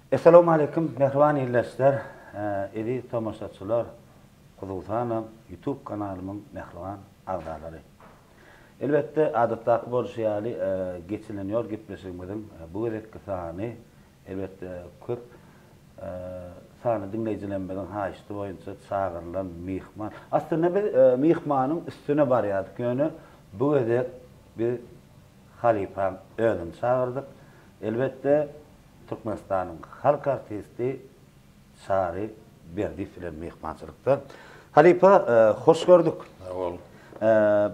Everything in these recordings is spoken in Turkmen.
Esselamu aleyküm, mehriban illəşlər, eli tamaşaçılar, Quduzhanam YouTube kanalımın mehriban ağdaları. Elbette adatdaki borçiyali geçileniyor gitmesimizin bu edekki sahani, elbette köp sahani dinleyicilenmeden haişti boyunca çağırılan mihman. Aslında bir mihmanın üstüne baryadık yönü bu edek bir halifan önün çağırdık. Elbette Türkmenistan'ın halk artisti Sari Berdi filan mihmançılıkta. Halifa, hoş gördük.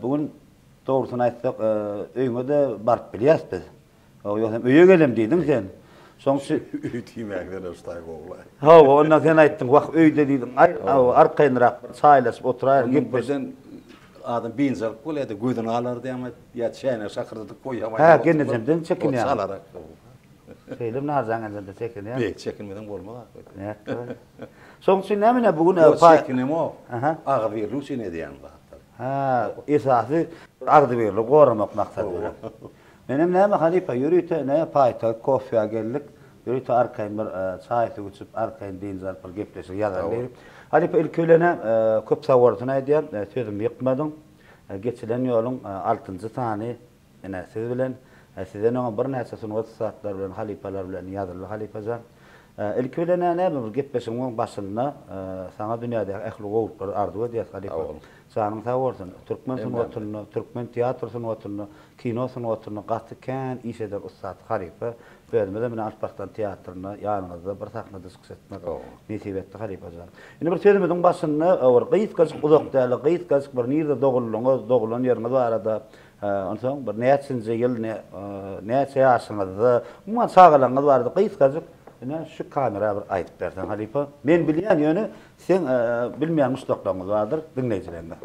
Bugün doğrusunu aytsak, öyüne de barıp bilyas biz. Öye gelem deydin sen. Sonuçta Üy tiyməkdən ustay oğlay. Ha, ondan sen ayttın, vaq öyde deydin. Ay, arkayınıraq çaylasıp oturayır. Birden adam birinci alıp qolaydı, göydün alardı ama ya çayına şakırdık koyamay. Ha, genizimden çekin ya. Salarak. Şeylim narzan elinde çekin ya. Bek çekinmeden olmalı. Evet. Sonuçta ne mine bugün O çekinim o. Aha. Ağı verirli için ne diyen var. Ha, esası ağdı verirli, korumak maksadı. Benim ne halifa yürüyte ne payta kofya geldik. Yürüyte arkayın bir çaytı uçup arkayın deyin zarpar gepleşik yazan verip. Halifa ilk öylene köp savartına ediyen sözüm yıkmadım. Geçilen yolun 6. tane siz bilen sizden ona bir nesasını 30 saatler bilen halifalar bilen yazılı halifacan. İlk öylene ne bir gepleşimin başında sana dünyada ehli oğullar ardı diye halifa. Sanın savartın Türkmen sunwatını, Türkmen tiyatrosun watını, kinosun watını gatken iş eder ustad halifa. Bölmede men Alparslan tiyatrına yanınızda bir sahne diskuss etmek nesibetli halifacan. Indi bir sözümüzün başında awar qıyıt gazyk uzak däli, qıyıt gazyk bir nirde doğulun ýerine barada onsoň bir näçinji ýyl näçe ýaşyňyzda umman sagalaňyz bardy qıyıt gazyk. Ene şu kamera bir aýdyp bersen halifa. Men bilýän ýöne sen bilmeýän mustaqlaňyz bardyr dinleýijilerinde.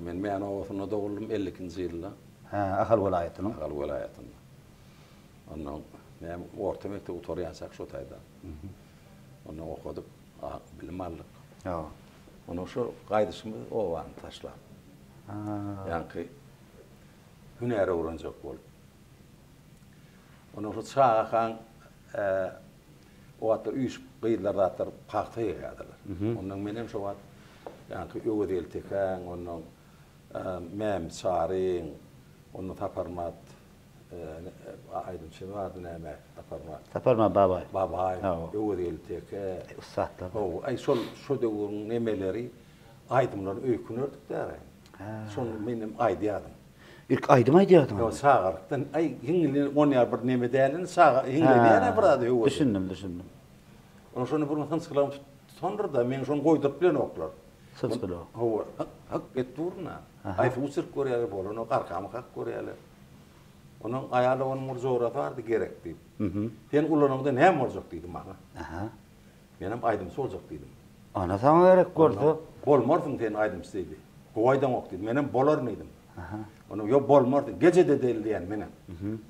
Men Mänowatyna doğuldum 50-nji ýylda. Ha, Ahal welaýatynyň. Ahal welaýatyny. Ondan men orta mekdep oturýansak şu taýda. Ondan okudyk, bilim aldyk. Ja. Onu şu gaýdyşymy owan taşlap. Ýani hünär öwrenjek bolup. Onu şu çağakan o atlar üç qıyılar atlar paxta ýadylar. Ondan menem şu wat ýani öwedel teken, ondan mem çaryň, onu taparmat aydın şey vardı näme taparmat. Taparma babay. Babay, öwedel teke. Ustadlar. O ay şol döwrüň nemeleri aydymlar öýkünürdik däre. Şonu menem aýdýadym. İlk aydım aýdýadym. Yo sağarykdan ay hiňli on ýar bir neme dälin sağa hiňli ýene bir öwedi. Düşündüm. Onu şonu bir hınçkylam sonra da men şonu goýdurup bilen oklar. Sınçkylo. Ho, hak et durna. Ay fusir görýär bolany garkamy hak görýärler. Onun aýaly onu murzora bardy gerekdi. Sen ulananda näme boljak diýdim maňa. Aha. Menem aýdym soljak diýdim. Ana sana gerek gördü. Bolmardyň sen aýdym diýdi. Goýdan ok diýdim. Menem bolar myydym? Aha. Onu yo bolmardy. Gece de deldiýän menem.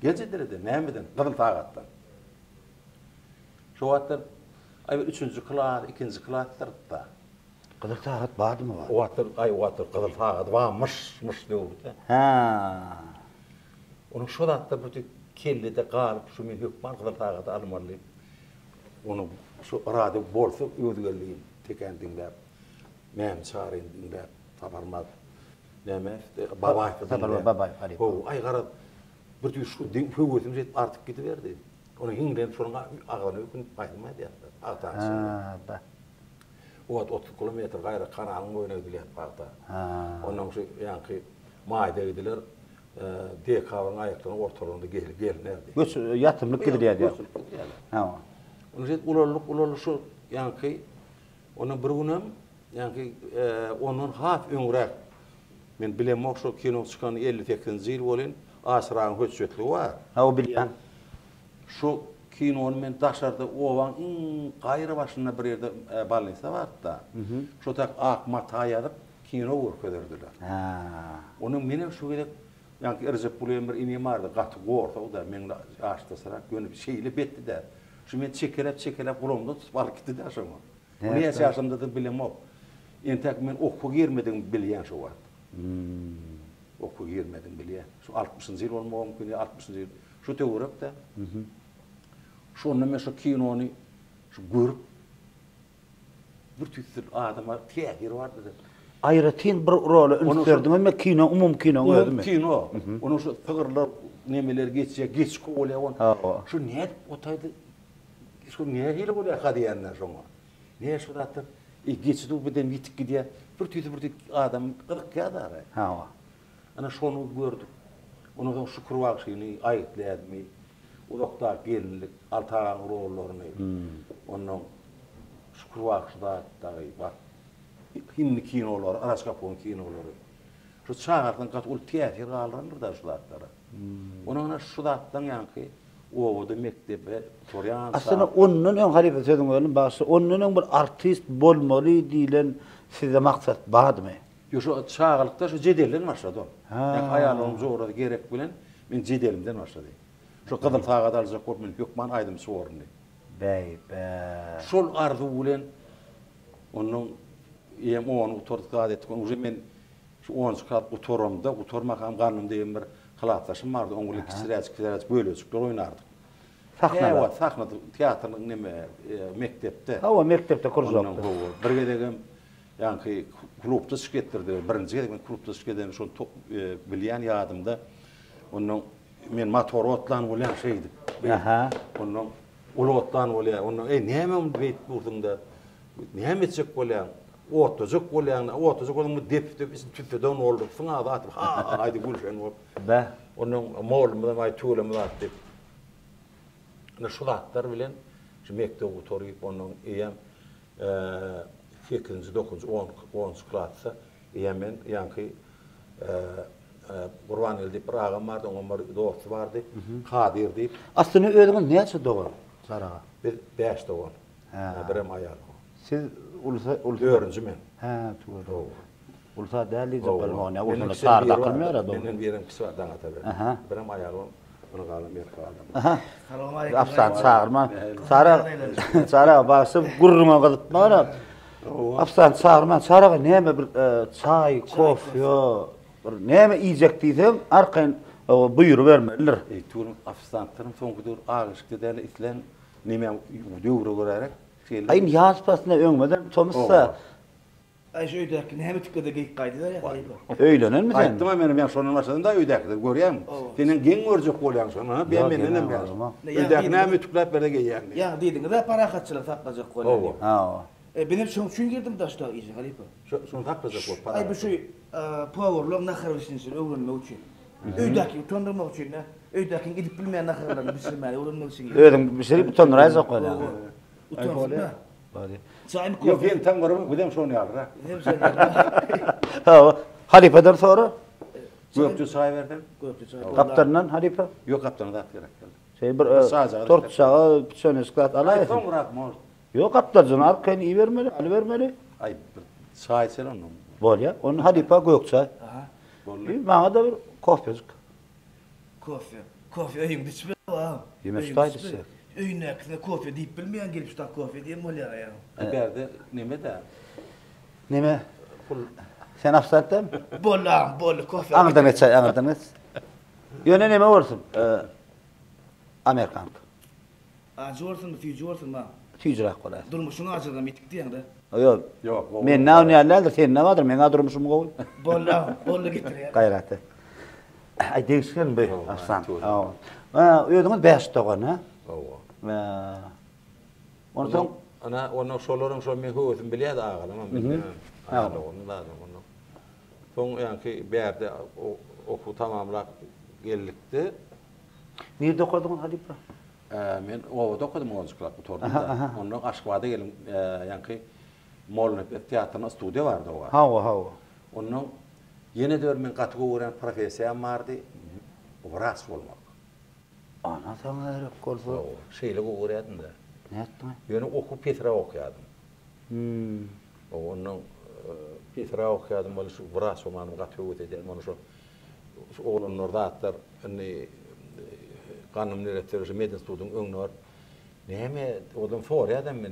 Gece de nämeden? Gyzyl tagatdan. Şu wagtlar ay 3-nji klas, 2-nji klaslarda. Gyzyl tagat bardymy bar? O wagtlar gyzyl tagat barmyş diýdi. Ha. Onu şu wagtda bu kellede galyp şu men hökman gyzyl tagat almaly. Onu şu radio bolsa öýdügelliğin teken dinläp, men çaryn dinläp, tabarmat. Näme? Babay. Babay. O ay garap bir şu din höwütim jet artyp gidiberdi. Onu hiňden sonra agany ökün paýdymay diýipdir. Agtansy. Ha, O 30 kilometr gaýra kanalyň boýuna gidilýär bagda. Ondan şu ýani maýda gidiler. Dekawyň aýaklaryny ortalarynda gelnerdi. Göç ýatymlyk gidilýär diýär. Ha. Onu jet ularlyk şu ýani onu bir günüm ýani onun haf öňrek. Men bilemok şu kino çykan 58-nji ýyl bolan asraň höçetli bar. Ha, o bilýän. Şu kinony men daşarda owan gaýra başynda bir ýerde balnisa barda. Şu tak akma taýadyp kino görkezdirdiler. Ha. Onun menem şu gerek ýani erzep bulan bir inimardy gaty gorda o da men açdysarak gönüp şeýle betdi de. Şu men çekelep gulamda tutup gitdi de şoňa. Onu ýa ýaşamda da bilemok. Entek men oku girmedim bilýän şu wagt. Oku girmedim bilýän. Şu 60-njy ýyl bolmagy mümkin, 60-njy ýyl. Şu töwrep de. Şonda men şu kinonu şu görüp bir tüysür adama tehir vardı da. Ayrıtın bir rol ünsürdüm ama kino umum kino öyle mi? Kino. Onu şu tığırlar nemeler geçecek, geç kolya on. Şu ne otaydı? Şu ne hile kolya hadiyanlar şoma. Ne şu rahatır? Geçti bu beden yitik gidiyor. Bir tüysür adam kırık ya da. Ha. Ana şonu gördük. Onu şu kurvak şeyini ayıtlayadı mı? Uzakta gelinlik, altağın rollarını. Onun şu kurvak şuda bak. Hinni kinolar, araskapon kinoları. Şu çağırdan kat ul teatir kalırlar da şulatlara. Onun şulattan yankı o da mektebe Toryan. Aslında onun en halife sözün öyle başta onun bir artist bolmalı dilen size maksat bağdı mı? Yo şu çağırlıkta şu cedelden başladı. Yani ayağım zorladı gerek bilen men cedelimden başladı. Şu kadın tağa dalacak korkmun yok man aydım sorunu. Bey. Şol arzu bilen onun yem onu oturduk adet onu men şu 10 saat oturumda oturmakam karnım diye bir xalatlaşım vardı. Onu ikisiraz bölücükler oynardık. Sahnada. Sahnada tiyatrın neme mektepte. Ha o mektepte kursaktı. Bir gedegem yani klubda şirkettirdi. Birinci gedegem klubda şirketden şu bilyen yadımda onun men motor otlan bolan şeydi. Aha. Onun ulotlan bolan onun neme beyt burdunda neme çek bolan otocuk bolan otocuk onun dep tüfeden oldu. Fına da atıp ha haydi gülşen ol. Be. Onun molumda may tuğlamda atıp ne şulatlar bilen şu mektep oturup onun iyem 8. 9. 10. klasda iyemen yankı Kurban eldi bir ağam vardı, onun dostu vardı. Kadir deyip. Aslında öğrenin neyse doğru Sarağa? Bir 5 doğan. Birem ayar. Siz ulusa Dördüncü men. Ha, doğru. Ulusa değerli zapalma ne olsun sarda kılmıyor da. Benim birim kişi var dan ataber. Birem ayar onu kalım yer kaldım. Aha. Afsan çağırma. Sara basıp gurruma kalıp mara. Afsan çağırma. Sarağa neme bir çay, kofe, neme yiyecek diysem arkayın buyur vermeliler. Tuğum afsanlarım soňgudur ağışıkda däl islen neme döwre görerek şeyler. Ayın yaz pasına öňmeden Thomas'a Ay şu öydäkin hem tükede geyik gaýdylar ya. öýlenen mi sen? Aytdyma menim ýa şonun başynda öýdäkdir görýäň. Senin geň görjek bolýan şonu. Ben menden ýa. Öýdäk näme tüklap berde geýýän. Ya diýdiňiz de para hatçylyk tapajak goýan. Ha. Benim şoň girdim daşda iýe Halipa. Şonu tapajak bol para. Ay bu şu powerluk nahar üçin öwrenmek üçin. Öýdäki utandyrmak üçin ne? Öýdäkin gidip bilmeýän naharlarny bitirmäli öwrenmek üçin. Öýdüm bir şey buton raýza goýan. Utanma. Bari. Çaýmy Yok ben tam görüm gidem şonu ýalra. Hem sen. Ha, halifeden sonra Gökçü çay verdim. Gökçü çay. kaptandan halife. Yok kaptanı da gerek geldi. Şey bir tort çağı pişönesklat alay. Son bırakma. Yok kaptan arkayını iyi vermeli, ali vermeli. Ay çay sen onu. Bol ya. Onun halife gökçay. Aha. Bana da bir kofecik. Kofe öýüňde içme wa. Yemek taýdysı. Öýnekde kofe diýip bilmeýän gelip şuta kofe diýip bolýar ya. Berde neme de. Neme? Sen afsatdan? Bol kofe. Anırdan et çay, anırdan et. Yöne neme olsun? Amerikan. Jordan mı, Jordan mı? Tüycürak kolay. Durmuşunu açırdan bitik diýende. Yok. Yok. Men ne oynarlar sen ne vardır? Men adurmuşum koy. Bol getir ya. Gayratı. Ay değişken be afsan. Öýdüňiz 5 togan ha? Onu soň ana onu şolaryň şol men höwüsüm bilýär ağalamam men. Onu da onu. Soň ýa-ni berde oku tamamlap geldikdi. nerede okudyň halife? Men o okudum muzikal oturdum. Ondan Aşgabat'a gelim ýa-ni Molnep teatrna studiýa bardy o. Ha. Ondan ýene de men gaty gören professiýam bardy. Obraz bolmak. Ana sana herif kolpa. Şeýle görýärdim de. Ne ettin? Ýöne okup Petra okýadym. Ondan Petra okýadym, bol şu obraz bolmany gaty öwredýär. Mana şu oğlanlar zatlar hani kanım neretleri medens tudun öňnör. Näme odan forýadym men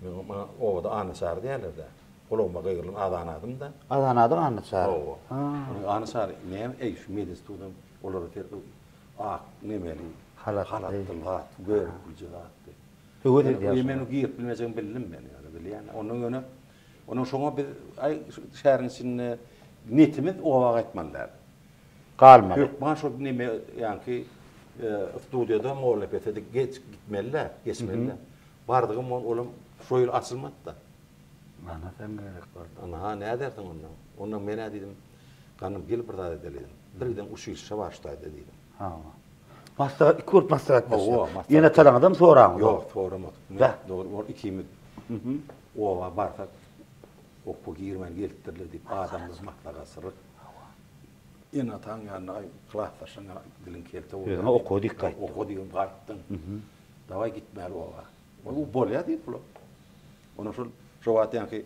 men o da anasar diýerler. Olma gaýrylym adanadym da. Adanadyň anysar. Anasar näme şu medens tudun olar ter nemeli Halat. halattılat, görgücülattı. Hüvü dedi ya. Yemen giyip bilmezem bildim ben yani bilýän. Onun şoňa bir ay şäheriň içinde niyetimiz o wagt etmenler. Kalmadı. Hükman şu nime yani stüdyoda muhalefet edip gitmeliler, geçmeliler. Bardığım oğlum şoyul açılmadı da. Ana sen gerek var. Ana ne dersin ondan? Ondan ben dedim, kanım gelip bir daha edelim. Birden uşuyuşa başlaydı dedim. Ha. Maslahat, iki kurt maslahat. O, maslahat. Yine talan adam soran. Yok, soramadım. Da. Doğru, o ikimiz. O bardak oku girmen geltirdi deyip adamız maklaga sırık. Yine atan yanına kılahtaşına dilin kelte oldu. Ama oku dikkat. Oku diyorum kayttın. Davay gitmeli o var. O bolya değil bu. Onun şu vaat yani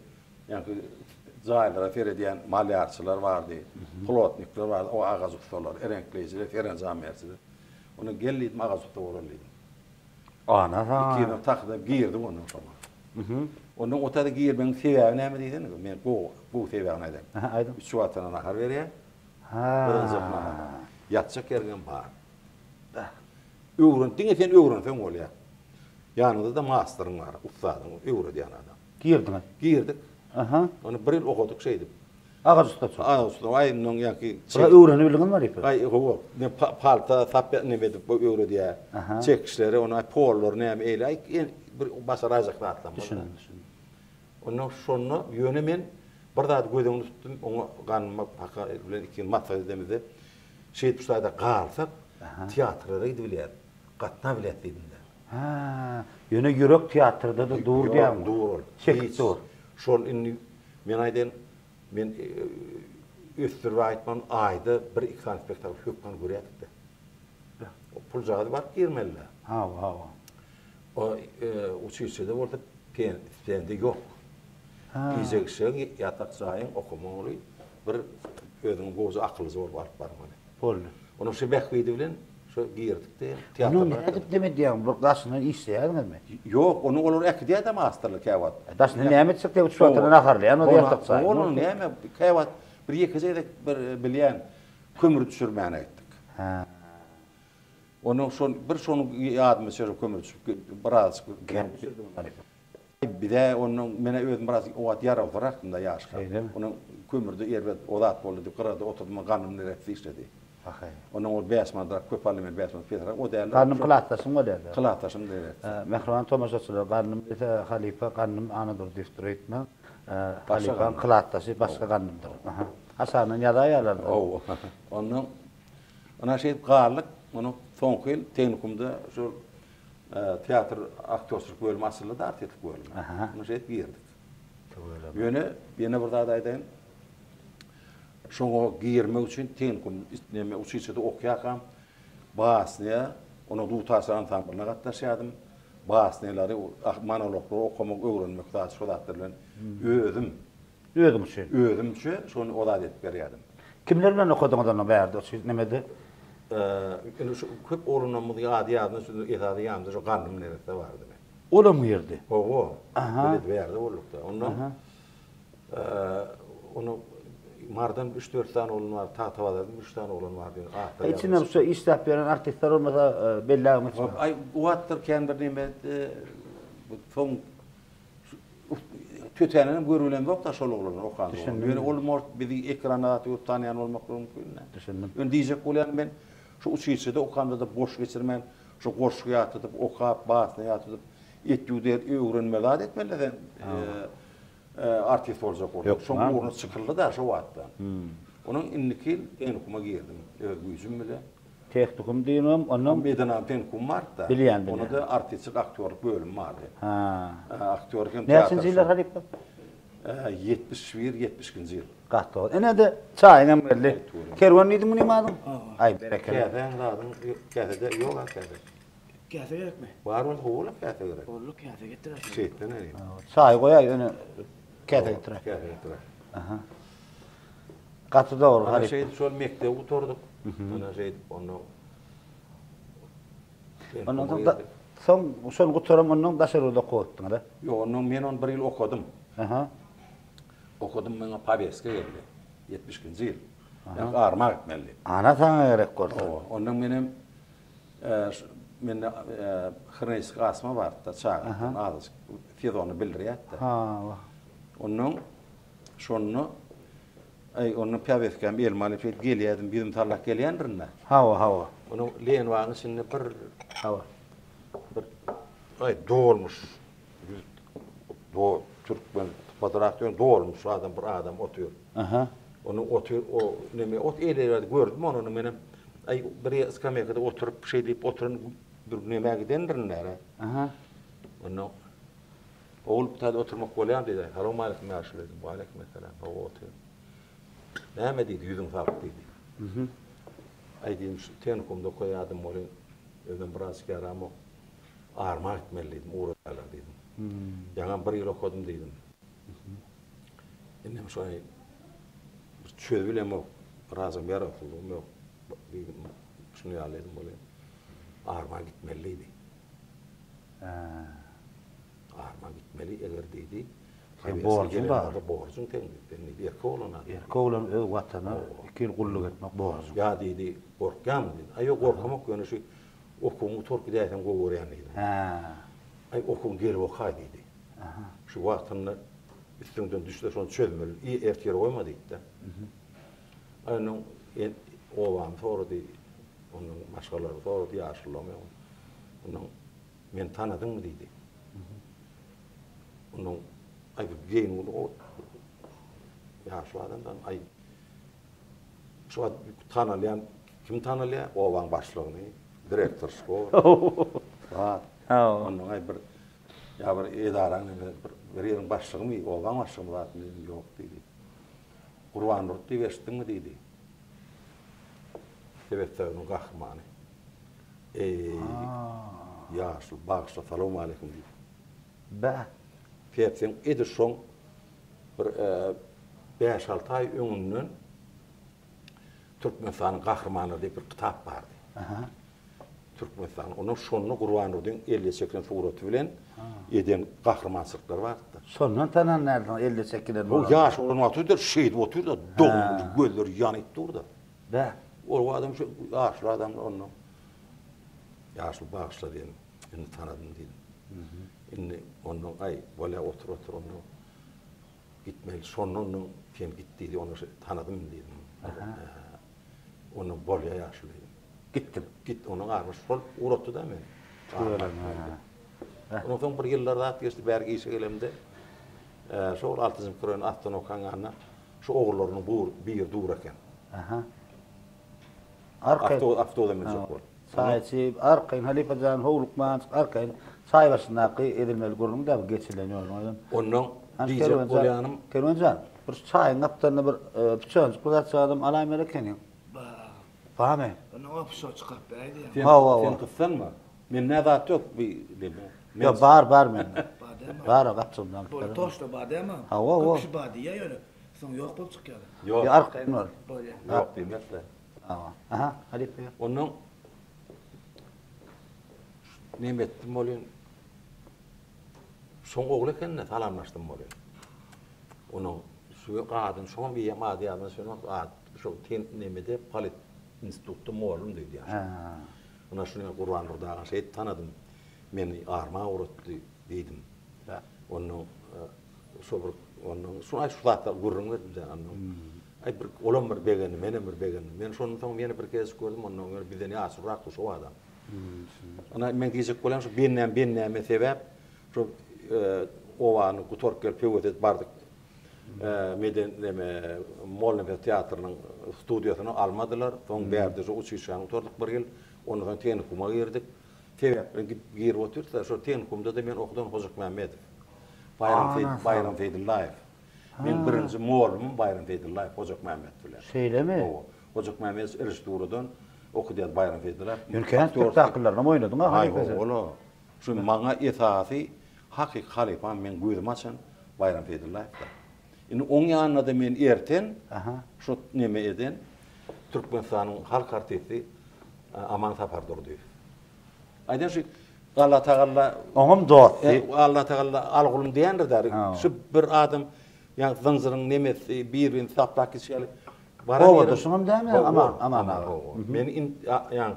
zahirlere ferediyen malyarçılar vardı. Plotnikler vardı. O ağaz ustalar, erenkleyiciler, ferenzamerciler. Onu gelliydim ağaz usta olurluydım. Ana ha. İkiyden takıda giyirdim onun sonra. Onun otada giyir ben sebebi ne mi dedin? Ben bu sebebi ne dedim? Ha, aydın. Şu atana nakar veriyor. Ha. Buradan zıplama. Yatacak yerden var. Öğrendin sen öğrendin oluyor. Yanında da master'ın var, ustadın, öğredi yan adam. Girdin ha. Girdik. Aha. Onu bir yıl okuduk şeydi. Ağız ustası. Ana usta, ay non yani Bura öğreni bilgin var ipi. ay o ne palta tapya ne bedip bu öğredi ya. Aha. Çekişleri ona porlar ne eyle ay bir basa rajakta atlam. Düşünün. Ondan sonra yönemen bir daha gözümü tuttum. Onu kanıma paka bilen iki matfa demedi. Şey tutayda qalsaq teatrda gidibilýär. Gatna bilet dedim de. Ha. Yöne yürek tiyatroda da dur diýär. Dur. Çek dur. Şol inni men aýdym men üstür aýtman aýda bir iki tane spektakl hökman görýärdi. O pul jagady bar girmeliler. Ha ha. O uçuşda bolsa pende yok. Ha. İzekşeň yatak saýyň okumaly bir özüň gozy aklyzy bolup barmany. Boldu. Onu şu bekbeydi bilen şu girdik de Onu tiyatroda. ne edip demedi diýär. Bu gaşyny işleýärmi mi? Yok, onu olur ekdiýär de masterlyk ýabat. Daşyny näme etsek de şu atana naharlayan o diýär taksay. Onun näme käwat bir iki jeyde bir bilýän kömür düşürmäni etdik. Ha. Onu bir şonu ýadyma düşürüp kömür düşüp biraz bir de onun mene özüm biraz o at yara bıraktım yaşka. Onun kömürde yerbet odat boldu qırada oturdum kanım neresi işledi. Bakay. Onun o besmanda köpalımın besmanda Petra o değerli. Kanım kılatasın o derdi. Kılatasın derdi. Mehriban Tomaşçılar kanım ise halife kanım anadır diftir etme. Halife kılatası başka kanımdır. Hasan'ın yada yalardı. O. Onun ona şey qarlık onu soňky ýyl teknikumda şu teatr aktörlük bölümi asylda da artistlik bölümi. Onu şey girdik. Yöne burada aýdym. Şoňa girmek üçin teknikum isteme uçuşda okýakam. Basnya onu dutasy ansamblyna gatnaşýardym. Basnylary monologlar okumak öwrenmek da şolatlardan özümçe şonu odat edip berýärdim. Kimler bilen okudyň adam berdi? Siz nemede? Şu köp orunamyz ýady şu ýetadi ýamda şu garnym nerede bardy. Ola mı yerdi? O. Aha. Bilet berdi olukda. Ondan onu mardan 3-4 tane oğlum var, Tatava'da 3 tane oğlum var diyor. İçinden şu istap veren artistler olmasa belli çıkmaz. Ay o attır kendilerine son tütenenin görülen yok da şol oğlanlar okan. Yani olmort bizi ekrana atıyor tanıyan olmak mümkün. Düşündüm. Ön diyecek olan ben şu uçuşda okanda da boş geçirmen, şu koşku yatıp okap basna yatıp etüder öğrenmeler etmeliler. Artist olacak orada. Son ornu çıkıldı da şu vaattan. Onun indiki teknikuma girdim. Özgüzüm bile. Teknikum diyorum, onun Meydana teknikum var da. Bilýän Onu da artistik aktörlük bölüm vardı. Ha. Aktörlük hem Näçinji ýylar Halip? 71-72-nji ýyl. Gahtol. Ene de çaýyňam belli. Kerwan idi muni madym? Ay berekeli. Käden ladyň käde ýok käde. Käse gerekmi? Var ol howla käde gerek. Olluk käse getirer. Şeyden ne? Çaý goýay öne käte getirer. Käde getirer. Aha. Gatı doğru Ana Halip. şey şol mektebe oturduk. Ana şey onu Ondan da son guturam ondan daşarıda qoýupdyň da. Yo, onu men on bir ýyl okudum. Aha. Okudum meňe Pabeske geldi. 70-nji ýyl. Ýa armak etmeli. Ana taňa gerek gordy. Ondan menem Men Hırnayız qasma var da çağırdan ağız fiyadonu bildiriyat da. Ha. Onun şonu onun piyaveskam elmalı piyet geliyadım bizim tarlak geliyanırına. Hava. Onun leyen vağı sinne bir Hava. doğulmuş. Türkmen fotoğrafçı doğulmuş adam bir adam oturuyor. Aha. Onu oturuyor o neme ot eylerde gördüm onu benim bir iskamyada oturup şey deyip oturun bir neme gidenirler. Aha. Onu oğul tadı oturmak koyan dedi. Haram aleyküm ya şöyle dedim. Aleyküm selam. O oturuyor. Ne dedi yüzün fark dedi. Dedim tenkumda koyadım oraya. Dedim biraz yaramı ağırma etmeliydim. Uğraşlarlar dedim. Yana bir yıl okudum dedim. Dedim şu an çözülem o. Birazım yer okudum yok. Şunu yağladım böyle. Ağırma gitmeliydi. Ağırma gitmeli eğer dedi. Borcun var. Borcun tendi. Bir erkek olana. Erkek olan öz vatana 2 yıl kulluk etmek borcun. Ya dedi korkam dedi. Ay korkamak yani şu okumu tork giderken goğurayan dedi. Ay okum geri okay dedi. Şu vaktinde üstünden düştü sonra çözmeli. İyi erkeğe koymadı dedi. Onun ovam sonra dedi. Onun başkaları sonra dedi yaşlılamıyor. Onun men tanıdın mı dedi. Onun ay bir o yaşlı adamdan ay şu tanılayan kim tanılayan ovan başlığını direktör skor. Onun ay bir ya bir idaranın bir yerin başlığı mı ovan başlığı mı yok dedi. Kurban rutti verstin mi dedi. Evet onun kahramanı. Yaşlı bağışla selamun aleyküm dedi. Be. Fiyatın edişon bir 5-6 ay önünden Türkmenistan'ın kahramanı diye bir kitap vardı. Türkmenistan onun şonunu Kurbanur'dan 58'den suratı bilen eden kahramanlıklar vardı. Sondan tanan nereden 58'den O yaş onun atıdır şehit oturuyor da doğmuş gözleri yanıp durdu. Be. O adam şu yaşlı adam onun yaşlı bağışla diyelim. Onu tanıdım dedim. Inni onun ay böyle otur onu gitmeli sonunun kim gittiydi onu tanıdım dedim. Onu bolya yaşlıydı. Gittim. Git onun ağrısı sol uğrattı da men. Onun son bir yıllarda at geçti bergi işe gelemde. Şu 6. kırın attan okan ana şu oğullarının bu bir durarken. Afto da men çok. Sayısı arkayın Halifacan Hoğlukman arkayın sayfasındaki edilmeli kurulum da geçileniyor onun. Onun diyecek Polyanım. Kervancan bir çayın kaptanına bir bıçağınız kulağım alay merekenin. Fahmi. Onu hapso çıkıp beydi. Sen kısan mı? Men ne zat yok bir Ya bar men. Var kaptandan. Böyle toşta bade ama. Kışı bade ya öyle. Son yok bulup çıkıyor. Yok. Ya arkayın var. Böyle. Yok demekle. Aha, Halife. Onun nimettim olun. Son oğlu kendine talanlaştım olun. Onun şu kadın son bir yamadı adın şu nemede palet institutu oğlum dedi ya. Ona şunu Kurban Nur'da şey tanıdım. Beni arma uğrattı dedim. Onun sobre onun şu ay şulatlar gurrun dedim onun. Ay bir olam bir begeni, menem bir begeni. Men şonun son meni bir kez gördüm onun bir deni asırak şu adam. Ana men diyecek kolan şu bennem sebep şu ovanı kutorkel pevet bardık. Meden deme Molnebe tiyatrının stüdyosunu almadılar. Son berdi şu uçuşan oturduk bir yıl. Ondan Tenkum'a girdik. Sebep gir oturdu. Şu Tenkum'da da men okudum Hocak Mehmetov. Bayram Feydullayev. Men birinci molum Bayram Feydullayev Hocak Mehmetov. Şeyle mi? Hocak Mehmet Eriştuğru'dan okudu Bayram Feydullayev. Ülkenin spektaküllerine mi oynadın ha? Hayır, ola. Şu manga esası hakik halifa men güydüm açın Bayram Feydullahev'da. Indi on yanına da men erten şu neme eden Türkmenistan'ın halk artisti Aman Safar durdu. Aydan şu Allah Teala Oğum dost. Allah Teala algılım diyendir der. Şu bir adam yani zanzırın nemesi bir insafdaki şey. O da şunun değil mi? Aman. Men yani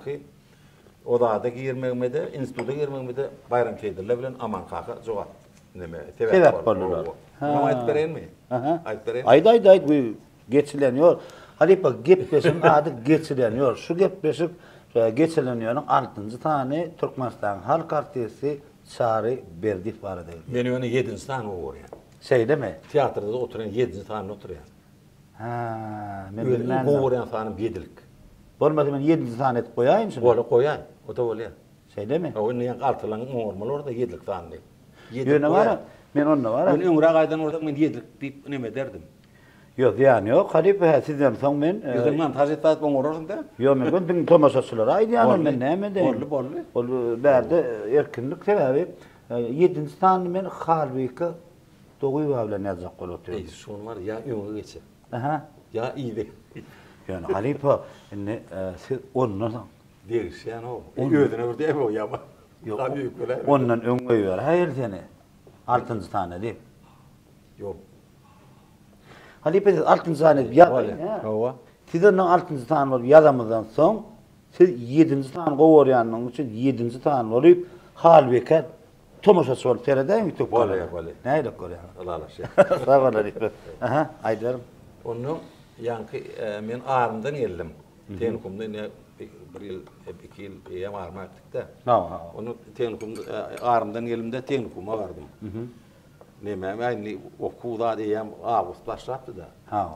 O da girmegmede, instituta girmegmede bayram teydirler bilen aman kaka jogap. Neme? Sebep bolurlar. Ama ayıp veren mi? Aha. Ayıp veren mi? Ayda bu geçileniyor. Halipa gepleşim adı geçileniyor. Şu gepleşip geçileniyor'un 6. tane Türkmenistan Halk Partisi Çağrı Berdif var değil. Beni öyle 7. tane o var yani. Şey değil mi? Tiyatroda oturan 7. tane oturuyor. Ha, men Öyle bilmem. kovuran tane bedilik. Bolmasa men 7 tane et koyayım şimdi. Böyle koyan. O da öyle. Şey değil mi? O ne yan altılan normal orada 7 tane. Yöne var. Men onunla var. Ben ömrü aydan orada men 7 deyip neme derdim. Yok yani yok. Halipa sizden son men. Yüzümden tazetat bon orasında. Yok men bin tomasasılar. Aydı yani men ne de. Bollu. Ol berde erkinlik sebebi 7. tane men halbiki doğuy var yazık kolutu. Ey son var ya ömrü geçe. Aha. Ya iyi de. Yani Halipa ne siz onunla Değiş yani o. Ödüne bir de ev o yama. yok. Daha büyük öyle. Ondan öngöy var. Hayır seni. 6. tane değil. Yok. Halipa siz 6. tane ya. Hava. Sizden 6. tane olup yazamızdan son siz 7. tane kovuyanın için 7. tane olup halbeke tomaşası olup seyreden mi tüp Böyle. Neyle koruyan? Allah Allah şey. Sağ ol Halipa. Aha, aydarım. Onu yankı men ağrımdan geldim. Tenkumda ne bir yıl, 2 yıl yem ağrıma ettik de. Tamam. Onu tenkumda ağrımdan gelimde tenkuma vardım. Neme aynı okuda diyem Ağustos başlattı da. Ha.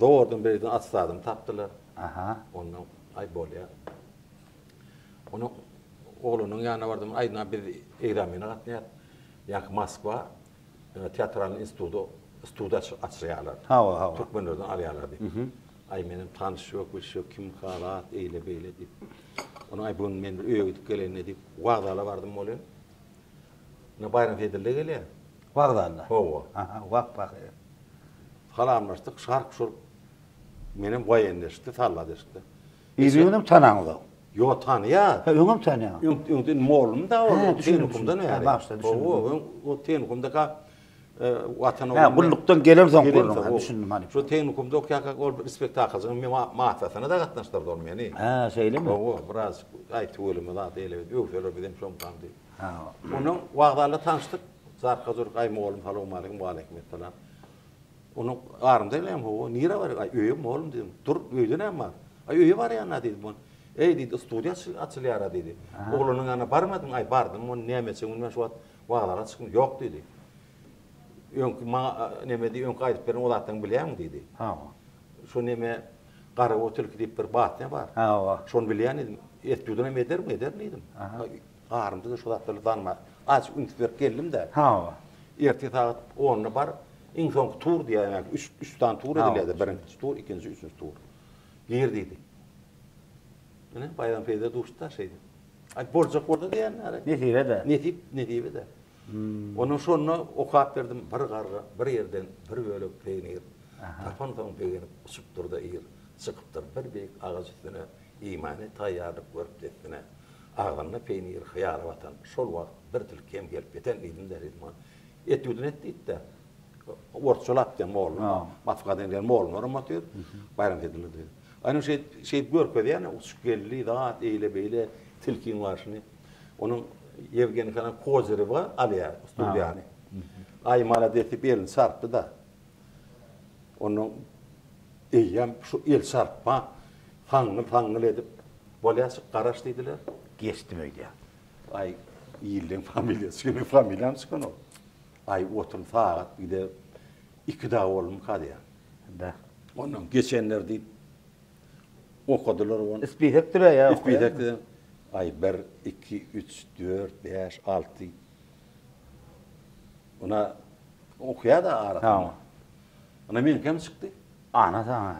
Doğrudan birden atsadım taptılar. Aha. Ondan ay bol ya. Onu oğlunun yanına vardım. Ayna bir eyramına katlayat. Yak Moskva tiyatral institutu açıyorlar. Ha. Türkmenlerden alıyorlardı. Ay benim tanış yok, bir şey yok, kim kalat, eyle beyle deyip. Onu ay bunun men bir öye gidip gelene deyip, Vağdala vardım olun. Ne bayram fedirle geliyor. Vağdalla. Hova. Aha, bak. Halamlaştık, şarkı şurup, benim vayenleşti, talladeşti. İriyonum tanağıda. Yo tanıya. Ha, öngüm tanıya. Yung moğlum da o, tenukumda ne yani? Başta düşündüm. O tenukumda ka vatan Ha, kulluktan gelirsen Gelirim kullum. tabii. Düşündüm hani. Şu tenukumda okuyakak ol bir spektakılcının mahtasına da katlaştırdı onu yani. Ha, şeyle mi? O biraz ay tuğulumu da değil. Öfler bir dem şom tam değil. Ha. Onun Vağdar'la tanıştık. Zarkazur ay moğlum halam aleyküm ve aleyküm falan. Onun ağrımda elem o. Nira var? Ay öyüm oğlum dedim. Dur öyde ne var? Ay öyü var ya dedim ben. Ey dedi stüdyo açılıyor dedi. Oğlunun yanına barmadın. Ay bardım. Onu ne emesin? Ben şu an Vağdar'a çıktım. Yok dedi. Önkü neme di önkü ayıp berin olattan bilýän dedi. Ha. Şu neme gara otel gidip bir bahtne var. Ha. Şonu bilýän edim. Etdüdüne mi eder dedim. Ağrımda da şu datları danma. Aç üntüver geldim de. Ha. Erti saat 10'na bar. İn son tur diýär. 3 tane tur edilýärdi. Birinci tur, ikinci, üçüncü tur. Girdiydi. Ne bayram peyda duşta şeydi. Ay borcak orada diýär. Ne diýer de? Ne diýip de. Onun sonuna okap verdim bir qarga, bir yerden bir bölük peynir. Tapan peynir usup durda ýer, çıkıp dur bir bek ağaç üstüne imany taýýarlyk görüp detine. Ağanna peynir hyýary watan. Şol wagt bir tilkem gelip beten idim derim. Et ýudun etdi de. Orçolap diýen moğul. Matfagadan diýen moğul normatör. Bayram edildi. Aynı şey görpedi yani uçup geldi da eyle beyle tilkin var şunu. Onun Yevgeni falan kozeri var, alıyor, yani. Ay maladeti bir elini sarptı da. Onun eyyem şu el sarpma, fangıl edip, bolyası karaştıydılar. Geçtim öyle. Ay iyiliğin familyası, günün familyam sıkın o. Ay oturun saat, bir de 2 daha oğlum kadı ya. Da. Onun geçenlerde okudular onu. İspidek duruyor ya. İspidek de. Ay 1, 2, 3, 4, 5, 6. Ona okuya da ağrıtma. Tamam. Ona benim kim çıktı? Ana sana.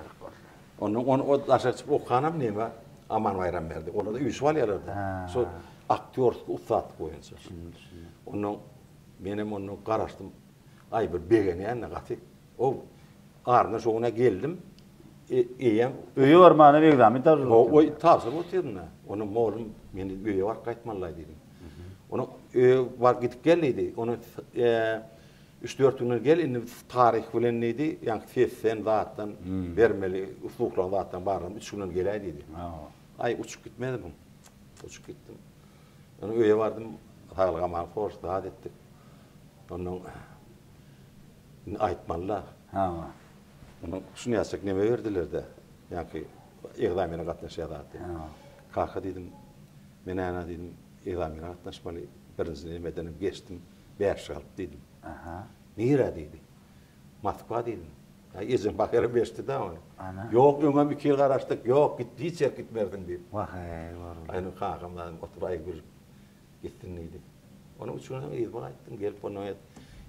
O aşağı çıkıp okuyanam neyme? Aman bayram verdi. Orada 3 var yalardı. So aktör ustad koyunca. Onun benim onu karıştım. Ay bir begeni yanına katı. O ağrına şoğuna geldim. Eyyem Öýe barmany begrami tar. o tavsır otyrna. Onu moğlum meni öýe var gaýtmanlay dedim. Onu var gidip geldi. Onu 3-4 gün gel indi tarih bilen neydi? Yani fessen zattan vermeli, uslukla zattan barım 3 gün gelay dedi. Ay uçup gitmedi bu. uçup gittim. Onu öye vardım, Tağılgaman Forst dahat ettik. Onun aytmalılar. Ha. Onu şunu yazsak neme verdiler de. Yani iqdamına qatnaşayadı. Kaka dedim, men ana dedim, iqdamına qatnaşmalı. Birinci nemedenim geçtim, 5 yıl dedim. Aha. Nira dedi. Moskva dedim. Ya izin bakıyorum beşti de onu. Ana. Yok, öňe 2 yıl garaşdyk. Yok, gitti, hiç yer gitmerdin dedim. Vah var. Aynen kakamdan oturup ay bir gittin neydi. Onun için izin ayttım, gelip onu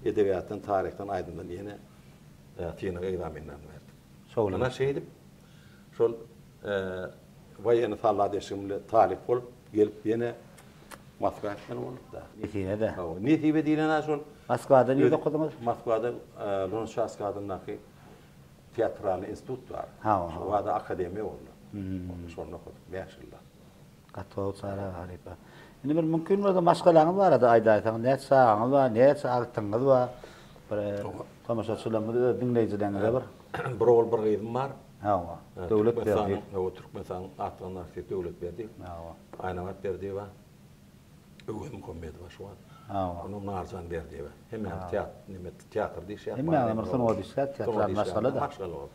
edebiyattan, tarihten, aydından yine tiyene idamından verdim. Soğlan. Ana şeydim, şol vayeni salla deşimli talip olup, gelip yine Moskva etmen olup da. Nitine de. Netibe diýilen şol Moskvada nerede okudunuz? Moskvada Lonşaskadındaki teatralny institut var. Ha. Şu wada akademiýa boldy. Şonu okuduk 5 ýylda. Katol sara gariba. Indi bir mümkin bolsa maskalaňyz bar da aýda aýtaň, näçe sagaňyz bar, näçe agtyňyz bar. Bir tamaşaçylarymyz dinleýijilerinize bir. Bir ol bir gyzym bar. Ha. Döwlet berdi. Türkmenistan atlanlar döwlet berdi. Ha. Aynamat berdi we öwüm komedi var şu an. Ha. Onun narzan berdi we. Hem teatr diýişýär. Hem Amerson odisat teatral maskala da. Maskala var.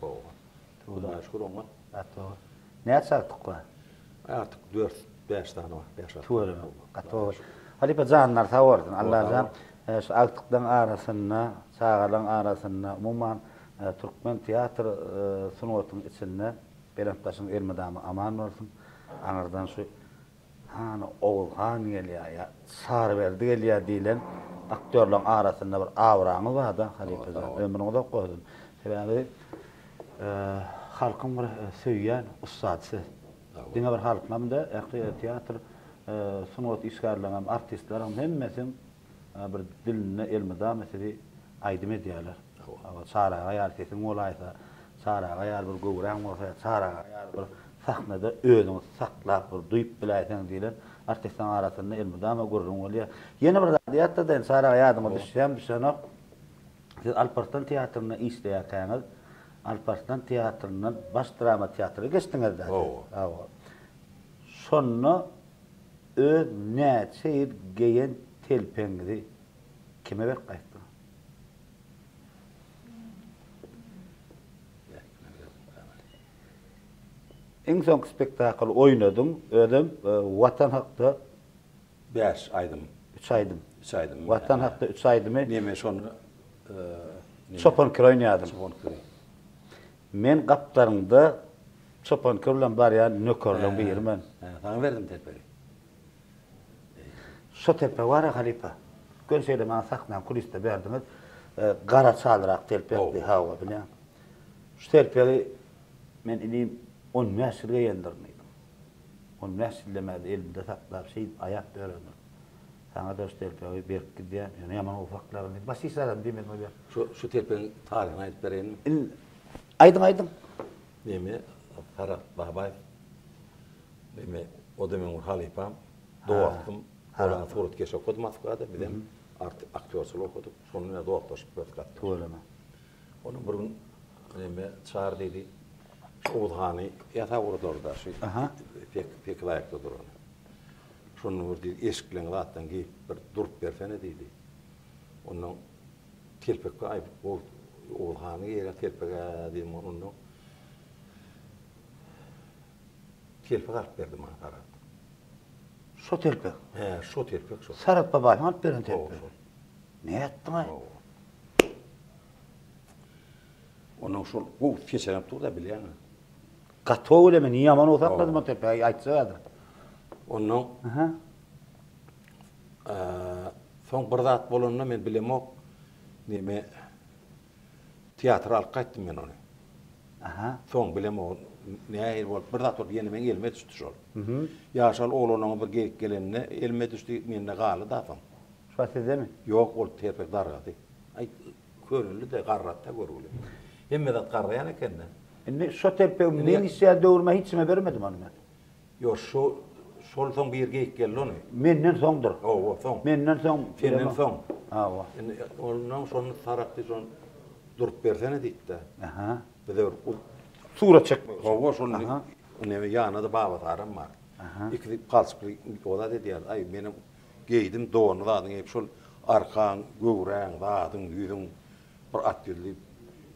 Tuğla şükür ona. Katol. Näçe agtyk bar? Artık 4-5 tane var. 5 Tuğla. Katol. Hadi pa janlar tawardyn. Allah'dan şu agtykdan arasynda, sagalaň arasynda umumyň Türkmen teatr sunuwatynyň içinde Belentaşyň elmedamy aman bolsun. Aňardan şu hani Oğulhan gelýär, Sarberdi gelýär diýilen aktörlaryň arasynda bir awraňy bar da halipadan. Ömrüňi da goýdun. Sebäbi halkyň bir söýýän ustadsy. Diňe bir halkymda teatr sunuwat isgarlanan artistler hemmesi bir diline elmeda meseli aýdym edýärler. Sara ýar sesin olaysa, Sara ýar bir gowran bolsa, Sara ýar bir sahnada özüňi saklap bir duýup biläsen diýilen artistlaryň arasynda elmeda gurrun bolýar. Ýene bir diýatda da Sara ýadyma düşýän siz Alparslan teatrına isleýärkäňiz, Alparslan teatryndan baş drama teatry geçdiňiz da. Şonu öz näçe ýyl geýen telpeňizi kime berip gaýtdy? Eň soňky spektakl oýnadyň, ödüm Watan hakda 5 aýdym. 3 aýdym. 3 aýdym. Watan hakda 3 aýdymy? Näme şonu Çopan Kroynýadym. Çopan Kroy. Men gaplarynda Çopan Kroylan bar ýa nökerlen birmen. Taň verdim telperi. Şu tepe var ya halipa. Gönseyle man saknan kuliste berdiňiz. Gara çalyrak telpekdi hawa bilen. Şu telpegi men ilim 10 näsilge ýendirmeýdim. 10 näsillemedi elimde saklap şey aýak berendir. Saňa da şu telpegi berip gidýär. Ýöne ýaman ufaklaryny basýsaram diýmedim ber. Şu telpegiň taryhyny aýdyp bereyinmi? Aýdym. Näme? Ferhat Babaýew. Näme? O da men halipam. Dostum. Ola Furut geç okudum Moskvada, bilen aktörçülük okuduk. Şonunla doktorşyp götürdük. To'g'rimi? Onu bir gün näme çağır dedi. Oğulhany ýata urdarda şu. Pek laýykdy duran. Şonu urdy eşikleň gatdan giyip bir durup bersene dedi. Onun telpekge aýyp Oğulhany ýere telpege diýim onu. Telpege alyp berdi maňa Ferhat. Şu telpek. Şu telpek şu. Sarat babaýym alyp beren telpek. Ne etdiň? Onun şol bu keçen turda bilýän. Gatowle men ýaman uzakladym o telpegi aýtsaňyz. Onun soň bir zat bolanyna men bilemok. Näme teatral gaýtdym men onu. Soň bilemok. Näýe bol bir zat bolup ýene men elme düşdi şol. Ýaşal oğlanyň bir geýik gelenine elme düşdi mende galy dafam. Şuwatdemy? Ýok, ol terpek dargady. Ay körünli de garratda görüli. Hemme zat garrayan ekenne. Indi şu telpegi men isýär döwürme hiç me bermedim onu men. Ýok, şol soň bir geýik geldi onu. Menden soňdur. O soň. Menden soň. Menden soň. Hawa. Onun şonu tarakdy şon durup bersene diýdi. Aha. Bider Surat çekmek. Hawa şonu näme ýanyda baba taram bar. İkili kalçıklı o da dedi ay benim geydim doğunu da adın hep şol arkan, göğren, dağdın, yüzün bir at yürüyüp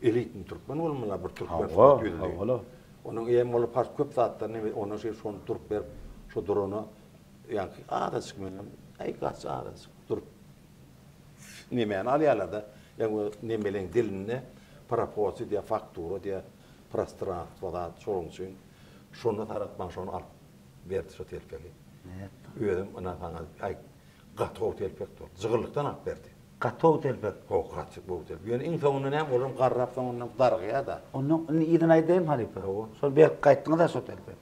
elit mi Türkmen olmalı bir Türkmen at yürüyüp. Onun em olup pas köp zattan ne onun şey şonu Türk berip şu durunu yani ağdaşık benim ay kaç ağdaşık Türk nemen alyalarda yani nemelerin dilinde proposi diye fakturu diye prastrat falan sorun için şunu taratman şunu al verdi şu telpeki. Ödüm ona falan ay gatov telpek dur. Zıgırlıktan al verdi. Gatov telpek. O gatov bu telpek. Yani in sonunda ne oğlum qarrapdan ondan dargıya da. Onun idin aydayım halife. Sol bir qaytdığında da şu telpek.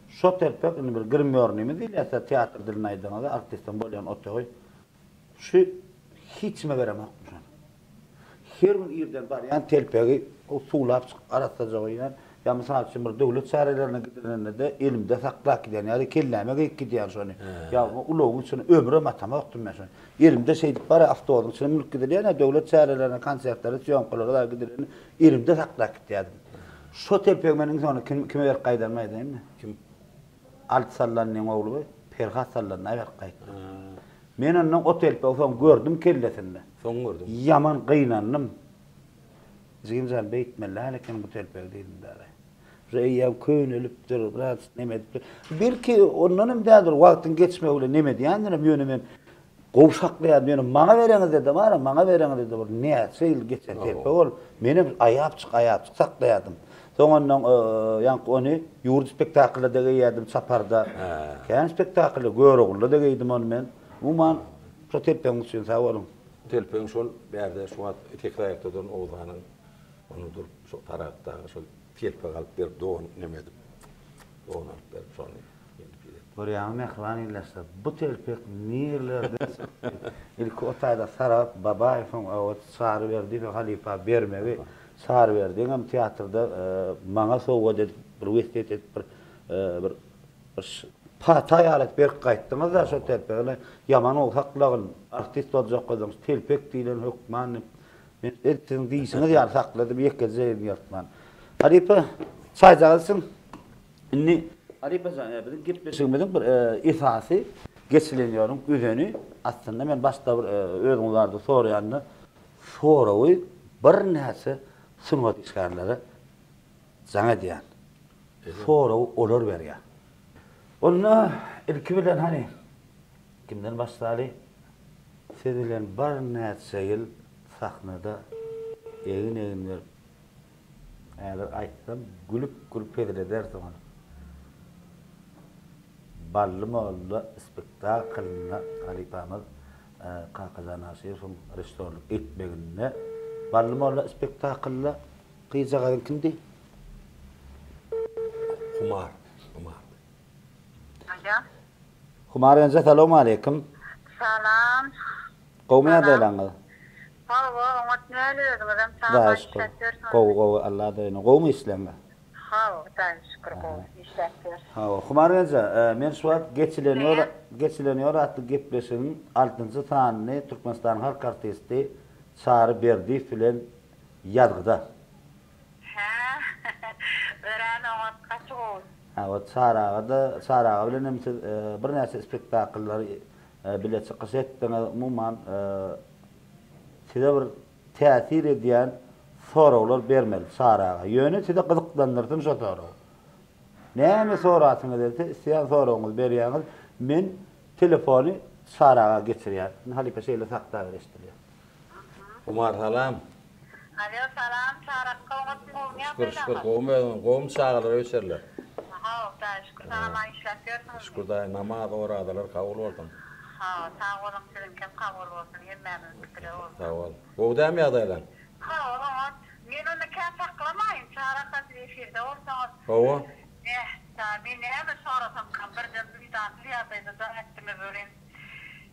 Şu telpek bir girmiyor nemi değil ya tiyatr dilini aydığında da artistten bolyan otoy. Şu hiç mi veremem. Her gün yerden var yani telpeği o suulap aratacağı yani ya misal için bir devlet çarelerine gidenlerinde de elimde saklak giden yani kelleme gidiyor sonra ya uluğun için ömrü matama oktum ben sonra elimde şeydik var avtomobilin için mülk gidiyor yani devlet çarelerine konsertlere siyonklara da gidiyor elimde saklak gidiyor şu telpeği benim sonra kime ver kaydarmaydı değil mi? Kim? Alt sallanın oğlu Ferhat sallanın ver kaydı. Men ondan o telpeği son gördüm kellesinde. Son gördüm. Yaman kıynandım. Zimzal beytmelle lekin bu telpeği değilim dara. Reyyab köynülüp durur, biraz nemedip durur. Belki ondan dadır vaktin geçme öyle nemedi. Yani yönümün kovşaklayan yönüm bana vereniz dedi var bana vereniz dedi var. Ne seyil geçen telpeği ol. Benim ayap çık saklayadım. Sonundan yani onu yurt spektaklda da giydim saparda. Kendi spektaklı görüğünde de giydim onu ben. Uman şu telpeğin için sağ olun. Telpeğin şol berde şu an tekrar ettiğin oğlanın onudur şu tarakta şu telpeği alıp bir doğun nemedim. Doğun alıp bir sonra. Buraya mehvan illerse bu telpek nerelerde ilk otayda sarap baba ifon o sarı verdi ve halifa vermevi sarı verdi hem tiyatrda bana soğuk dedi bir vestet bir patay alet bir qaytdınız da şu telpekle yaman ol haklığın artist olacak kadınız telpek dilen hükman ettin diysiniz yani sakladı bir kez yapman halifa sayacağısın inni halifa bizim gitmesin bir ifası geçileniyorum üzeni aslında ben başta bir özümlerde soruyandı soruyu bir nese sunmat işgarları sana diyen soru olur veriyor. Onu ilki bilen hani kimden başladı? Sevilen bir nese yıl sahnada eğinler eğer aytsam gülüp edilir zaman. Ballımoğlu spektaklına halifamız Kakazan Asir'in restoranlık etmeginde Ballımoğlu spektaklına kıyacağın kimdi? Humar. Humar önce selamun aleyküm. Salam. Qawmiya deylanız? Hava, umut ne ölüyordum Da sana şükür. işletiyorsun. Qow Allah deyini. Qawmi islenme? Hava, da şükür işletiyorsun. Humar önce men şu an geçileniyor atlı gepleşinin 6. tanını Türkmenistan halk artisti Sarı Berdi filan yazgıda. Ha, öğren umut kaçı oldu. O Sarağa bilen bir näçe spektakllar bile çıkış etdiňi umuman size bir täsir edýän sorawlar bermeli Sarağa. Ýöne size gyzyklandyrdyň şo soraw. Näme sorasyňyz dese, istän sorawyňyzy berýäňiz, men telefony Sarağa geçirýär. Halipe şeýle sakda berýär. Umar salam. Alo, salam, Sarakka umut ne Şükür qoğum çağırır öserler. Hava, da şükür sana işletiyorsun. Şükür da namaz oradalar kabul oldum. Ha, sağ olun sizin kim kabul olsun, yemeğiniz bitire olsun. Sağ ol. Boğda mı adaylan? Ha, umut, men onu kâr saklamayın, Sarakka efirde olsanız. Hava? Ben ne sorasam kabirden bir dantlı yapaydı da ettimi böleyim.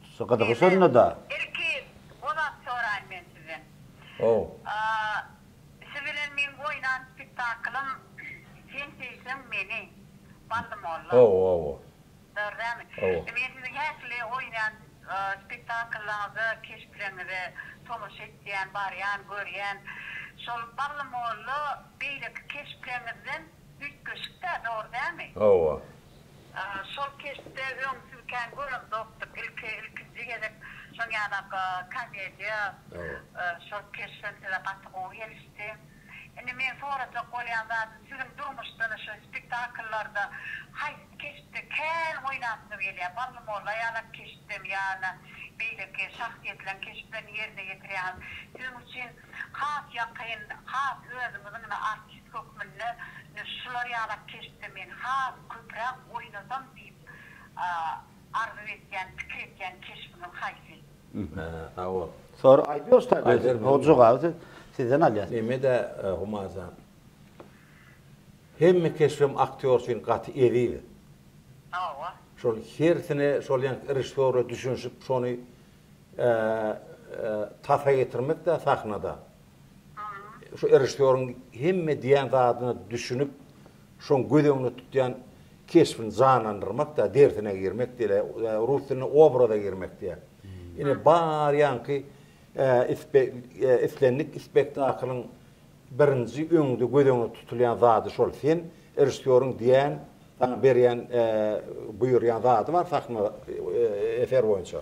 Sokada sonuna da. İlki ona sorayım ben size. Sivilin min oynan spektaklım sen seysin beni. Bandım oğlu. Doğru değil mi? Ben sizin hesli oynan spektakllarınızı keşflerinizi tomuş ettiyen, barayan, görüyen. Sol bandım oğlu beylik keşflerinizden büyük köşükte doğru değil mi? Doğru. Şol keşte öňsüzken görüm doktor ilkinci gelip şoň ýanak komediýa şol keşden terapat oýerişdi. Indi men soraja bolýanda sizin durmuşdan şu spektakllarda hay keşde kän oýnapdy gelýär. Balym bolla ýanak keşdem ýa-da beýleki şahsiýetlen keşden ýerine getirýän. Sizin üçin has ýakyn, has özüňiziň artist kökmünde şular ýanak keşde men has köpräk oýnasam diýip arzu etýän, pikir etýän keşbiniň haýsy. Awol. Sonra aýdýar tabii. Hocuk abi sizden alýar. Neme de humaza. Hemme keşfim aktör üçin gaty eri. Awa. Şol hersine şol ýa rejissöre düşünşip şonu tafa getirmek de sahnada. Şu rejissörün hemme diýen zadyny düşünüp şoň gödüňi tutýan keşfini zanlandırmak da dertine girmek diye, ruhsuna obraza girmek diye. Yine bar yankı islenlik spektaklın birinci öňünde gödüňi tutulýan zady şol sen rejissörüň diýen berýän buyurýan zady var sahna efer boýunça.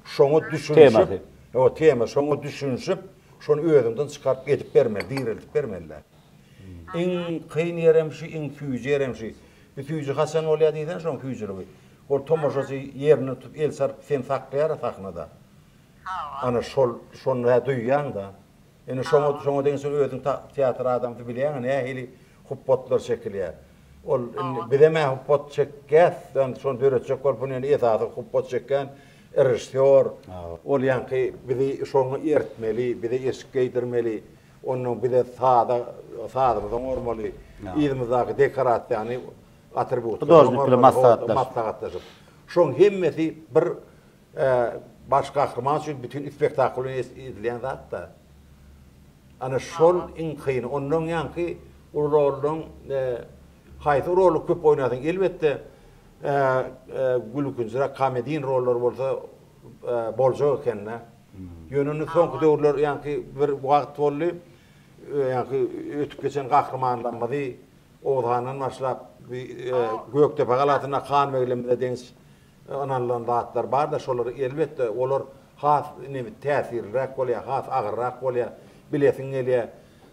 Şoňu düşünşip, o tema şoňu düşünşip, şonu özünden çıkarıp edip bermeli, dirilip bermeliler. En kıyın yeremşi, en füyücü yeremşi. Bir füyücü Hasan olya deyden şoň füyücülüğü. O tomoşası yerini tutup el sarıp sen saklayar sahnada. Ana şonu duýýan da. Ene şoňa deň soň özüň teatr adamy bilýän, hili huppotlar çekilýär. Ol bileme huppot çekkäs, şonu döretjek bolup bunu ýa-da huppot çekken rejissör. Ol ýanky bizi şoňa ertmeli, bizi esgeydirmeli. Onun bir de sağda normal ýerimizdäki dekorasiýany atribut. Maslahatlar. Şoň hemmesi bir baş gahrman üçin bütün spektaklyny izleýän zat da. Ana şol iň kıyyn, onuň ýanky roluň haýsy rolu köp oýnadyň. Elbetde gülükünjä komediýin rollar bolsa boljak ekenne. Ýönüni soňky döwürler ýanky bir wagt boldy. Ýanky ötüp geçen gahrmanlarymyzy Oğuzhan'dan başlap Göktepe galatyna kan meglemde deňiz analan zatlar bar da şolar elbetde olar has täsirrak bolýar, has agyrrak bolýar. Bilesin gelýär.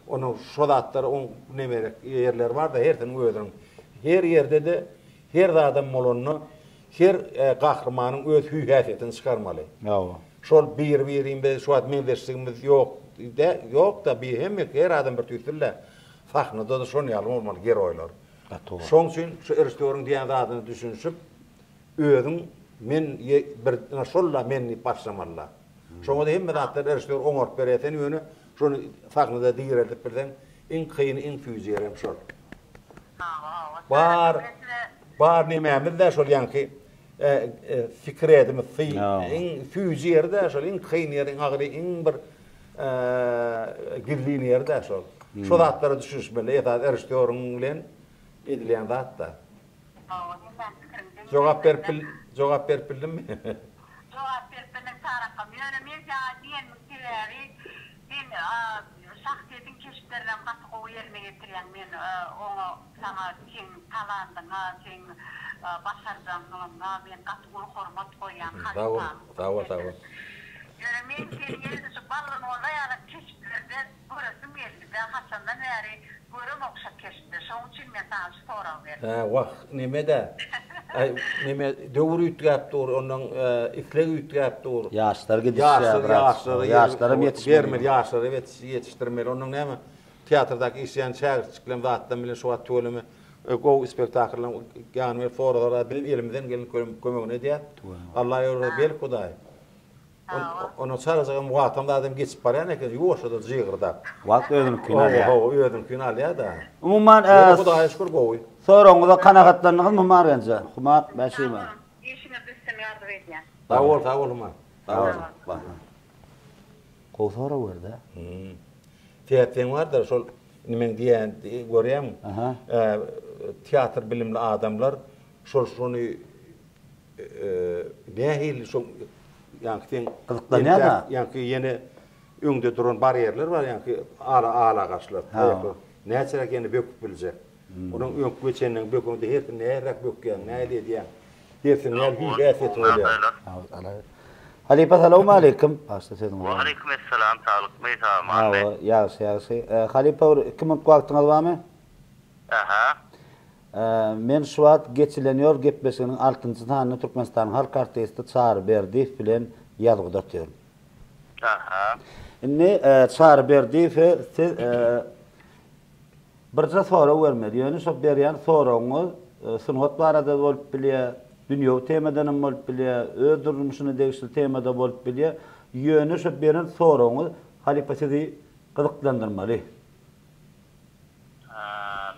Onu şo zatlar on nemerek ýerler bar da herden özüň. Her ýerde de her adam bolanyny her gahrmanyň öz hüýýetini çykarmaly. Ýa. Şol bir be şu at menleşdigimiz yok da bir hem her adam bir tüýsürler. Sahnada da şonu ýaly normal geroýlar. Şoň üçin şu rejissörüň diýen zadyny düşünşip özüň men bir şolla meni başlamaly. Şoňa da hemme zatlar rejissör oňarp berýän ýöne şonu sahnada diýerip birden iň kıyyn iň füýjerem şol. Bar nämämiz de şol ýanky fikir edimi iň füýji ýerde şol iň kıyyn ýeriň agyry iň bir gizlin ýerde şol. Şo zatlara düşünmeli, ýa-da rejissörüň bilen edilýän zat da. Jogap berpildimmi? Jogap berpildim tarakam. Ýöne men diýen mükteleri men şahsiýetiň keşiflerinden gaty gowy ýerine getirýän men oňa saňa sen talandyňa, sen başardyňa men gaty gowy hormat goýan. Tawa. Ýöne men ýerde şu balany bolýar keşiflerde görürsüm geldi. Ben Hasandan bäri görüm okşap keşifde. Şoň üçin men sana soraw berdim. Wagt nemede? Neme döwür ýitgäp dur, onuň isleg ýitgäp dur. Ýaşlar gidişýär. Ýaşlarym yetişdirmeli, ýaşlary yetişdirmeli. Onuň näme? Teatrdaky işleýän şäherçiklerim zatdan bilen şu wagt bölümi gow spektaklaryň ýany forlara bilen elimizden gelen kömegini edýär. Allah ýolda bel Hudaý. Onu çarajagam wagtymda adam geçip barýan eken, ýoşa da jygyrda. Wagt özünkini alýar. Özünkini alýar da. Umuman Hudaýa şükür gowy. Soraňyza kanagatlanyň mumar gence. Humar başyma. Işine düşsem ýardım edýän. Tawol huma. Gow sora berdi. Teatrin var da şol nimen diýen görýän. Teatr bilimli adamlar şonu nähil şo ýanky ýanky ýene öňde duran barýerler var ýanky ala gaçlar. Näçerek ýene böküp biljek. Onun önk geçenden bökünde her närak bökken, näle diýen. Dersin näl hüýet etip bolýar. Halipa selamun aleyküm. Başta senin. Wa aleykum esselam, sağlık mı tamam. Yaxşı. Halipa kim wagtyňyz barmy? Aha. Men şu wagt geçileniyor gepbesinin 6-njy sanyny Türkmenistanyň halk artisti Çağrı Berdiýew bilen ýazgyda ötýär. Aha. Inni Çağrı Berdiýew siz birçe soru bermedi. Ýöne şo berýän soruňyz sunhat barada bolup bilýär, dünýä temadan bolup bilýär, öz durmuşyny degişli temada bolup bilýär. Ýöne şo beren soruňyz Halipa sizi gyzyklandyrmaly.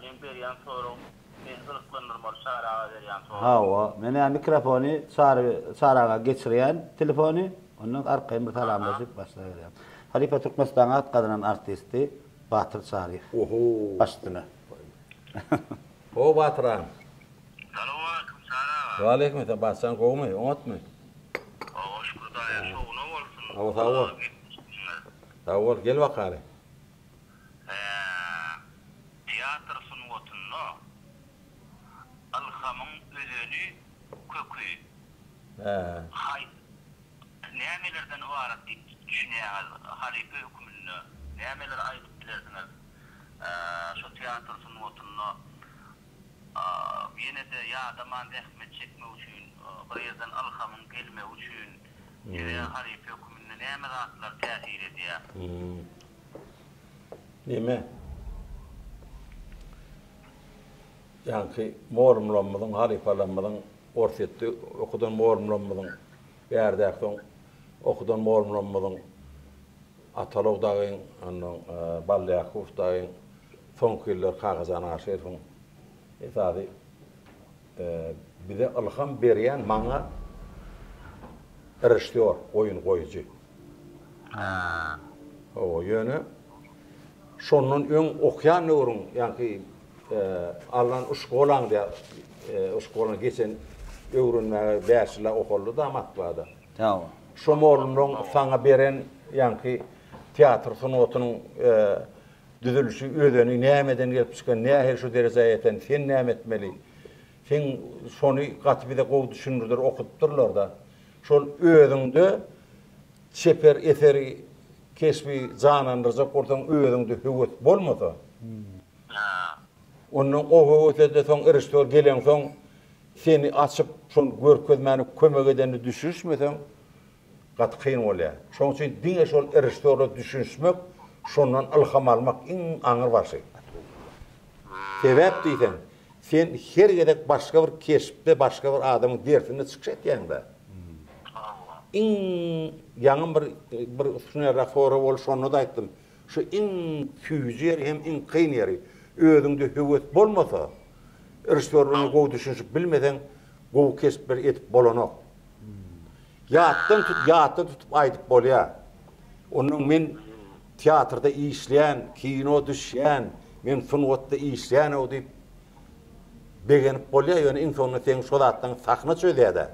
Men berýän sorum, men gyzyklandyrmaly Çağrıga berýän sorum. Hawa, mene mikrofonu Çağrıga geçirýän telefonu, ondan arkaýyn bir salamlaşyp başlaýar. Halipa Türkmenistanyň atgadynan artisti Batyr Çağrıew. Oho. Başdyna. O Batyram. Salamu aleykum Çağrı. Wa aleykum selam. Basan gowmy, oňatmy? Hoş Hudaýa şowuna bolsun. Awa sağ ol. Sağ ol, gel wakary. Teatr sunuwatyny alhamyň özüni kökü. Hay. Nämelerden ibaret diýip düşünýär Halipa hökümini. Nämeler aýdyp bilerdiňiz? Şu teatr sunuwatyny ýene-de ýadaman rehmet çekme üçin, bir ýerden alhamyň gelme üçin Halipa hökümini näme zatlar täsir edýär? Nime? Yani morumlanmadan, halifalanmadan, ortayette okudan morumlanmadan, yerdekten okudan morumlanmadan, Atalog dağın, Balyakov dağın, son killer kağızana aşırfın. Etadi, bir de alham berýän maňa rejissör, oyun goýucu. O ýöne şonun öň okyan nurun, yani Allan uşkolan diýär, uşkolan geçen öwrünmäge bäşle okuldy da matbaada. Tamam. Şo morunun saňa beren, yani teatr sunuwatynyň düzülüşi ödeni nämeden gelip çykan, näher şu derejeye ýeten, sen näme etmeli? Sen şonu gatbyda gowy düşünürler, okutdurlar da. Şol ödüňde çeper eteri kesbi janandyrjak ortaň ödüňde höwet bolmasa. Onun o ötede son rejissör gelen soň seni açyp şol görkezmäni kömek edeni düşüşmesen gat kıyın bolýar. Şoň üçin diňe şol rejissörle düşünmek, şondan ilham almak iň aňyr başy. Sebäp diýsen, sen her gedek başga bir kesipde başga bir adamyň dersine çykýanda. Iň ýaňy bir sunyarda soru bol, şonu da aýtdym. Şu iň küýjer hem iň kıyın ýeri. Ödüňde höwet bolmasa, rejissörüň gowy düşünşip bilmeden gowy kesip bir etip bolanok. Ýatdan tutup aýdyp bolýar. Onuň men teatrda işleýän, kino düşýän, men sunwatda işleýän o diýip begenip bolýar, ýöne iň sonunda sen şol atdan sahna çözýär.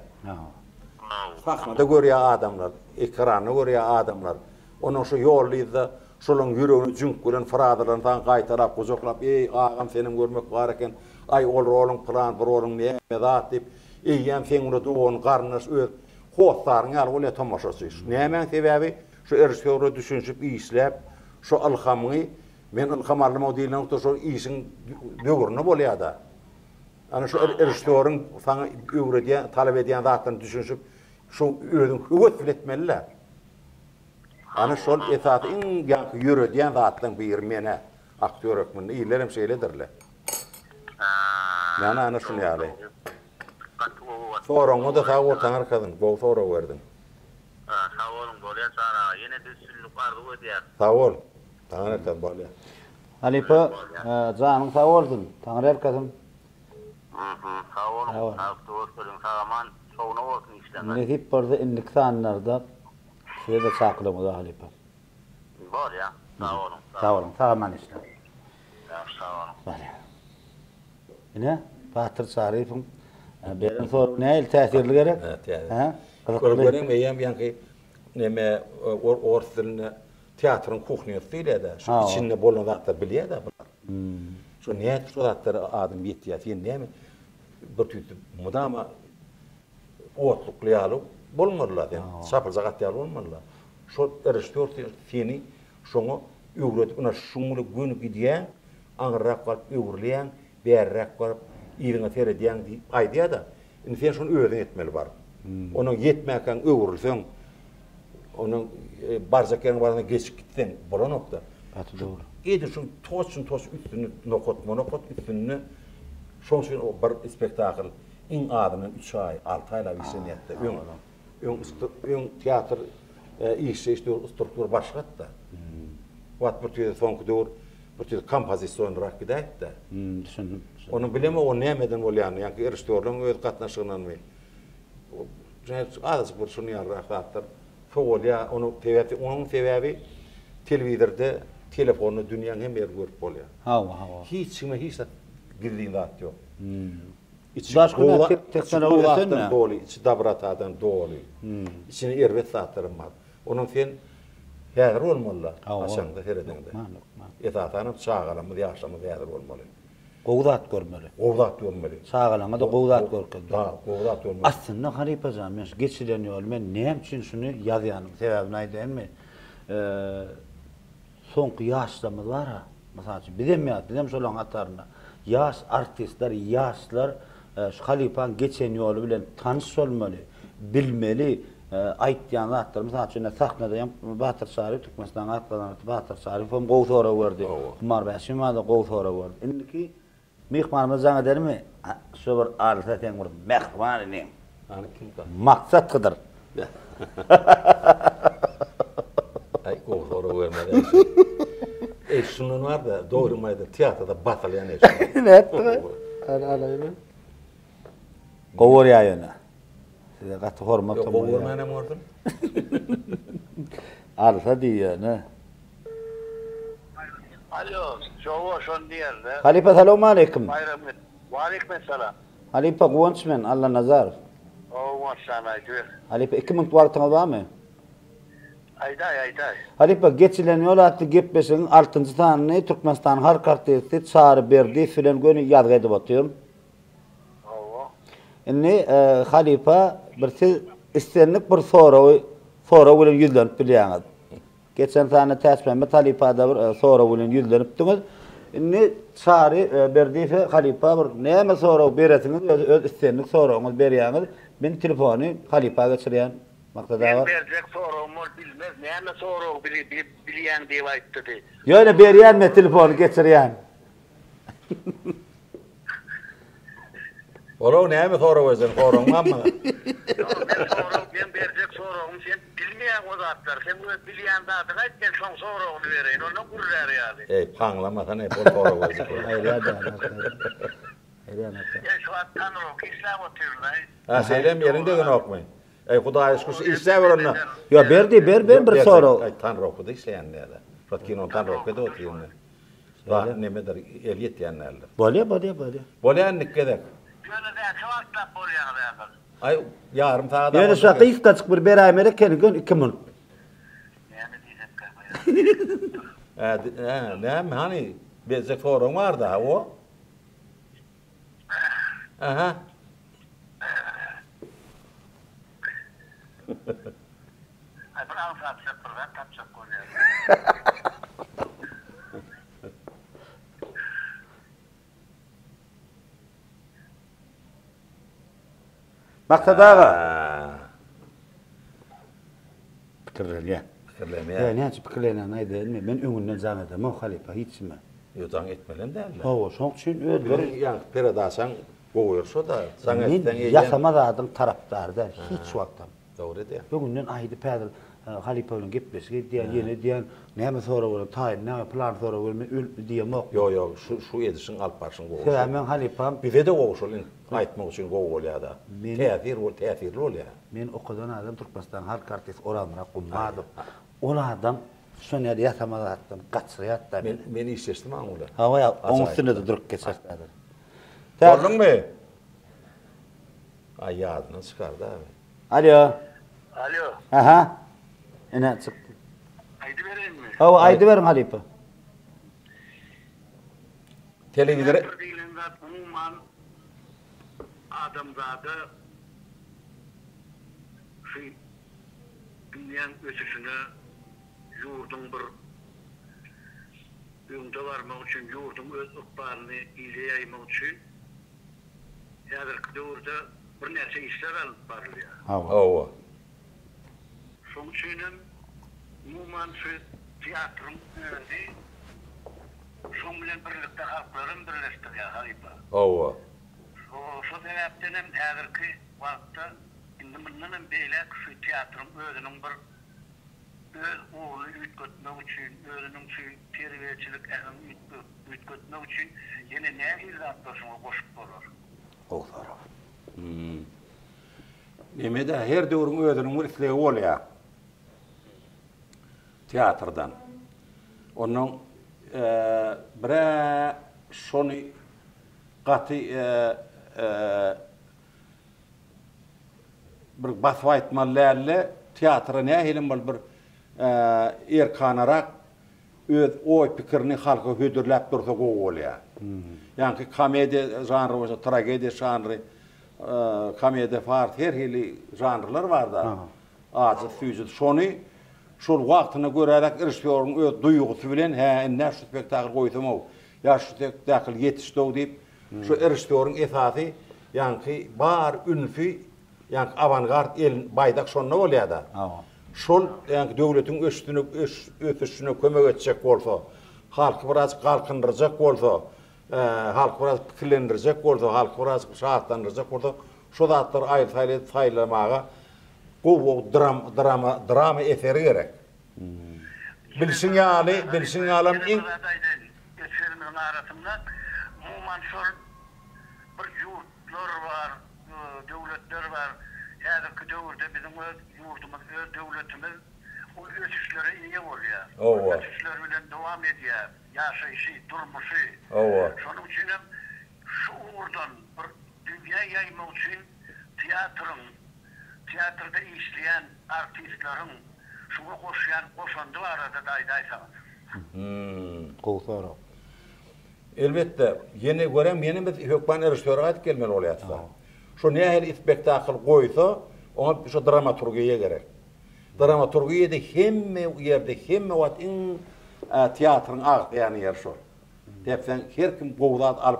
Sahnada görýär adamlar, ekranda görýär adamlar. Onuň şu ýollyda şolun ýüregini jünk bilen fıradalardan gaýtarap, gojaklap, "Ey agam senim görmek bar eken, ay ol roluň plan, bir roluň näme zat" diýip, "Eýýäm sen ulu dogon garnaş öz hotlaryň alyp ole tamaşaçy." Näme sebäbi? Şu rejissörü düşünşip işläp, şu alhamyny men ilham diýilen şo işiň dögürne bolýar da. Ana şu rejissörüň saňa öwredýän, talap edýän zatlaryny düşünşip, şu özüň höwet biletmeliler. Ana şol esas iň ýaňky ýürediýän zatlaryň bir mene aktör ökmünde iýlerim şeýledirler. Mana ana şunu ýaly. Soraňy da sag bolsaň arkadyn, bu sora berdim. Sağ olun bolýar Çağrı, ýene de sünnük arzu edýär. Sag bol. Taňar arkadyn bolýar. Halipa, janyň sag bolsun. Taňar arkadyn. Sağ olun. Sağ sağaman şowuna bolsun işlemler. Mene hep barda inlik sanlarda size de çaklamadı Halipa. Bolýar. Sağ olun. Sağ olun. Sağman işler. Sağ olun. Bolýar. Ine Batyr Çağrıewiň beren soru näil täsirli gerek? Ha? Görüyorum meýem ýanky näme ortdyny teatrın kuchnyasy diýildi. Şu içinde bolan zatlar bilýär da bular. Şu niyet şu zatları adım yettiyat yen näme? Bir tütüp mudama otluklayalım bolmadılar yani. Sapır zagat ýaly bolmadylar. Şu eriştör seni şoňa öwretip ona şuňly günü gidýän, aňyrak baryp öwrleýän, bärrak baryp ýylyňa teredýän diýip aýdýar da. Indi sen şonu öwrden etmeli bar. Onuň yetmäken öwrülseň, onuň barzakyan barana geçip gitsen bolanokda. Atı doğru. Edir şu toç üstünü nokot üstünü şoň üçin o bir spektakl in adamın 3 ay 6 ayla wiseniyetde öň teatr işi işte struktur başgatda. Wat bir tüýde soňky bir tüýde kompozisiýonrak gidätde. Düşündüm. Onu bileme o nämeden bolýan, ýa-ni erişdörlüň öz gatnaşygynan we az bir şunu ýarrakatdyr. Folya onu onun sebebi telewizorda telefonu dünýäň hem ýer görüp bolýar. Hawa. Hiç kime hiç girdiğin zat yok. Başka teknolojiýadan dolu, içi dabratadan dolu. İçine erwet zatlarım var. Onun sen häzir bolmaly. Aşaňda heredende. Etatanyň çağalamy ýaşamy häzir bolmaly. Gowdat görmeli. Gowdat görmeli. Sağalama da gowdat görken. Da, gowdat görmeli. Aslında Halipa men geçilen ýol men näme üçin şunu ýazýanym sebäbini aýdymmy? Soňky ýaşlarymyz bar ha. Masalan, bizim şolaň ataryna ýaş artistler, ýaşlar şu Halipaň geçen ýoly bilen tanış bolmaly, bilmeli, aýtýan zatlar. Masalan, şuna sahnada ýa Batyr Şaryp Türkmenistan atlanan Batyr Şaryp hem gowtora berdi. Umar Bäşim da gowtora berdi. Indiki mehmanymyz jaňa dermi? Şu bir arsa teň bir mehman inem. Ani kim ka? Maksat kıdır. Ay gowtora bermeli. Şunun var da doğru mayda tiyatroda batalyan eş. Ne etti? Alaylı. Gowur ýaýyna. Size gatı hormat Yok gowur menem ordum. Arsa diýene. Alo, çoğu şon diýerler. Halipa selamu alaykum. Bayramı. Wa aleykum selam. Halipa Guwanç men Allah Nazarov. O maşallah diýer. Halipa 2 minut wagtyňyz barmy? Ayday. Halipa geçilen ýol atly gepleşiň 6-njy sanyny Türkmenistan halk artisti çağırıp berdi, filan göni ýazgy edip otyrym. Inni Halipa bir siz istenlik bir soraw bilen ýüzlenip bilýäňiz. Geçen sany täsmen Halipada bir soraw bilen ýüzlenipdiňiz. Inni çağırı berdi Halipa bir näme soraw beresiňiz, öz istenlik sorawňyz berýäňiz. Men telefony Halipaga geçirýän maktada Ben var. berjek sorawmy bilmez, näme soraw bilýän diýip aýtdy. Ýöne berýänme telefony geçirýän. Ora näme soraw ezen sorawmammy? Ben berjek sorawmy sen bilmeýän o zatlar, sen bilýän zatlar aýtsan şoň sorawny bereýin, onu gurrar ýaly. Ey paňlamasa ne bol soraw ezen. Ya şu attan o İslam otyrlar. Ha selam yerinde gön okmay. Ey Hudaý şuş işler onda. Yo berdi bir soraw. Ay tan okudy işleýän näde? Şotkin tan okudy otyrlar. Wa nemedir eliyet diýenler. Bolýa. Bolýan nikkedek. Şöyle de şawatla bolýan ýa-da. Ay yarım saata. Ýöne şu qyska çyk bir berämere kelgen 2 minut. Näme diýip Näme hani bezek soraw var da o. Aha. Ay bir ansat sepirden tapşak bolýar. Maksadaga. Pikirler. Fikirleme. Näçe pikirlerden aýdym, men öňünden jan edem, o Halipa hiçme. Yotan etmelen derler. Hawa şoň üçin öldür. Yani peradasan goýursa da saňa Men etden ýasama zadyň tarapdarda hiç wagtdan. Dogry de. Öňünden aýdy pädel Halipa bilen gepleşik diýen, ýene diýen, näme soraw bolar, taýyn, näme plan soraw bolar, men diýemok. Yo, şu edişin alp başyň goýur. Sen Halipam Bize de goýuşulyn aýtmak üçin goýulýar da. Täsir bolýar. men okudan adam Türkmenistan halk artist oranlara gummadım. Ola adam şonu ýasama zatdan gaçryat da. Men işleşdim aňula. Hawa oň üstüne de durup geçerdi. Gördüňmi? Ay ýadyna çykardy abi. Alo. Alo, Aha. Ene çykdy. aýdy berenmi? Hawa aýdy berin Halipa. Televizör Teatr deyilen zat umuman adamzada şu dünyanın ösüşüne yurdun bir yurda varmak için yurdun öz ıkbalını iyice yaymak için hazırki dövrde bir nerse işler alıp barılıyor. Ova. Şoň üçinem umuman şu tiyatrın özü şoň bilen birlikde halkların birleşdirýär haýpa. Ova. Şu sebäpden hem häzirki wagtda indi bundan beýlek şu tiyatrın özüniň bir öz uğurlu ütgötmek üçin, özüniň şu terbiýeçilik ähli ütgötmek üçin ýene näme zatlaryny goşup bolar. Gowsara. Nemede her döwrüň özüniň bir isleги bolýar. Teatrdan. Onun bire şonu gaty bir basıp aýtmalarly teatra nähelim bol bir erkanarak öz oý pikirini halka hödürläp dursa bolýar. Yani komediya janry bolsa, tragediya janry, komediya fart her hili janrlar bar da. Azy süýjet şonu şol wagtyna görerek rejissörüň öz duýgusy bilen näme şu spektakl goýsam, ya şu spektakl ýetişdi diýip şu rejissörüň esasy ýani bar ünfi ýani avangard el baýdak şonda bolýar da. Şol ýani döwletiň ösüşine kömek etjek bolsa, halky biraz galkındyrjak bolsa, halky biraz pikirlendirjek bolsa, halky biraz şahatlandyrjak bolsa, şu zatlar aýry saýlamaga bu drama eseri gerek. Bilsin ýaly iň geçirimin arasında umuman şol bir yurtlar var, döwletler var. Häzirki döwürde bizim öz yurdumuz, öz döwletimiz o ösüşlere iňe bolýar. Ösüşler bilen dowam edýär. Ýaşaýşy, durmuşy. Şonuň üçin hem şu uğurdan bir dünýä ýaymak üçin tiyatrda işleyen artistlerin şunu koşandı arada daýdaýsaňyz. Gowsara. Elbette yeni görem biz hökman rejissörü aýtyp gelmeli bolýar. Şu nähili spektakl goýsa, ona şu dramaturgiýa gerek. Dramaturgiýada hemme ýerde hemme wagt teatrın agtýany ýer şol. Depsen her kim gowdat alyp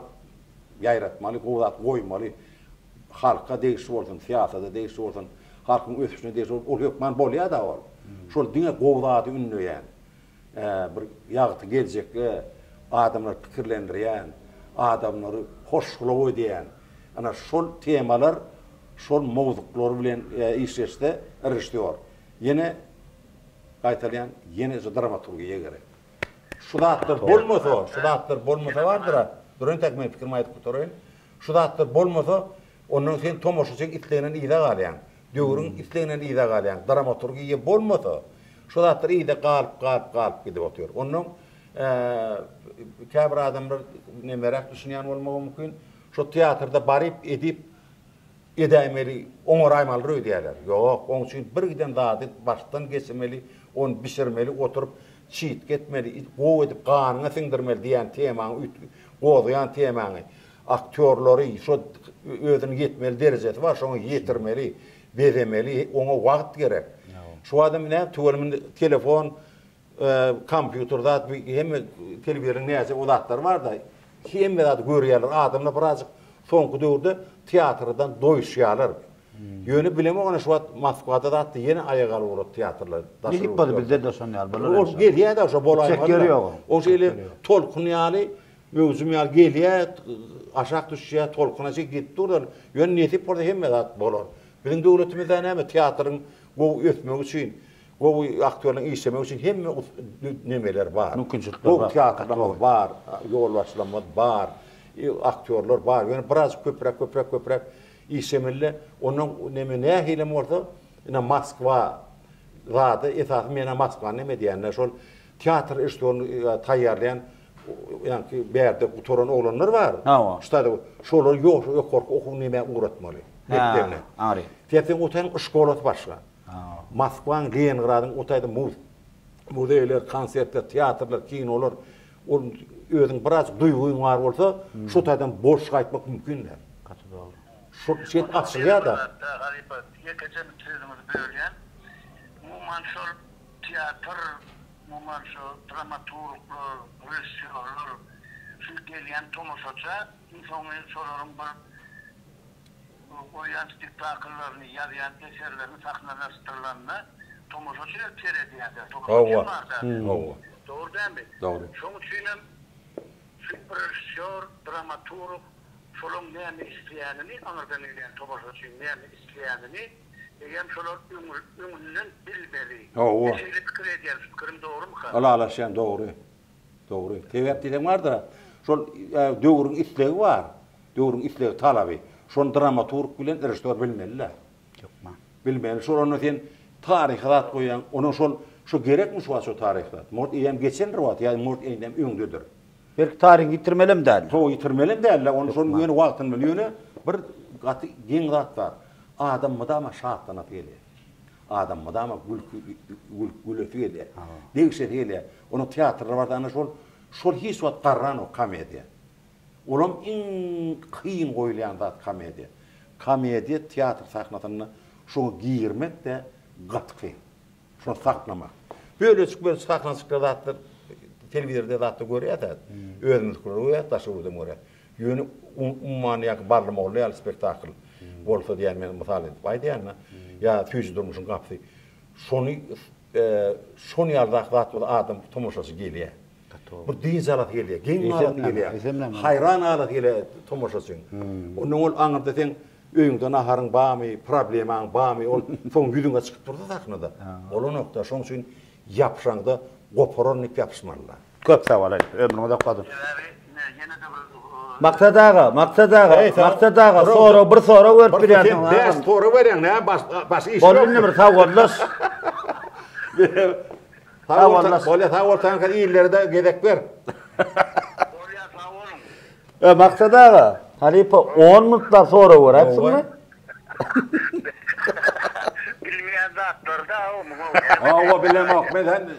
ýaýratmaly, gowdat goýmaly. Halka değişik bolsun, siyasada değişik bolsun, halkın ösüşüne değişik bolsun, ol hökman bolýar da ol. Şol diňe gowdaty ünleýän, bir ýagty geljekde adamlar pikirlendirýän, adamlary hoşgulap edýän. Ana şol temalar, şol mowzuklar bilen işleşde rejissör. Ýene gaýtalýan, ýene dramaturgiýa gerek. Şu zatlar bolmasa bardyr. Durun tekme pikirimi aýtyp gutaraýyn. Şu zatlar bolmasa onun sen tomoşaçyk itleginen ýa galýan. Döwrüň itleginen ýa galýan. Dramaturgiýa bolmasa, şu zatlar ýa galyp gidip otýar. Onun käbir adamlar merak düşünýän bolmagy mümkin. Şu teatrda baryp edip edämeli, oňoraýmaly öýdýärler. Ýok, oň üçin bir giden zady başdan geçmeli, onu bişirmeli, oturup çiğit getmeli, gow edip ganyna siňdirmeli diýen temaň, goýan temaňy. Aktörleri şu özüni yetmeli derecesi var, şonu yetirmeli, beremeli, ona wagt gerek. Şu adam ne tuwalymyň telefon, kompýuterda hem telewizyon näze uzatlar var da, hem de görýärler adamlar birazcık soňky döwürde teatrdan doýuşýarlar. Ýöne bileme ona şu Moskwada da ýene aýaga alyp teatrlar. Bilip bady bizde de şonýar bolar. O gelýär da şu bolaýar. O şeýle tolkunýaly möwzum ýar gelýär, aşak düşýär, tolkunaçy gitdi durlar. Ýöne netip bolsa hemme zat bolar. Biziň döwletimizde näme teatrın gow ötmek üçin, gow aktörlerin işlemek üçin hemme nemeler bar. Gow teatrlar bar, ýolbaşlama bar, aktörler bar. Ýöne biraz köprek işlemeli. Onun nähili bolsa, ina Moskwa zady esas mena Moskwa näme diýenler şol teatr işlerini taýýarlayan yani berde oturan oğlanlar var. Ştada şolar yok korku okuw näme uğratmaly. Mekdebine. Ari. Tepden otan şkolat başga. Moskwaň Leningradyň otayda muzeýler, konsertler, teatrlar, kinolar onun özüň biraz duyguň bar bolsa, şu taýdan boş gaýtmak mümkin-de. Şu şey açılýar da. Galiba geçen sözümüz bölgen. Muman şol tiyatr, muman şol dramaturglar, rejissörler, şu gelen tomoşaça, insanın sorarım bir koyan spektakllarını, yazıyan eserlerini sahnelaştırılanına tomoşaça terediyorlar. Doğru değil mi? Doğru. Şunun için rejissör, dramaturg, şolun näme isleýänini, aňardan eden tomoşaçy näme isleýänini, hem şolar öňünden bilmeli. Şeýle pikir edýär, pikirim dogrymy? Allah şen doğru. Doğru. Tebep diýen var da, şol döwrüň islegi var. Döwrüň islegi talaby. Şol dramaturg bilen rejissör bilmeliler. Ýokma. Bilmeli. Şol onu sen taryhat goýan, onun şu gerekmi şu taryhat? Mort ýem geçen rowat, ýa mort eýdem öňdedir. Belki tarihi yitirmelim däl. Şo yitirmelim däl, onu şol ýöne wagtyny bilýäne bir gaty giň zat var. Adammy da şahtana gelýär. Adammy da gülüp gelýär. Degişet gelýär. Onu teatrda var da ana şol hiç wagt garran o komediýa. Olam iň kıyın goýulýan zat komediýa. Komediýa teatr sahnasyna şoňa girmek de gatky. Şo saklamak. Böyle sahnasykda zatlar telewizorda zatda görýär. Özümiz görýär, taşywyda görýär. Ýöne ummanýak barlama bolýar spektakl. Bolsa diýen men mysal edip aýdýarna. Ya tüýji durmuşyň gapsy. Şonu ýarzak zat adam tomoşasy gelýär. Bu diýiz alat gelýär, giň alat gelýär. Hayran alat gelýär tomoşasy. Onu ol aňyrda sen öýüňde naharyň barmy, problemaň barmy, ol soň ýüzüňe çykyp durdy sahnada. Ol nokta şoň üçin ýapşaňda goparanlyk ýapşmalylar. Köp sawal aýdyp, ömrüňe daqadym. Maksadaga, sonra bir sonra görüp birýärsiň. Beş soru berýän, ne? Baş iş. Bolunny bir tawgallaş. Tawallan kan ýerlerde gedek ber. Maksadaga, halipa 10 minutlar sonra görapsyňmy? Bilmeýän zatlarda O bilemek meden.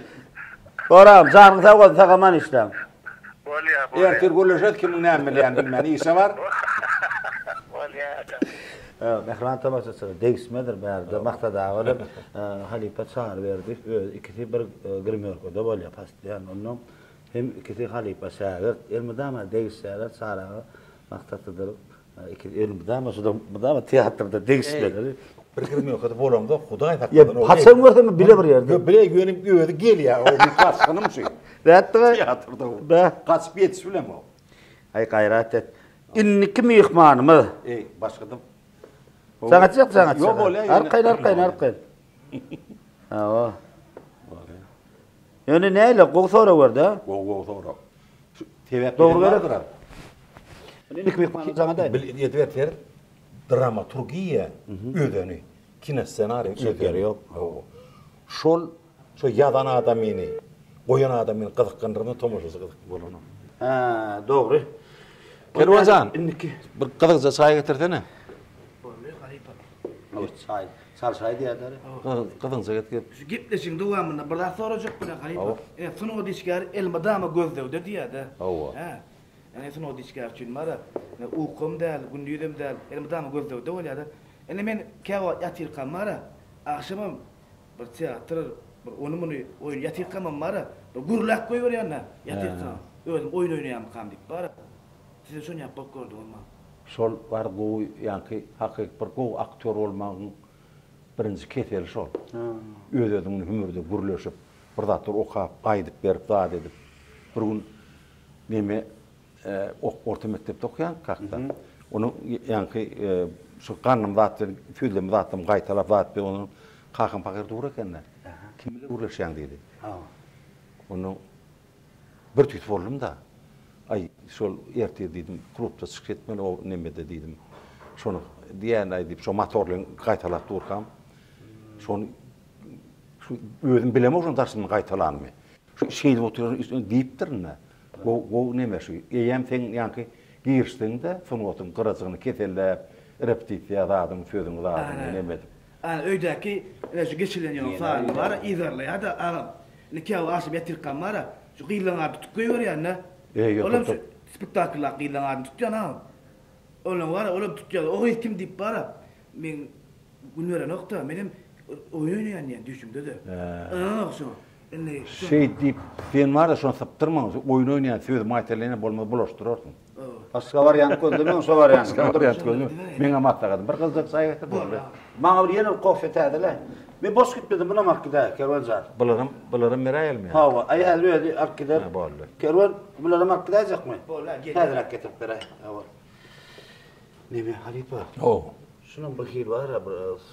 Soram, janyň tawgady takaman işlem. Ertir gülüşet kimin näme bilýän bilmeli ise var. Mehran tamaşaçy degismedir bärde maksadaga bolip halipa çağır berdi. Ikisi bir grimörkede bolýar pastýan. Onuň hem ikisi halipa şägir, elmidama degisler çağıraga maksadydyr. İki elmidama şuda teatrda degismeler. Bir grimörkede bolamda Hudaý Ya haçan görsen bile bir ýerde. Bile gönüp göwedi gelýär, o bir kaçkynym şu. Ratmy? Teatrda o. Da. Kaçıp ýetişbilem o. Ay gayrat et. Inniki mihmanymyz. Başgadım. Saňatçyk. Yok bolýar. Arkayn. Ha. Ýöne näle goňsora berdi? Goňsora. Tebep Doğru berdir. Inniki mihmanyň zaňada. Bil ýetber dramaturgiýa ödeni, kino ssenariy ödeni ýok. Şol ýadan adamyny, goýan adamyny gyzykdyrdyryny tomoşasy gyzyk bolany. Ha, dogry. Kerwanjan, bir gyzykja çay getirdine. Çay diýerler. Gyzykja getir. Şu gipleşiň dowamyna bir daha sorajak bilen Halipa. Sunuw dişgär elmadama gözlewde diýärdi. Ha. Yani sunuw dişgär üçin mara. Ukum däl, gündüzüm däl, elmadama gözlewde bolýardy. Ene men käwa ýatyrkam mara. Akşamam bir teatr, bir onumuny oýun ýatyrkam mara. Bir gurlak goýberýärler. Ýatyrkam. Özüm oýun oýnaýam kamdyk bara. Size şonu ýapyp gördüm. Şol bar goý, ýa-ki hakyk bir goý aktyor bolmagyň birinji keteli şol. Özüňi hümürde gurleşip, bir zatlar okap, aýdyp berip, zat edip. Bir gün neme orta mektepde okuyan kakta. Onu ýa-ki şu garnym zat, füýdüm zatym gaýtalap zat be onu kakyn pakir dur ekenler. Kim bilir gurleşýän diýdi. Onu bir tüýt boldum da. Ay şol erti diýdim, klubda çykyp etmeli o nemede diýdim. Şonu diýen aýdyp şo motorlyň gaýtalap durkam. Şonu şu özüm bilemem şonu daşyny gaýtalanymy. Şu şeýdi oturan diýipdirne. Go neme şu. Ýem sen ýa-ki girişdiňde sunuwatyn gyraçygyny kesellep, repetisiýa zadym, sözüň zadym neme. Ana öýdäki şu geçilenýän faal bar, izarlaýar da agam. Nikah aşyp ýatyrkam mara. Şu qıylaňa tutup goýber ýa-ni. Olam şu spektakllar qıylaňa tutjan ha. Olam var, olam tutjan. O kim diýip bara. Men günlere nokta menim oynayan ýa düşümde de. Şu. Şey deyip sen var da şunu saptırma, oyun oynayan söz materyalini bolmaz bulaştırırsın. Başka varyant gözlemi, şu varyant. Varyant gözlemi. Men amatlagadım. Bir kızdık sayıqtı boldu. Maňa bir ýene kofe tädile. Men boş gitmedim buna makda kerwanjar. Bularım mera elmi. Hawa, aýal öýdi arkada. Boldu. Kerwan bulara makda jakmy? Bola, gel. Täze ketip beray. Hawa. Neme Halipa? Şunun bir hil var ya,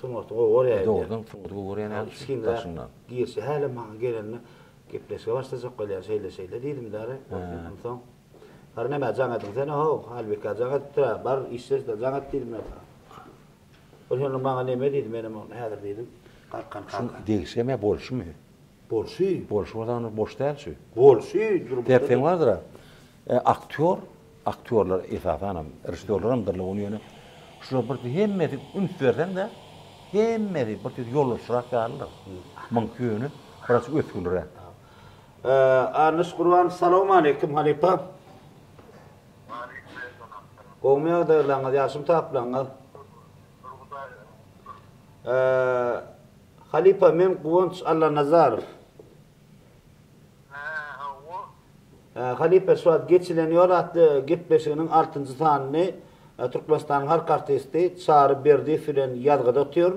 sunuqtu oraya. Doğrudan sunuqtu oraya ne taşından. Giysi hala maňa gelenine gepleşe başlasak golýar şeýle diýdim däre. Ondan har näme jaňadyň sen ho, halbuki jaňat tra bar işler de jaňat diýdim. Oňa maňa näme diýdim menem häzir diýdim. Kalkan. Degseme bolşumy? Bolşy odan boş dälşi. Bolşy. Dersen vardyr. Aktyorlar esasanam, rejissörlerimdir onu ýöne. Şular bir hemmeti ünsverden de hemmeti bir yolu şurak alır. Mümkünü biraz ötkünür. Arnys Gurban, salam aleykum Halipa. Goňmýa da laňa ýaşym taplaňa. Halipa men Guwanç Allah Nazarow. Halipa suat geçileniyor atlı gepleşiginiň 6-njy sanyny Türkmenistanyň halk artisti Çary Berdi filan ýazgyda otýar.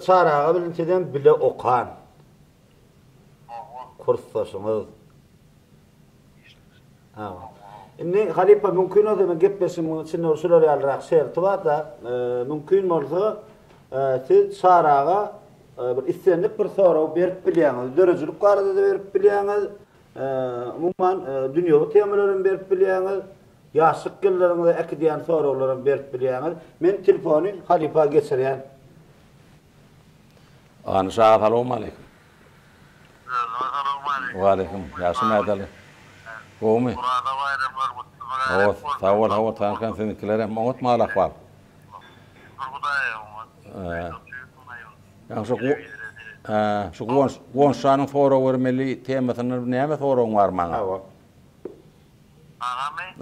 Çaraga bilinçeden bile okan. Kursdaşyňyz. Indi Halipa mümkin odama gepleşim içinde ursular ýalyrak şerti bar da mümkin bolsa siz Çaraga bir istenip bir soraw berip bilýäňiz. Dörejilik barada da berip bilýäňiz. Umman dünýäwi temalaryny berip bilýäňiz. Ýaşyk gelleriňde ekdiýän sorawlaryny berip bilýäňiz. Men telefony Halipa geçirýän. Assalamu aleykum. Wa aleykum. Ýaşym ädeli. Gomy? Hawa tankan seninkiler hem ot ma ahwal. Şu Guwançanyň soraw bermeli temasyny näme soraw bar maňa? Hawa.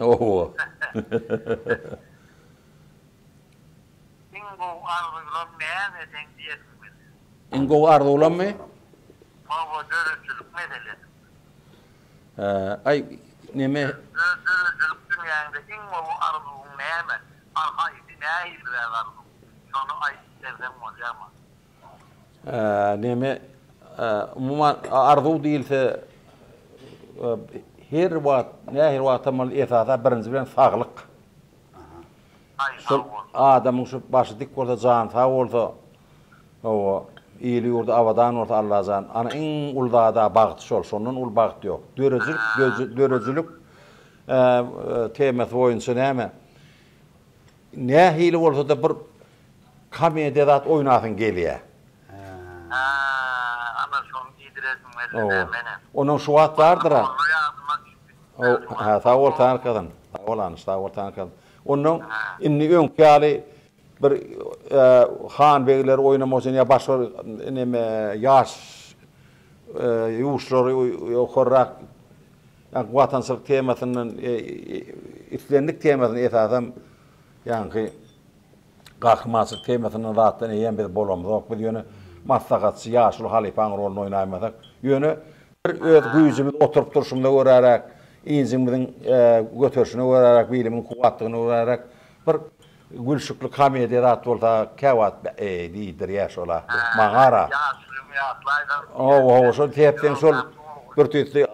Oho. Ingo arzulanmy? Baba dörüçülük meselesi. Ay näme? Dörüçülük dünýäňde ingo arzulyň näme? Arhaýdy näýildir arzulyň. Şonu aýtdym bolýarmy? Näme umuman arzu diýilse her wagt tamal esasa birinji bilen saglyk. Şol adamyň şu başy dik bolsa jan sag bolsa o ýyly ýurda awadan bolsa Allah jan ana iň uldada bagyt şol şondan ul bagyt ýok. Dörejilik temasy boýunça näme? Nähili bolsa da bir komediýat oýnasyn gelýär. Ana şonu ýediresim mesele menen. Onun şu wagt bardyr. Sag bol tankadan. Sag bol tankadan. Onun inni öňkäli bir han begler oýnamasyn ýa başga näme ýaş ýuşlar ýokarak watançylyk temasynyň islendik temasyny esasam ýa-ni gahmaçylyk temasynyň zatdan ýen bir bolamyk bir ýöne maslahatçy ýaşly Halipaň rolunu oýnaýmasak ýöne bir öz güýjümiz oturup durşumda görärak iňjimiň götürşüne görärak bilimiň kuwatlygyny görärak bir gülşükli komediýat bolsa käwat diýdir ýaşola maňara. O şol tepden şol bir tüýtli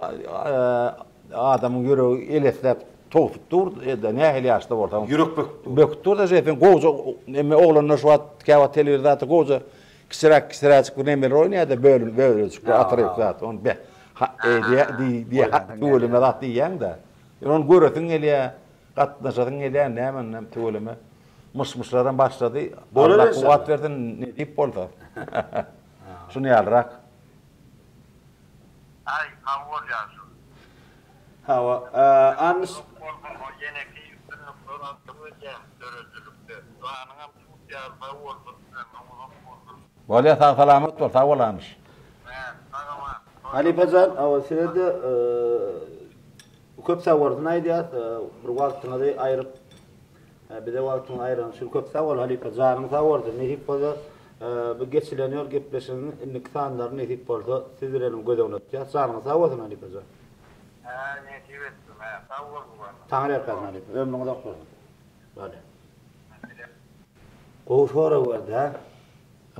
adamyň ýüregi eleslep totup durdy nähili ýaşda bolsa Ýürek bökdür da jefen goza näme oglanyň şu wagt käwat telewizorda goza kisrak näme oýnaýar da bölüp atyryp zat on be diye tuğulime da diýen de. Onun göretin gelýär, gatnaşadyň gelýär näme tuğulime. Muslardan başlady. Allah kuwat berdin ne diýip bolsa. Şunu ýalrak. Ay, hawar ýaşy. Hawa, Arnys Yeneki üstünlük soran dörüçülükde. Doğanın tutýar, bolsun, Bolya sağ salamat bol, sağ olamyş. Ali Pazan, o sırada köp savurdun aydiyat, bir vaktına da ayırıp, bir de vaktını ayıran, şu köp savur Ali Pazan'ın savurdu. Nehip bolda, bu geçileniyor, gepleşinin inlik sanların nehip bolda, sizlerin gödevini öteceğiz. Sanın savurdun Ali Pazan. Nehip ettim, savurdum bana. Tanrı erkazın Ali Pazan, ömrünü da kurun. Böyle. Qoşora vardı ha.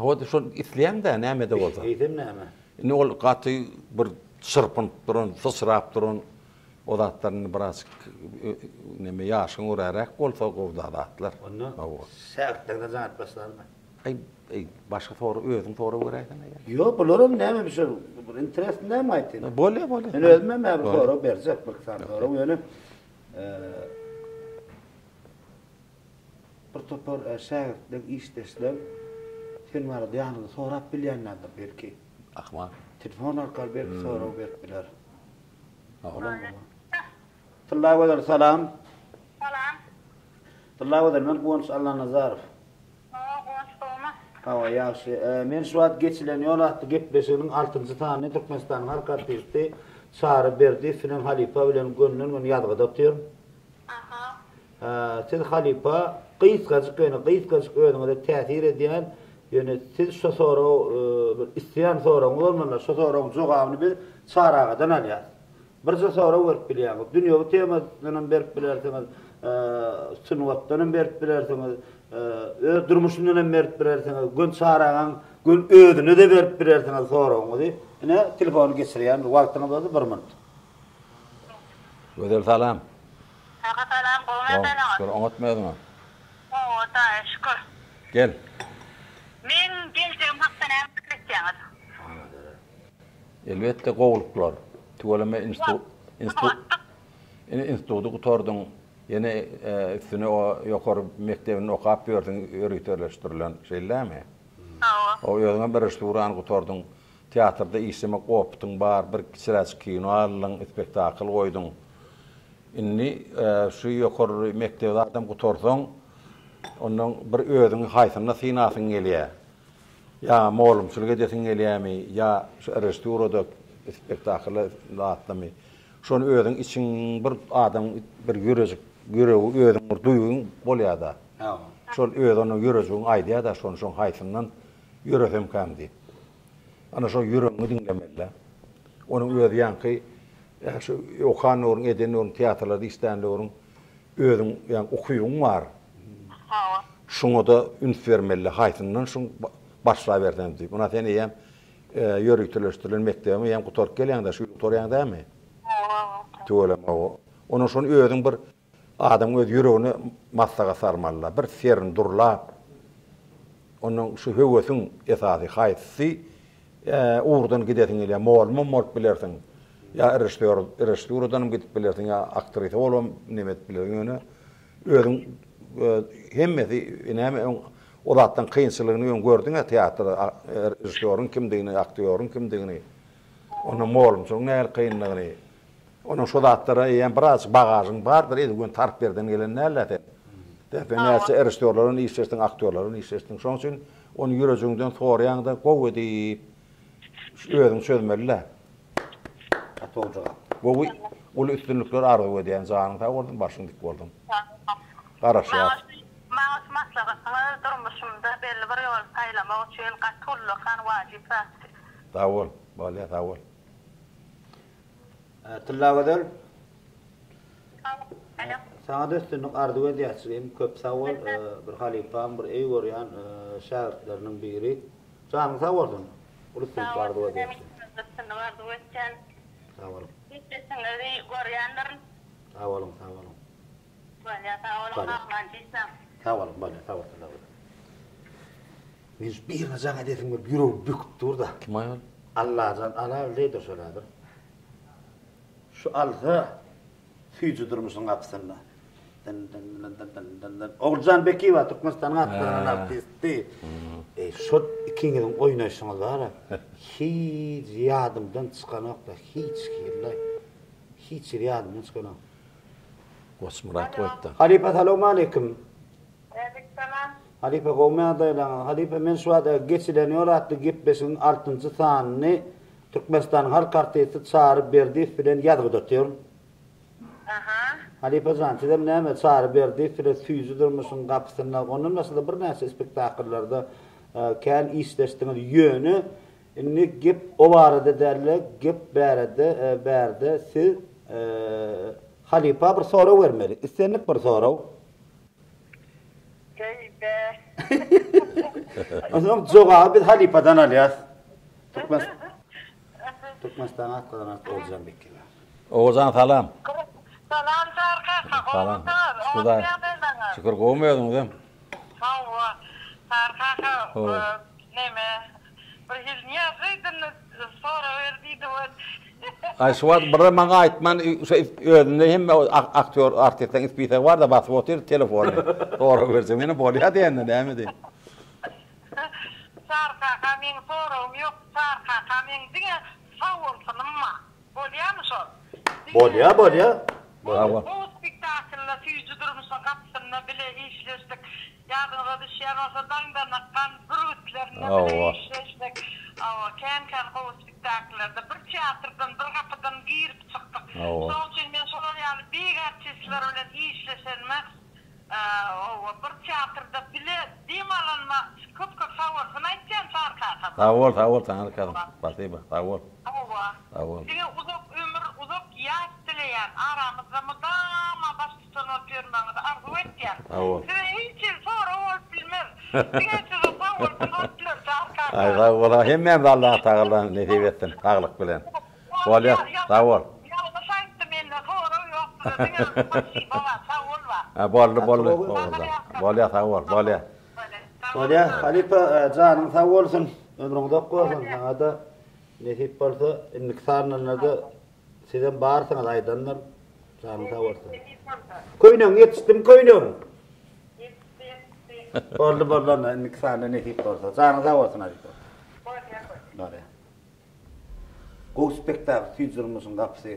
O da şu isleyen de näme de bolsa. Eğitim näme? Ne ol gaty bir çırpınıp durun, fısrap durun. O zatlarını biraz näme ýaşyň urarak bolsa gowdadatlar. Onu Awa. sääklerden zanat başlarma. Ay başga soru özüň soru beräýän ya. Yo, bulurum näme bir şey, bir interes näme aýtdy? Bolya. Men özüme bir soru bersek, bir soru ýöne. Bir topar şäherden işdesler, sen var diýany sorap bilýänler belki. Ahma. Telefon arkaly belki soru berip biler. Oğlum. Salam ve salam. Salam. Salam ve men Gonç Allah Nazarov. Gonçdoma. Hawa ýaşy. Men şu wagt geçilen ýolatdy gepleşiginiň 6-njy tany Türkmenistanyň harkaty çağrı berdi. Film halifa bilen gönlüň onu ýadga dapdyrym. Siz halifa qyýsgaçyk öňüňde täsir edýän, ýöne siz şu soraw bir isleýän soraw bolmaly, şu sorawyň jogabyny bir çaragadan alýar. Bir soraw berip bilýär. Dünýäge temadan berip bilersiňiz, sunwatdan berip bilersiňiz, öz durmuşyndan berip bilersiňiz, gün çaragan, gün özüne de berip bilersiňiz sorawyňyzy. Ine telefon geçirýän wagtyny boldy 1 minut. Ödel salam. Salam, goýmadan. Şur oňatmadyňmy? Da şükür. Gel. Men geljem hakdan ämretýäňiz. Elbette gowuluplar. Tuwalama institutu gutardyň. Ýene üstüne o ýokary mektebini okap ýördiň, öýretlerleşdirilen şeýlemi? O ýöňe bir restoran gutardyň. Teatrda işleme gopdyň bar, bir kiçiräçik kino aldyň, spektakl goýdyň. Inni şu ýokary mektebde adam gutardyň. Onun bir özüň haýsyna synasyň gelýär. Ya molumçylyk edesiň gelýärmi, ya şu restoranda spektakl latdymy. Şonu özüň için bir adam bir ýöreği özüň bir duýuň bolýar da. Şol özüň ýöreğiň aýdýar da şonu haýsyndan ýöresem kämdi. Ana şo ýöreğini dinlemeli. Onun özü ýanky şu okan orun eden orun teatrlarda işlänli orun özüň ýani okuýuň bar. Şoňa da üns bermeli haýsyndan şoň başla berdim diýip. Buna sen ýem ýörekleşdirilen mektebime ýem gutarp gelýäňde şu gutarýaň dämi? Töwelem o. Onu şonu özüň bir adam öz ýöregini massaga sarmaly, bir serin durlap. Onun şu höwesiň esasy haýsy urdan gidetiň ile mol bilersiň. Ya restorandan gidip bilersiň, ya aktrisa bolam nemet bilersiň. Özüň hemmesi näme o zatdan kıyınçılığını gördüň teatrda restoran kimdigini, aktyorun kimdigini. Onu molum soň näl kıyınlygyny. Onun şu zatlara ýa biraz bagažyň bardyr, edin tarp berden gelen näletin. Näse restoranlaryň işleşdiň, aktyorlaryň işleşdiň. Şoň üçin onu ýüregiňden soraýanda gowy diýip özüň sözmeli. Atolja. Gowy ol üstünlikler argy edýän zanyň ta boldum, başyň dik boldum. Garaşýar. Maňa maslahatyňyz durmuşymda belli bir ýol taýlamak üçin gatullykan wajypat. Tawul, bolýa tawul. Tillawadan Alo. sana da üstünlük arzu edýärsiň, köp sawal bir halifam, bir eýgörýän şäherleriniň biri. Janyň sawardyn. Ulusy arzu edýärsiň. Sawal. Sawalym. Sawal, bolýa, sawal. Men bir nazaga dedim bir ýüreg büküp durda. Kim aýal? Allah'dan Allah öyleydi şöyledir. Şu aldı füyücü durmuşsun kapısında. Oğulcan Beki var Türkmenistan'ın kapısından artisti. Şu ikinizin oynaşınız var. Hiç yadımdan çıkanak da hiç kirlay. Hiç yadımdan çıkanak. Osmurat koydu. Halife selamun aleyküm. Aleykümselam. Halife Gowmaya daylan, Halife men şu ada geçileniyor atlı gitmesin 6-cı sanını Türkmenistan Halk Partisi çağırıp berdi bilen ýazgydyr. Aha. Halife Zan, sizem näme çağırıp berdi bilen süýüzü durmuşsun gapysyna. Onun mesela bir näçe spektakllarda kän işleşdiňiz ýöni inni gep o barada derler, gep bärde siz Halife bir soraw bermeli. Istenlik bir soraw. Geybe. O zaman jogaby biz Halife'den alýas. Türkmenistan atladan olacağım bekle. Oğuzhan salam. Salam Sarka. Salam. Şükür kovmuyordun değil mi? Hava. Sarka. Neme. Bir hil niye gıydınız sonra verdiydi o. Ay şu var bir bana aitman ödünde hem aktör artistten ispite var da basıp otur telefonu. Doğru versin beni bolya diyen de mi de. Sarka kamin sorum yok. Sarka kamin diye savunsunum ma. Bolya mı sor? Bolya. Bravo. Bu spektakılla tüyücü durmuşsun kapısında bile işleştik. Yardımda düşen olsa dandanakkan brütlerine bile işleştik. Ken o spektaklarda bir tiyatrdan bir kapıdan girip çıktık. Son için ben sonra yani bir artistler öyle işleşenme bir tiyatrda bile dimalanma köp savursun aytcan sarka. Savur tanrıkadın. Spasiba. Savur. Diye uzak ömür uzak yaş dileyen aramızda mıdama baş tutan öpüyormanızı arzu etken. Size hiç sonra ol bilmez. Diye size savursun öpülür sarka. Ay savur. Hem de Allah Teala nasip etsin. Sağlık bilen. Bolya savur. Yanlış ayttım elde sonra yoktu. Diye pasiba var savur var. Bolya savur. Bolya Halife canın sağ olsun. Ömrüň dok bolsun. Sana da nesip bolsa inniksanlarda sizden barsyňyz aýdanlar. Canın sağ olsun. Köýnüň ýetişdim köýnüň. Boldy inniksanlarda nesip bolsa. Canın sağ olsun Halife. Bolya. Bu spektakl süýjürmüşüň gapysy.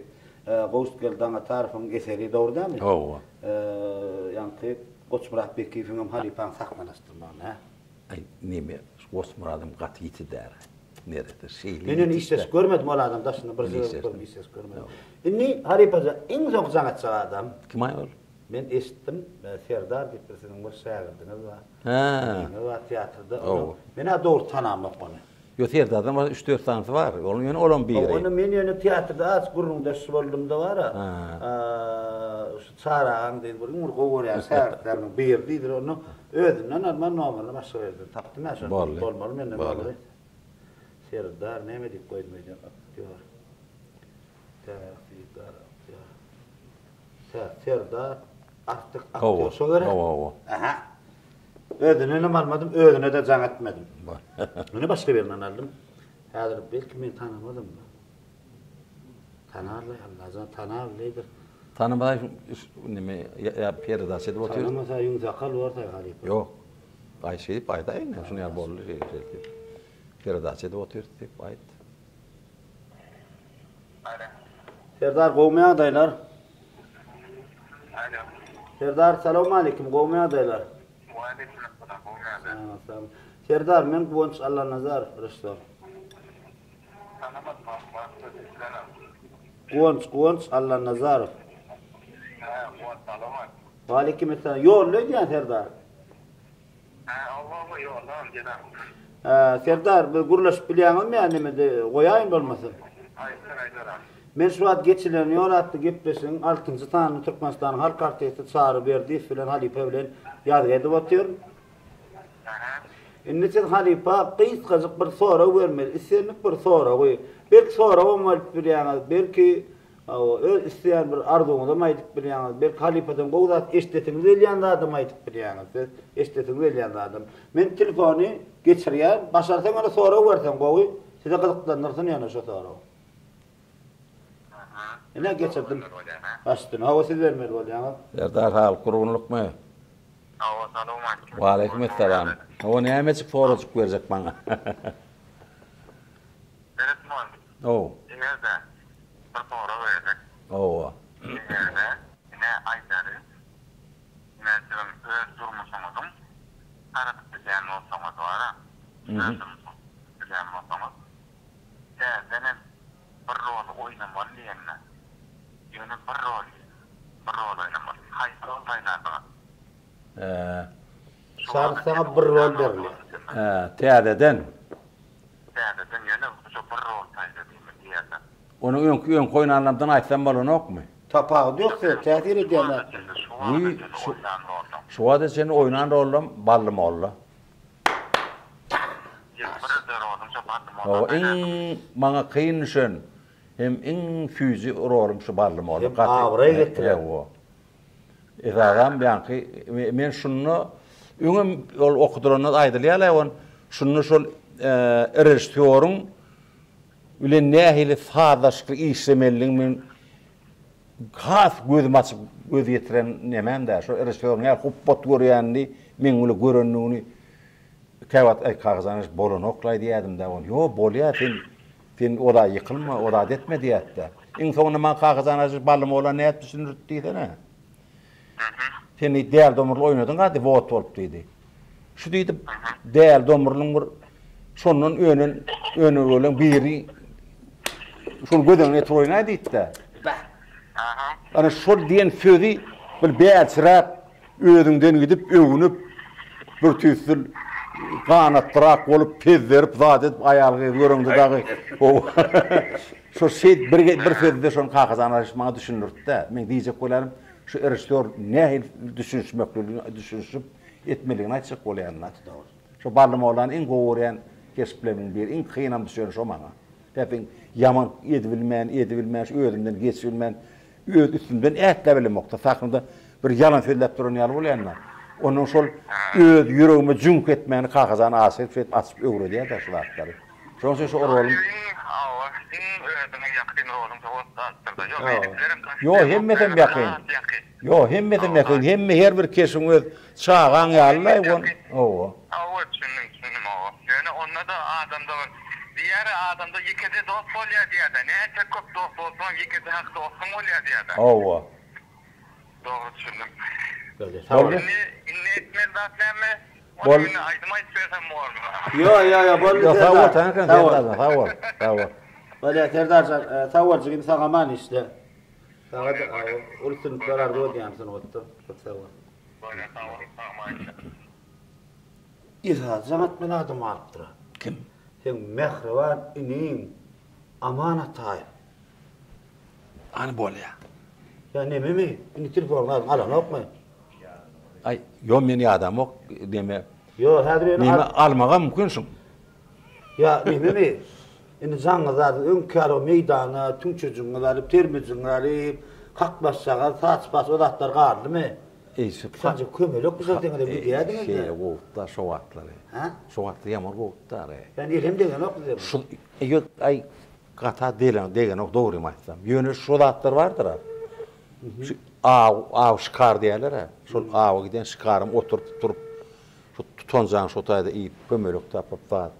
Goşt geldiňe tarafyň eseri dogry dämi? Owa. Ýani Goçmurat Bekiýewiň Halifeň saklanışdyrmagyna. Ay neme? Goçmuradım gatyýy däre. Nerede şeyli. Menen işles görmedim ol adam daşyny bir işles görmedim. Inni Halife iň soň jaňatçy adam. Kim aýar? Men eşitdim, Serdar Gitresiniň bir şagirdiniz bar. Ha. Teatrda. Mene dogry tanamok onu. Yo Serdar'dan 3-4 tanesi var. Onun ýöne olan biri. Onu men ýöne teatrda az gurrunda şuboldum da var. Şu çaraň diýip bir gowurýar şagirdleriň berdidir onu. Özünden normal nomerle başga berdi. Tapdym ya şonu. Bolmaly menden bolmaly. Serdar näme diýip goýdum aktyor. Serdar artık aktyor şogere. Aha. Özüne almadım, özüne de jaň etmedim. Mene başga birinden aldım. Häzir belki men tanamadım. Tanarly Allah tanarlydyr. Tanımadan neme ya Perdas edip oturuyor. Tanımasa ýumşakal orta Halife. Yok. Ayşe edip ayda ýene şunu ýar bolly şey. Perdas edip oturuyor dep ayt. Serdar Gowmaya daýlar. Alo. Serdar salam aleikum Gowmaya daýlar. Wa aleikum assalam. Salam. Serdar men Gowunç Allah Nazar Rüştü. Gowunç Allah Nazar. Wa aleikum assalam. Ýolly diýen Serdar. Allah'a yollam genel. Serdar bir gurulaşyp bilýäňizmi ýani goýaýyn bolmasyn? Aytlar. Men şu wagt geçilen ýol atdy gepleşiň 6-njy tany Türkmenistan Halk Partisi çağırıp berdi filan Halife bilen ýazgy edip otur. Inniçin Halife gysgazyk bir soraw bermeli, islenip bir soraw. Belki soraw bolmaly bilýäňiz, belki öz isleýän bir arzuňyzy aýdyp bilýäňiz, belki Halifeden gowzat eşdetiniz elýän adam aýdyp bilýäňiz. Eşdetiniz elýän adam. Men telefony geçirýän, başarsaň ana soraw berseň gowy, size gyzyklandyrsyn ýa-ni şo soraw. Ne geçirdim? Açtın. Hava siz vermeli bolýaňyz. Serdar hal gurunlukmy? Awa salam aleikum. Wa aleikum assalam. O nämeçik soraçyk berjek maňa? Beretman. Eňerde bir soraw berdik. Owa. Eňerde ne aýdary. Men öz durmuşyňyzym aratıp bilen olsanız var ha. Bilen olsanız. Benim bir rol oynamalı diyenler. Yönü bir rol oynamalı. Hayır, oynamalı. Sana bir rol berli. Teadeden. Teadeden yönü bir rol taýdadymyň diýerler. Onu ön koynanlardan aýtsam bolanokmy? Tapağı yoksa täsir edýärler. Şu wada sen oynan rollum ballym olla. O en maňa kyn şön hem en füzi rolum şu ballym olla. Hem awray getirýär. O. Edagam bianki men şunu öňüm ol okuduranyny aýdylýarlar on şunu şol rejissörüň bilen nähili fadaşky işlemelliň men has gözüm açyp göz yetiren nemende şu rejissörüň ýa huppat görýänli men ulu görünýäni käwat kagazanyş bolanoklay diýädim de on. Yo bolýar sen ola ýykylma, ola etme diýetdi. Iň soňunda men kagazanyş ballym ola näet düşünürdi diýdi. Sen ideal domurlu oynadın gadi vot bolup diýdi. Şu diýdi ideal domurluň bir şonun önü bolan biri şol gödüňe troýna diýdi. Ana şol diýen sözi bir bäçrap öýüňden gidip öwünüp bir tüýsül ganatrak bolup pezlerip zat edip aýaly görüňdi dagy. Şu şey bir sözde şonu kagazanyşmagy düşünürdi de men diýjek bolarym şu rejissör nähil düşünüp etmeliligini aýtsak bolýanlar. Şu ballym olan en gowurýan kesipleriniň biri, en kynam düşen şo maňa. Hepin yaman edibilmän, öýünden geçibilmän, öýüd üstünden ätle bilemokda. Sakynda bir yalan söýläp duran ýaly bolýanlar. Onun şol öýüd ýüregime junk etmäni kagazany asyp açyp öwrediýär da şu wagtlary. Şoňa şu rolum Yo, hemmeden ýakyn. Yo, hemmeden ýakyn. Hemme her bir kesin öz çağan ýaly on. Owa. Awa düşündüm awa. Yani onda da adamda var. Diğer adamda yekede dost bolýar diýär. Näçe köp dost bolsaň yekede hak dostum bolýar diýär. Owa. Doğru düşündüm. Boldy. İnne etmez zatlanma. Bol. Onu aýdymay söýsem bolmaz. Yo, boldy. Yo, sawat tankan sawat. Bolýar terdarjan, sawatçy gibi sagaman işte. Sagat ulsun karar goýdym sen otto. Sawat. Böyle tamam. İza zamat men adam alypdyr. Kim? Sen mehriban iniň amanat aýy. Ani bolýar. Ya nememi? Ini telefonu alanokmy? Ay, yo meni adam ok deme. Yo, häzir Nime almaga mümkinsin. Ya nememi? Ini zaňa zat öňkär o meýdana tüňçüjüňe alyp, termejüňe alyp, kakbaşsaga saçpas odatlar gardymy? Sadece kömelek güzel deňe bir diýädiňiz. Şey, gowda şo wagtlary. Ha? Şo wagtly ýamar gowdary. Ben elim degen ok diýerim. Şu ýok ay gata degen ok dogry aýtsam. Ýöne şo zatlar bardyr. Şu aw şikar diýerler ha. Şol awa giden şikarym oturup turup şu tutanjaň şo taýda iýip kömelek tapyp bar.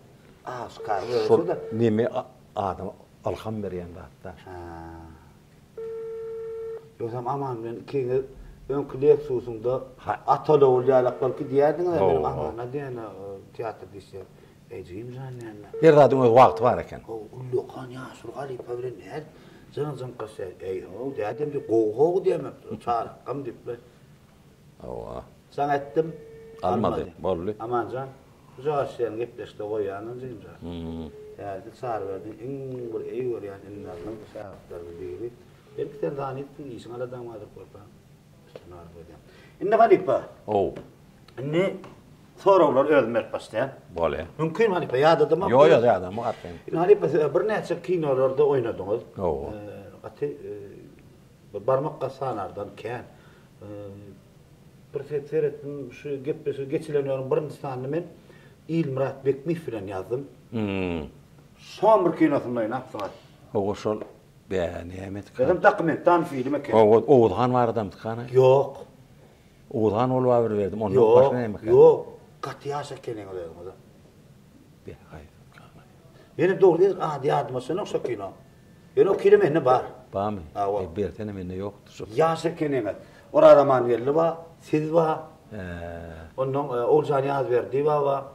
Şikar. Şol neme adam alham berýän hatda. Ýosam aman men kene öňkülek susunda ataly bolýarlar belki diýerdiňiz benim amana diýen teatr diýse. Ejim zanýanlar. Her zadyň öz wagty bar eken. O Luqan ýaşyr galypa bilen näde? Zan qasa ey ho diýdim di gow diýmep. Çarqam diýip. Owa. Saň etdim. Almady. Bolly. Amanjan. Joşen gepleşdi goýanyň jynja. Täze sar berdi. Iň bir ey görýän innaryň şahatlar biri. Belki sen zanettin işin aladan vardır korpan. Üstünar böyle. İnne Halipa. O. İnne sorawlar özmek başlayan. Bolly. Mümkün Halipa ýadadyma. Yo, ýadam atyn. İnne Halipa bir näçe kinolarda oynadyňyz. O. Aty barmak gasanardan kän. Bir seyretdim şu gepleşi geçilenýär birinji sanyny men İlmurat Bekmif bilen ýazdym. Son bir kinosunda oýnapdyň. O şol nämet. Dedim dokumentan film eken. Oğuzhan var adam tıkanı. Yok. Oğuzhan ol var verdim. Onun başına näme? Yok. Katiyasa kenen olayım o da. Bir hayır. Benim doğru dedik, diyadmasına oksa kino. Yani o kelime ne var? Var mı? Var. Bir tane menne yoktu. Yasa kenen. Orada manuelli var, siz var, Ondan Olcan yaz verdi baba.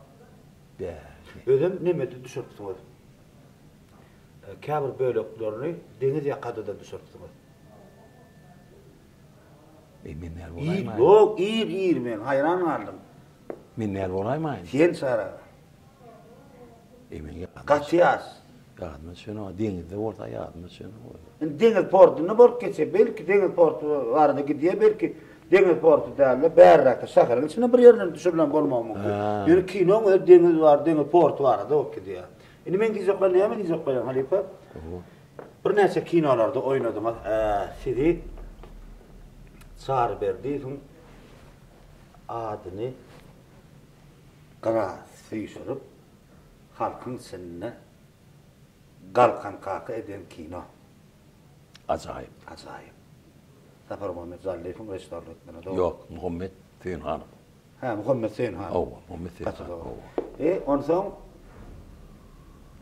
Özüm nimeti düşürttüňiz? Käbir böleklerini deniz ýakada da düşürttüňiz. Men näme İyi, bolaymy? yok, iyi men hayran kaldım. Men näme bolaymy? Sen sara. Men Kaçyas. ýadyma şonu deňizde bolsa ýadyma şonu. Deniz portuna bor keçe, belki deniz portu vardı gidiye, belki deniz portu däle bärrakda şaharın içine bir ýerden düşürülen bolmagy mümkin. Ýöne kino deniz var, deniz portu var da ok gidiye. Indi men diýjek bolýar, näme diýjek bolýar Halipa? Bir näçe kinolarda oýnadym. Sizi çağır berdiň adyny gara süýşürüp halkyň sinne galkan kaka eden kino. Ajaýyp. Ajaýyp. Zafar Muhammed Zalliýewiň restoranynda da. Ýok, Muhammed Tüýünhan. Ha, Muhammed Tüýünhan. Owa, Muhammed Tüýünhan. Onsoň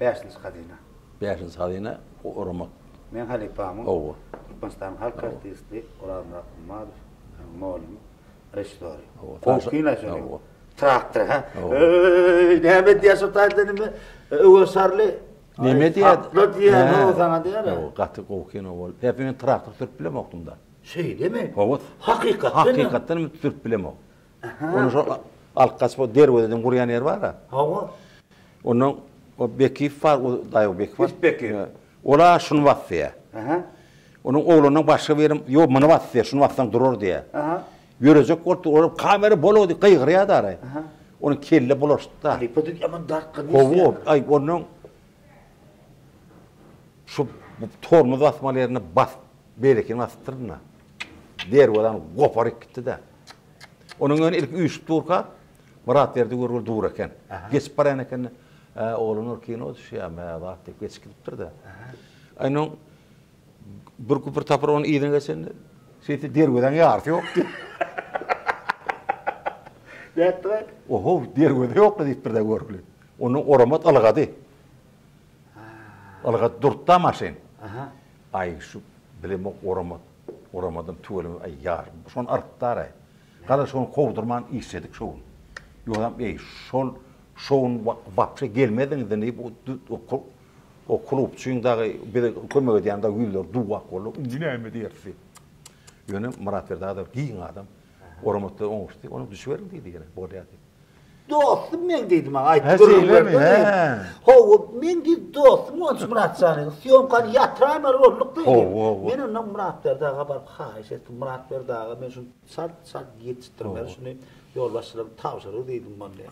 5-nji hadina. 5-nji hadina oramak. Men Halipamyň. Owa. Türkmenistan halk artisti Orhan Rahmatov, Molim, restoran. Owa. Owa. Traktör ha. Näme diýýär taýdanmy? Öwsarly. Näme diýär? Atlı diýär, o sana diýär. Owa, gaty gowkyn bol. Hepin traktor sürüp bilemok okdumda. Şey demi? Owa. Hakykatdan sürüp bilemok. Onu şo alqas bo derweden gurýan yer bar ha. Owa. Onun o Bekif var, o daýy Bekif var. Bekif. Ola şunu watdy. Aha. Onun oğlunun başka verim, yok mana watdy, şunu watsan durur diye. Aha. Yörecek orta, o kamera bolody, qyğırya da aray. Onun kelle bolaşdy da. Halipadyk yaman dartqan. Owo, ay onun şu tormuz atmalarını bas, berekin astırna. Derweden goparyp gitdi da. Onun öňe ilk üýüp durka, Murat berdi görgül dur eken. Geçip baran eken, oğlunur kino düşýär, wagt geçip gitipdir da. Aynyň bir tapar onu ýygyň geçen, şeýti derweden ýarty ýok. Näetdi? Oho, derwede ýok diýip bir de görgül. Onu oramat algady. Algady durtda maşyn. Aha. Ay şu bilemok oramadym tüwelim ay ýar. Şon artdary. Gala şonu kowdurman işedik şoň. Ýogam şoň wapşa gelmediňizde diýip o klubçyňdagy bir kömek edýän da güller duwak bolup näme diýersi. Ýöne Murat berdi adam, giň adam. Oramatda oňuşdy, onu düşüberin diýdi ýene bolýardy. Dostum men dedim ay. Söyleme, Ho, men di dostum onu Murat sany. Syomkan ýatraýma rolluk diýdi. Men onu Murat berdaga barp haýyş etdim. Murat berdaga men şunu sat ýetişdirmer şunu ýol başlaryp tawşyry diýdim mende.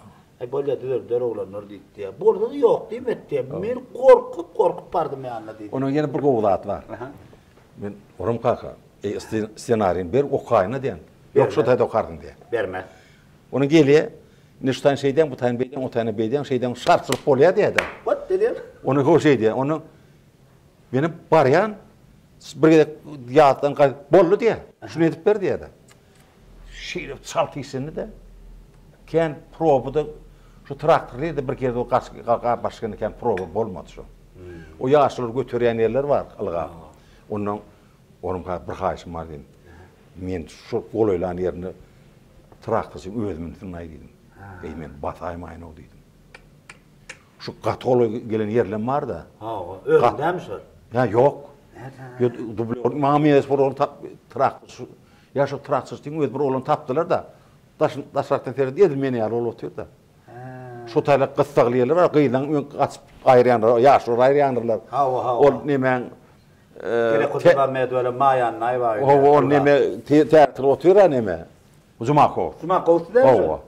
Ay bolýar döregler diýdi. Burada ýok diýmetdi. Men korkup bardym ýanyna diýdi. Onun ýene bir gowlat bar. Men oram kaka, ssenariýny ber okaýyna diýen. Ýok şu taýda okardym diýen. Berme. Onu gelýär. Niştan şeyden, bu tane beyden, o tane beyden, şeyden şartsılık bolýar diýdi. What dedi? Onu o şey diýär, onu benim baryan, birge ýatdan bollu diýär. Şunu edip ber diýdi. Şeýle çaltysyny da, ken probuda, şu traktorda bir kere o başgany ken proba bolmady şu. O ýaşlar götürýän ýerler bar, alga. Ondan, onuň bir haýyşym bar diýdim. Men şu golaýlan ýerini traktorçy özümün tınay diýdim. Men bataymaýyn o diýdim. Şu gatol gelen ýerler bar da. Ha, özündämi şol? Ya ýok. Dublör mamyes bor traktor. Ya şu traktorçyň öz bir oğlan tapdylar da. Daşraktan terdi diýdi meni ýaly ol otur da. Şu taýla gyssaglýarlar bar, gyýdan gaçyp aýrýanlar, ýaşlar aýrýanlar. Ol nemen Kutuba medwele mayan nayva. O neme teatr otura neme. Jumakov. Jumakov da. Owa.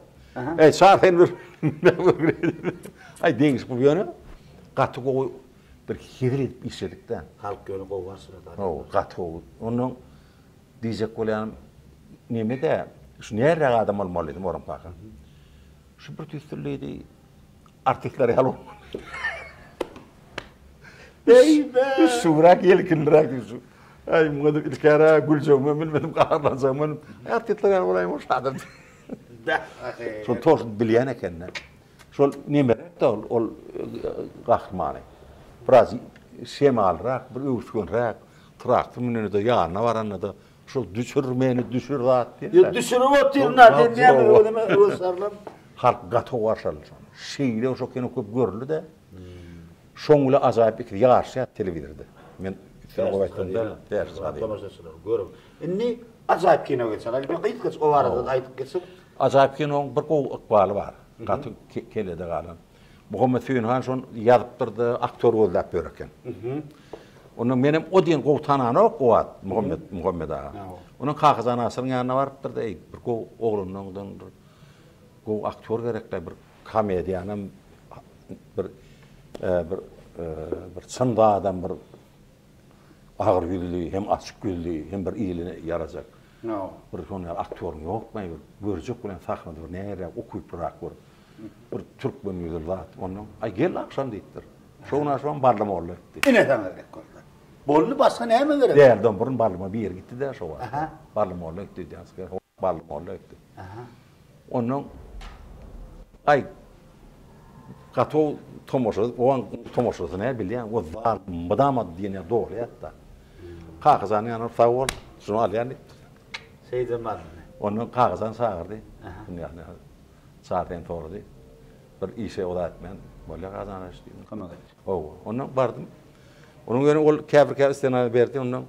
Şarhen bir. Ay deňiş bu ýöne. Gaty gowy bir hezir edip işledik de. Halk ýöne gowasy da. O gaty gowy. Onuň diýjek bolýan neme de şu nerede adam bolmaly edym oram paka. Şu bir tüstürleydi artikler ýaly. Beybe. Şurak yelkindirak şu. Ay muňa ilkara güljöme bilmedim gaharlansam. Artikler ýaly bolaýmy şadym. Şol toş bilýän ekenne. Şol neme de ol gahrmany. Biraz şemalrak, bir öwüşgönrak, traktor menende ýanyna baranda da Şu düşürmeni düşür zat diye. Yo düşürüp oturna dendiyem ödeme ösarlam. Halk gatı varşal. Şeyle o çok köp görüldü de. Şoňla ajaýyp ikili ýaşy telewizorda. Men üstüne goýatdym ders hadi. Tamaşaçylar görüp. Inni ajaýyp kino geçer. Ben gaýtgyç o barada aýtyp geçip. Ajaýyp kino bir gow ykbaly bar. Gatı kelede galan. Muhammed Füynhan şon ýazypdyrdy, aktör boldap bereken. Onun menem o diýen gow tanany ok gowat Muhammed ağa. Onun Kakızan Asır'ın ýanyna barypdyr da bir gow oglundan gow aktör gerekli bir komediýanyň bir çynda adam bir ağır güldü, hem açık güldü, hem bir iyiliğini yaratacak. Bir son aktör yok mu? Görecek bilen sahnada bir näre okuyup bırak bir Türk bölümüdür zat. Onun ay gel akşam deyipdir. Şoňa akşam barlama oldu. Ine tamerek koydu. Bollu başga näme beredi? Değerden burun barlama bir yer gitti de şo var. Barlama oldu dedi asker. Barlama oldu dedi. Onun ay Kato tomoşası ne bilýän, o var madama diýene dogry ýatda. Kakızan ýany sawol, şunu alýan. Seydemal. Onu kakızan sagyrdy. Ýani saaten tordy. Bir işe odatman, bolýa kazanaş diýdim. Kamaga. Ondan bardym. Onun ýöne ol käbir istena berdi, ondan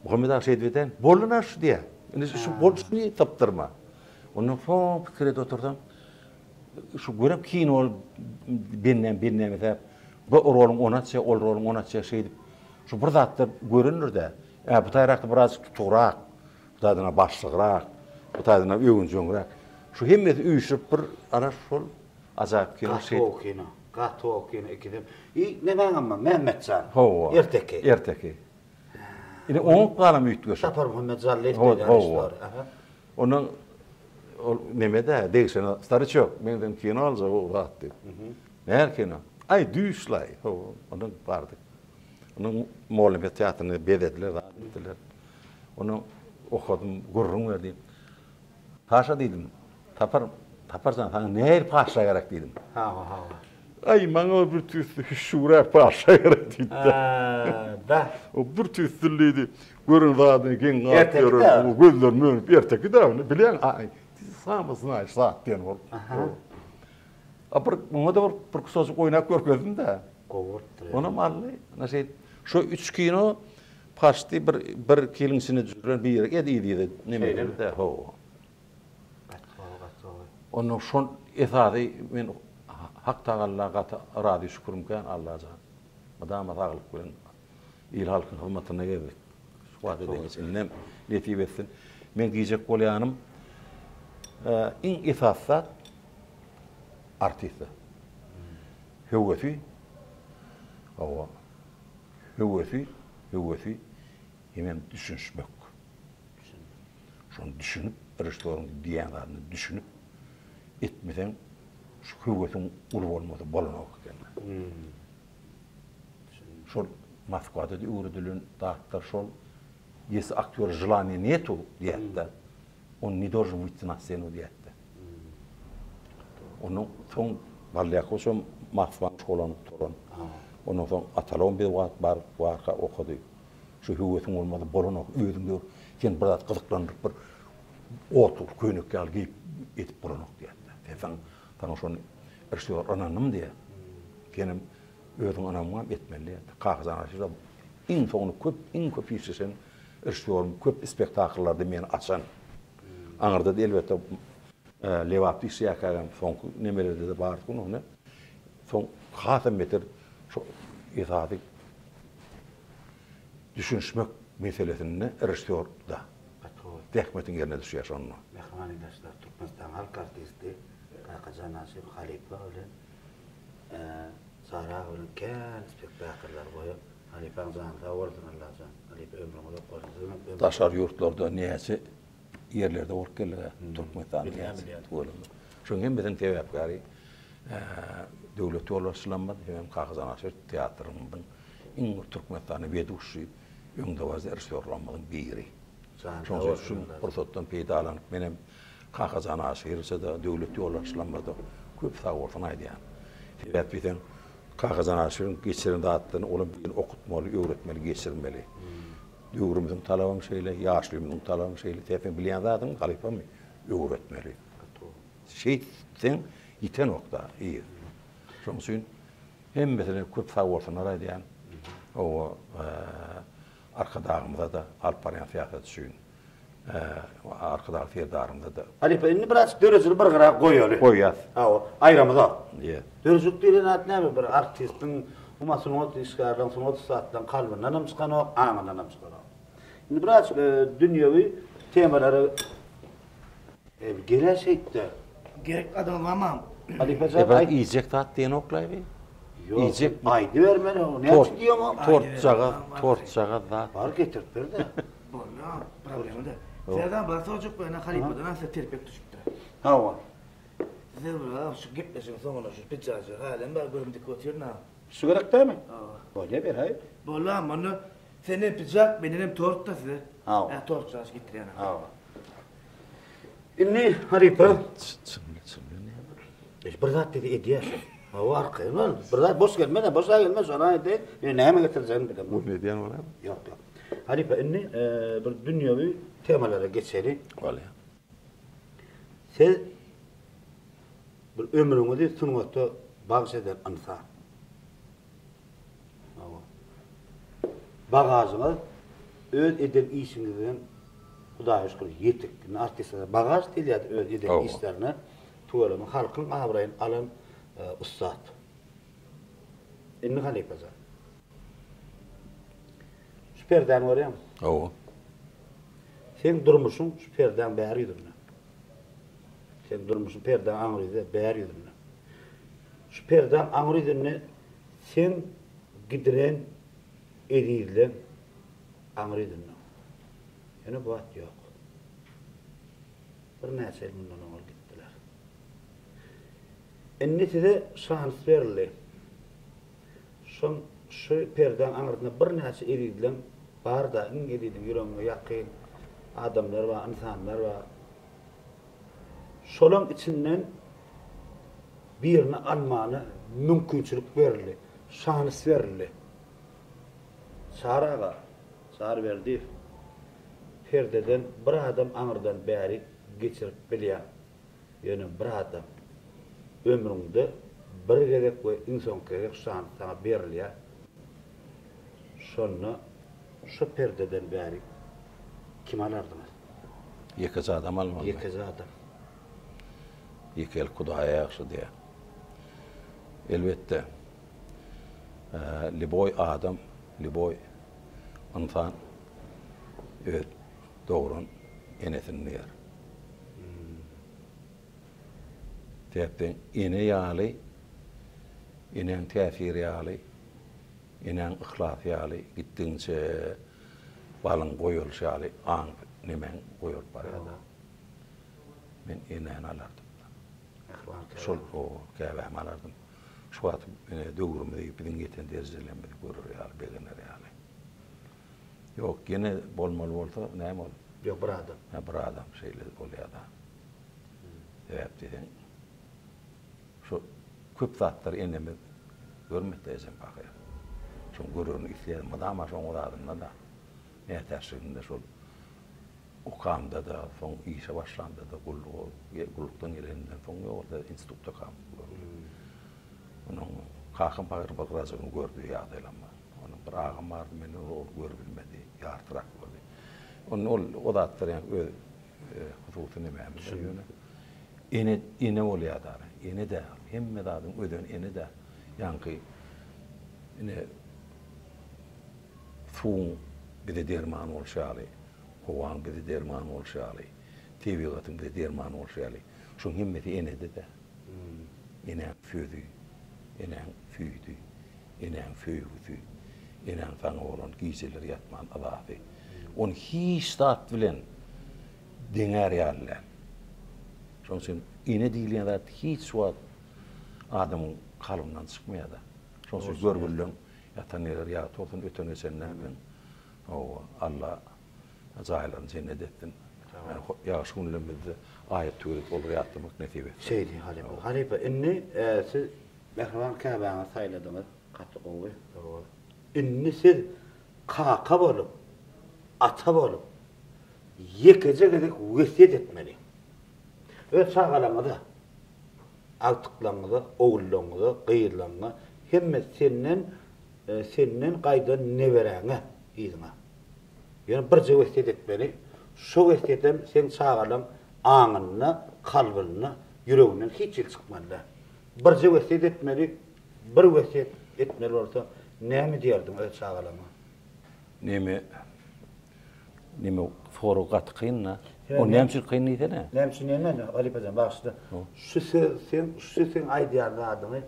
Muhammed ağa şeýdip eden, "Boluna şu" diýär. Indi şu bolşuny tapdyrma. Onu son pikirde oturdum. Şu görüp kiyin ol binnem etip bu rolun onatça ol rolun onatça şeydip şu bir zatlar görünür de bu taýrakda biraz tuturak bu taýdana başlygyrak bu taýdana öňünjüňrak şu hemmeti üýşüp bir ana şol ajaýyp kino Gato kino ikidem neden ama Mehmetcan erteki ine oňup galam üýtgöş Sapar Muhammed Zallev diýär. Onun nemede değişen starıçok menden kino alza o vaxtı. Näher kino? Ay düşlay. Onun bardı. Onun Moğoliyet teatrını bedediler, etdiler. Onu okudum, gurrun verdim. Paşa dedim. Taparsan sana näher paşa gerek dedim. Ay maňa bir tüsü şura paşa gerek dedi. Da. O bir tüsüliydi. Görün zaten gen gatıyor. O gözler mönüp erteki de bilýän ay samysına saat diýen bol. Ona da bir sözü oýnap görkezdim de. Ona mally, näşe şu 3 kino paşty bir kilin içine düşüren bir ýere edýdi neme de. Onu şon efadi men hak tagallaga rady şükürümken Allah'a. Madama sağlyk bilen il halkyň hyzmatyna geldik. Şuwat edýäňiz innem netip etsin. Men diýjek bolýanym in ifafat artista. Hüwesi hemen düşünmek. Şonu düşünüp, birişlerini diýenlerini düşünüp etmeden şu hüwesiň ulu bolmady bolanok eken. Şol Moskvada öwrüdilen dağıtlar şol ýesi aktyor желание нету diýetde. Он не должен выйти на сцену diýetde. Onu soň Balyakoşum Moskva şkolany toran. Onu soň Atalon bir wagt bar waka okudy. Şu hüwesiň bolmady bolanok öýdüňde ken bir zat gyzyklandyp bir otur köýnekke alyp etip bolanok diýetde. Taňa şonu erşiyor ananım diye. Kenim özüm anamam etmeli. Kakızan aşırı in soňuny köp işlesen erşiyorum köp spektakllarda meni açan. Aňarda da elbetde lewap işýäkägen soň nemelerde de bar bunu. Soň hatam meter şu ýa-da düşünmek meselesini erşiyor da. Tehmetin yerine düşýär şonu. Mehmandaşlar Türkmenistan halk artisti Kakızan Asır Halipa bilen Sara bilen kän spektakllar goýup Halipaň zanyna ordinarlajan. Halipa ömrüňde gordy. Taşar ýurtlarda näçe yerlerde bolup geldi Türkmenistan diýär. Şoňa bilen tebäpgäri döwlet ýollaşylmady hem Kakızan Asır teatrynyň iň Türkmenistany weduşy öňde wazirşýorlamadyň biri. Şoňa şu pursatdan peýdalanyp menem Kakızan Asyrsa da döwlet ýollaşylmady köp sagordan aýdýan. Sebäp biten Kakızan Asyryň geçiren dağıtdyny olam bir okutmaly, öwretmeli, geçirmeli. Döwrümüziň talabam şeýle, ýaşlymyň talabam şeýle tepen bilýän zadyň galypamy öwretmeli. Şeýtin iten nokta iyi. Şoň üçin hem mesele köp sagortana raýdýan. O arka dağımda da Alparyan fiyatat suyun. Arka dağ fiyadarımda da. Halipa inni biraz dörözül bir gara goýaly. Goýýar. Ha, aýramyza. Ýe. Dörözük diýen at näme bir artistin umasyn ot işgärden soň 30 saatdan kalbyna namskan ok, aňyna namskan ok. Indi biraz dünýäwi temalary geleşekde Gerek adam amam. Halipa Eba iyicek tat diýen oklaýby. iyicek aýdy bermeli. Näçe diýýär? Tortçaga zat. Bar getirip berde. Bolla, problemi de. Serdan bana soracak böyle halipadan nasıl terpek düşüptü. Ha. Size böyle şu gitmesin sonra şu pizzacı halen ben görümdeki oturna. Şu gerek değil mi? Böyle bir hayır. Bolla bana senin pizza benim tort da size. Ha. Tort saç gitti yani. Ha. Inni halipa. Bir zat dedi ediyor. Ha arkaya lan. Bir zat boş gelmeden boş gelmez sonra dedi. Näme getireceğini bilemem. Bu ne diýen bolar? Yok. Halipa inni bir dünýäwi temalara geçeli. Bolýar. Siz bir ömrüňizi sungatda bagş eden insan. Bagasyňyz öz eden işiňizden Hudaýa şükür ýetik. Artistler bagaj diýilýär öz eden işlerine. Tuğalama halkın avrayın alan ustad. İnni halipa zat. Şu perden var ya. O. Sen durmuşsun şu perden bäri ýüzüne. Sen durmuşsun perden aňryzy bäri ýüzüne. Şu perden aňry ýüzüne sen gidiren edilen aňry ýüzüne. Ýene bu at ýok. Bir näçe mundan ol gitdiler. Enne size şans berildi. Şoň şu perden aňryna bir näçe edilen bar da iň edildi ýüregiňe ýakyn adamlar we insanlar we şolaň içinden birini almany mümkinçilik berildi. Şans berildi. Saraga, sar berdi. Perdeden bir adam aňyrdan bäri geçirip bilýär. Ýöne bir adam ömrüňde bir gerek we insan gerek şans sana berilýär. Şonu şu perdeden bäri kim alardyňyz? Ýeke adam almaly. Ýeke adam. Ýeke el Hudaýa ýaşy diýe. Elbetde. Liboy adam, liboy insan öz doğrun enesini yer. Tepden ene ýaly, enen täsir ýaly, enen ihlas ýaly, gitdiňçe balyň goýulşy ýaly, aň nemen goýup barýar. Men enen alardym. Şol o käbäm alardym. Şu wagt döwrümde biziň geten derjelenmedi görür ýaly, begener ýaly. Yok, gene bolmaly bolsa, näme bol? Yok, bir adam. Ha, bir adam şeýle bolýar da. Sebäpden şu köp zatlar enemi görmekde ezen bakýar. Şoň görürni isleýär, madama şoň uradynda da. Nätäşiginde şol okamda da, soň işe başlandy da, gullukdan gelenden soň orada institutda kam. Onun kakın pagır bakırasyny gördü ýagdaýlama. Onun bir agam bardy, meni ol görbilmedi, ýartyrak boldy. Onun o zatlar ýa-ni hususyny näme? Ene bolýar da. Ene de hemme zadyň öden ene de ýa-ni ene suň bir derman bolşaly, howaň bir derman bolşaly, tebigatyň bir derman bolşaly. Şoň himmeti ene de. Ene füýdi, ene füýdi, ene füýdi, ene faňa bolan gizeler ýatman alahy. On hiç zat bilen deňär ýalylar. Şoň üçin ene diýilýän zat hiç wagt adamyň kalbyndan çykmaýar da. Şoň üçin görgülen ýatanlar ýa topun ötene senden o Allah azaýlan cennet ettin. Ya şunlamyzda ayet türet olur ýatmak nesip et. Şeydi halipa. Halipa inni siz mehriban käbäňe saýladyňyz, gaty gowy. Inni siz kaka bolup ata bolup yekece gedek wesiyet etmeli. Öz sağalamadı. Altıklaňyzy, oğullaňyzy, gıýylaňyzy hemme senden gaýdan neberäňe ýygyna. Ýani bir wesiyet etmeli. Şo wesiyetem sen sağalam aňyna, kalbyna, yüreginden hiç çykmaly. Bir wesiyet etmeli, bir wesiyet etmeli bolsa näme diýerdiň öz sağalama? Näme foru gat kynna? O näme kyn ýetene? Näme Ali Paşa başda. Şu sen aýdýarda adymy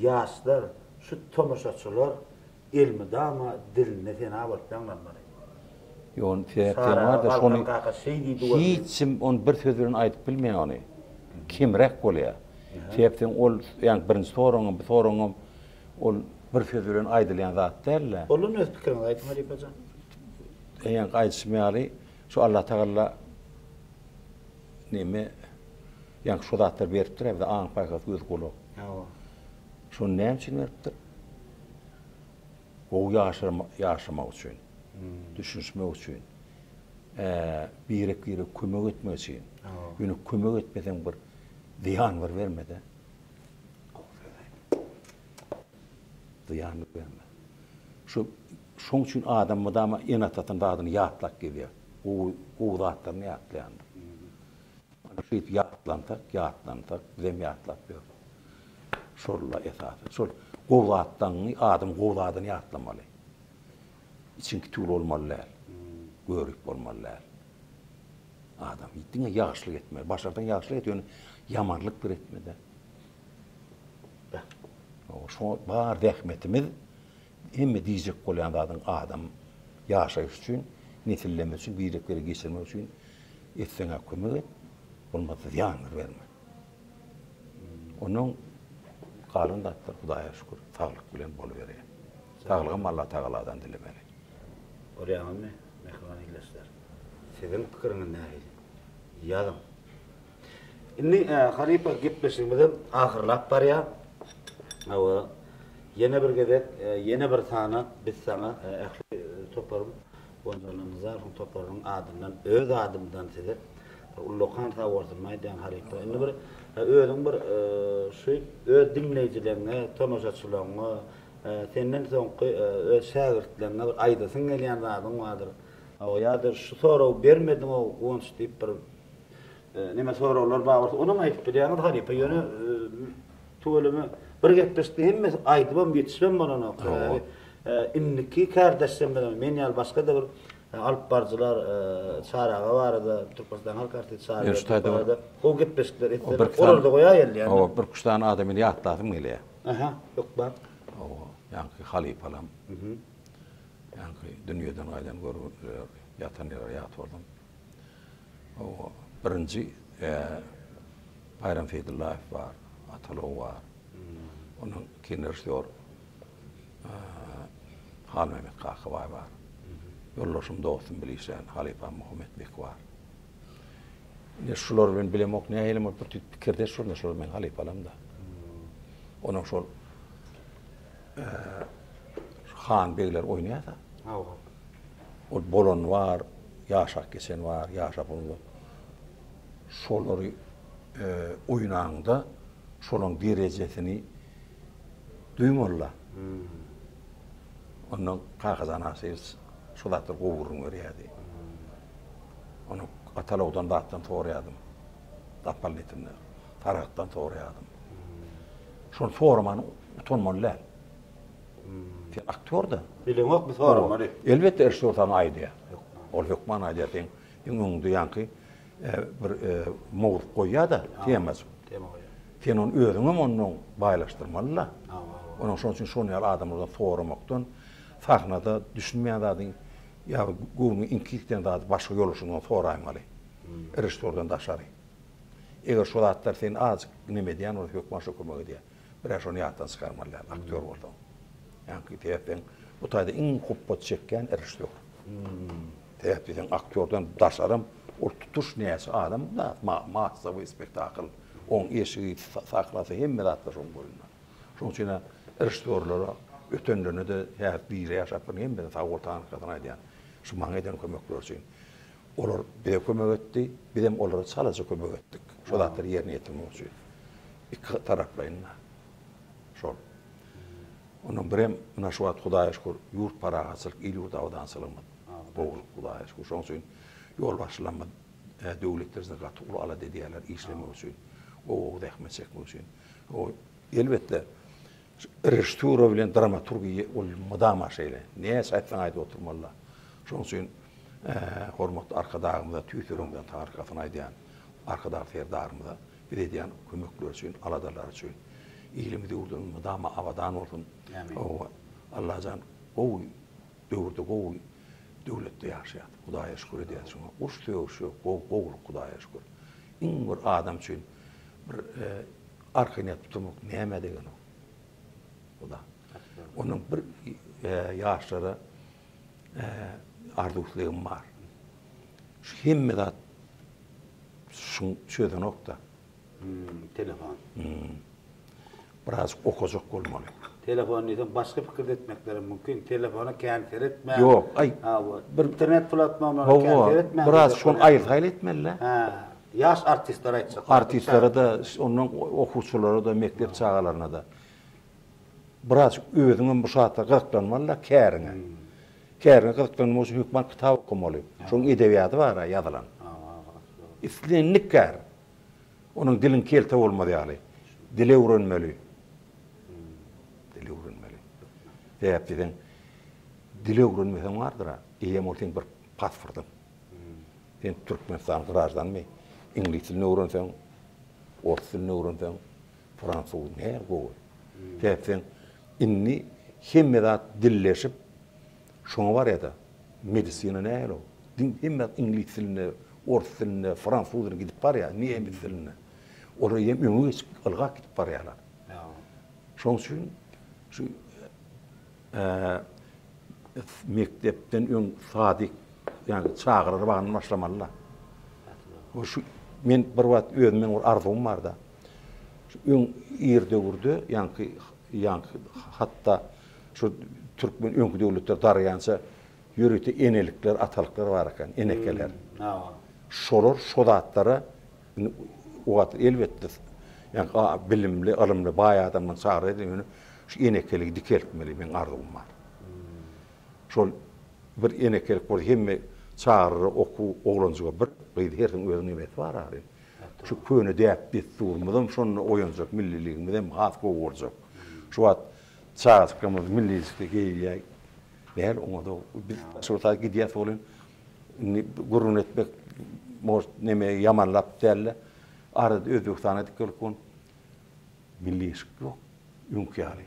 ýaşlar, şu tomaşaçylar ilmi dama diline sen awatlanmary. Ýon feýetler var da şonu hiç on bir söz bilen aýdyp bilmeýän ony. Kimrek bolýar. Feýetden ol ýani birinji soraňam ol bir söz bilen aýdylýan zat däl. Olun öz pikirini aýtma Ali Paşa. Ýani aýdysmaýaly şu Allah Taala näme ýani şu zatlar beripdir, evde aň paýgat göz gulu. Şu näme üçin beripdir? O yaşamak üçin. Düşünmek üçin. Birek kömek etmek üçin. Ýöne kömek etmeden bir ziyan vermede. Ziyan verme. Şoň üçin adam mydama enatatan dadyny ýatlak gelýär. O zatlaryny ýatlaýan. Şeýip ýatlantak, bizem ýatlap ýok. Şolla esasy. Şol gowlatdan adam gowladyny ýatlamaly. İçinki tül olmalylar. Görüp bolmalylar. Adam ýetdiňe ýagşylyk etmeli. Başardan ýagşylyk etýän ýamanlyk bir etmede. O şo bar rahmetimiz hemme diýjek bolýan adam ýaşaýyş üçin, nesillenmek üçin, birekleri geçirmek üçin etseňe kömek et. Olmazsa ziyan verme. Onun kalın da Hudaýa şükür sağlık bilen boluberýär. Sağlygym Allah Taaladan dilemeli. Orýamy mehman ilesler. Sizin pikiriňiz näme? Ýazym. Inni Halipa gepleşigimizi ahyrlap barýar. Awa ýene bir gezek, ýene bir sana biz sana toparym, bonjolymyza toparym adymdan, öz adymdan size Ullokan tawartmaýdan Halipa. Indi bir özüň bir şu öz dinleýijilerine, tomaşaçylaryna, senden soňky öz şagirtlerine bir aýdasyň gelýän zadyň bardyr. O ýa-da şu soraw bermedim o gonç diýip bir näme sorawlar bar. Onu aýdyp berýän Halipa ýöne tuwelimi bir gepleşdi hemme aýdypam ýetişmem bolana. Inniki kardeşim bilen men ýal başga da bir alıp barjylar çaraga barada Türkmenistan halk artist çaraga. O gepleşdiler etdiler. Orada goýa geldi ýani. O bir kuşdan adamyny ýatladym gelýär. Aha, ýok bak. O ýanky halipalam. Ýanky dünýeden aýdan görüp ýatan ýere ýatwardym. O birinji Bayram Feydullayew bar, Atalow bar. Onun kinerşdor Hal Mehmet Kakıbay bar. Yollaşım dostum bilýän Halipa Muhammedbek bar. Ne şular bilen bilemok näýelim bir pikirde şol men Halipalam da. Onuň şol Han begler oýnaýar da. O bolon var, ýaşak geçen var, ýaşap bolýar. Şolary oýnaňda şolaň derejesini duýmarlar. Onun kakazanasy şolatlar gowurun berýärdi. Onu Atalowdan batdan toğraýadym. Dapalletini Tarakdan toğraýadym. Şol formany utanmalylar. Sen aktörda. Bilemok bu forma. Elbetde erşortan aýdýar. Ol hökman aýdýar. Ýöňüňde ýanky bir mowuz goýýar da, temas. Sen onu özüňe onuň baýlaşdyrmalylar. Onuň şoň üçin şonu adamlar formakdan sahnada düşünmeýän zadyň ýa gowny inkikden zady başga ýoluşyňdan soraýmaly. Eriştordan daşary. Eger şu zatlar sen az näme diýen ol hökman şo kömek edýär. Bir şonu ýatdan çykarmalylar, aktör boldy. Ýanky teýetden bu taýda iň hoppat çekken eriştor. Teýetden aktörden daşarym, o tutuş näse adam da maçsa bu spektakl. On eşigi saklasy hemme zatlar şoň bolýar. Şoň üçin eriştorlara ötenlerine de her bir ýaşap hemme de sagortan kadar aýdýan. Şu maňa eden kömekler olar bize kömek etdi, bizim olara salaca kömek etdik. Şu zatlar yerine getirmek üçin. İki taraplayınla. Şol. Onun birem mına şu wagt Hudaýa şükür yurt paragaçylyk, il yurt awdan salymad. Bol Hudaýa şükür. Şoň üçin ýol başlanma döwletlerden gaty ul ala dediýärler işlemek üçin. O zähmet çekmek üçin. O elbetde rejissura bilen dramaturgiýa ol mudama şeýle. Näse aýtsaň aýdyp oturmalylar. Şoň üçin hormatly arkadaşymyza tüýtürüňden tarikatyny aýdýan arkadaş ferdarymyza bir edýän kömekler üçin, aladalar üçin ilimde urdun mudama awadan bolsun. O Allah'tan o döwürde o döwletde ýaşaýat. Hudaýa şükür edýär şoňa. Uş töwüşü, gowul Hudaýa şükür. Iň bir adam üçin bir arkaňa tutmak näme degen o? Huda. Onun bir ýaşlara arzuwlygym bar. Şu himmedat şöyle nokta. Telefon. Biraz okuzuk bolmaly. Telefon isen başka fikir etmekleri mümkün. Telefona kanser etme. Yok, ay. Bir internet platformlarına kanser etme. Biraz şon aýyl etmeli. Yaş artistler aýtsak. Artistlere de, onun okuwçylara da, mektep çağalarına da. Biraz özüňem bu saatda gıklanmalı kärine. Kärine gıklanmak üçin hükümet kitap okumaly. Şoň edebiýaty bar, ýazylan. İslenlik kär. Onun dilin kelte bolmady ýaly. Dile öwrenmeli. Dile öwrenmeli. Diýipden dile öwrenmeseň bardyr. Eýem olsaň bir pasportym. Sen Türkmenistan garaşdanmy? İnglis dilini öwrenseň, orus dilini öwrenseň, fransuz näme gowy. Diýipden inni hemmedat dilleşip şoňa bar ýa-da medisina näme? Hemmedat İnglis dilini, orus dilini, fransuz dilini gidip bar ýa, näme dilini. Olar ýem öňe ılgak gidip bar ýalar. Şoň üçin şu mektepden öň sadyk ýani çağırır bagany başlamalylar. O şu men bir wagt özüme bir arzum bar da. Şu öň ýerde ýani hatda şu türkmen öňkü döwletler darýança ýörükde enelikler, atalyklar bar eken, enekeler. Şolar şodatlara o wagt elbetde ýani bilimli, ilmli baý adamdan çağır edilmeli. Şu enekelik dikeltmeli men arzum bar. Şol bir enekelik bol hemme çağırır oku oglanjyga bir gyýdy herden özüne met bar ary. Şu köne diýip biz durmadan şonu oýanjak milliligimizden has gowy şu wagt çağırýarymyz millilikde geýýär. Näl oňa biz şurta gidýär bolan gurrun etmek moş neme ýamanlap dälle. Arada Özbekistana dikilip millilik ýok. Ýunkyary.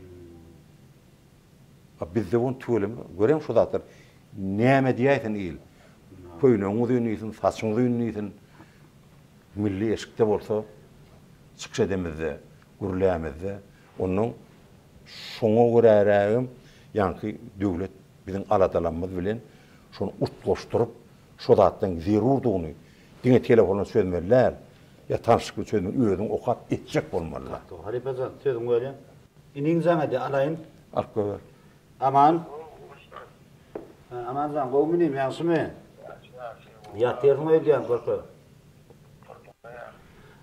Bizde won tölüm görem şu zatlar näme diýýärsin il. Köýnüň udynysyn, façyň udynysyn milli eşikde bolsa çykşa demizde, gürlämizde onuň şoňa görärägim ýanky döwlet biziň aladalanmaz bilen şonu utgoşdurup şu zatdan zerurdugyny diňe telefona sözmerler ya tanışyk sözmen özüň okap etjek bolmalylar. Halipajan sözüň görýän. Iniň zaňa alaýyn. Alkover. Aman. Aman zan gowmunym ýaşymy? Ya terme edýän gorko.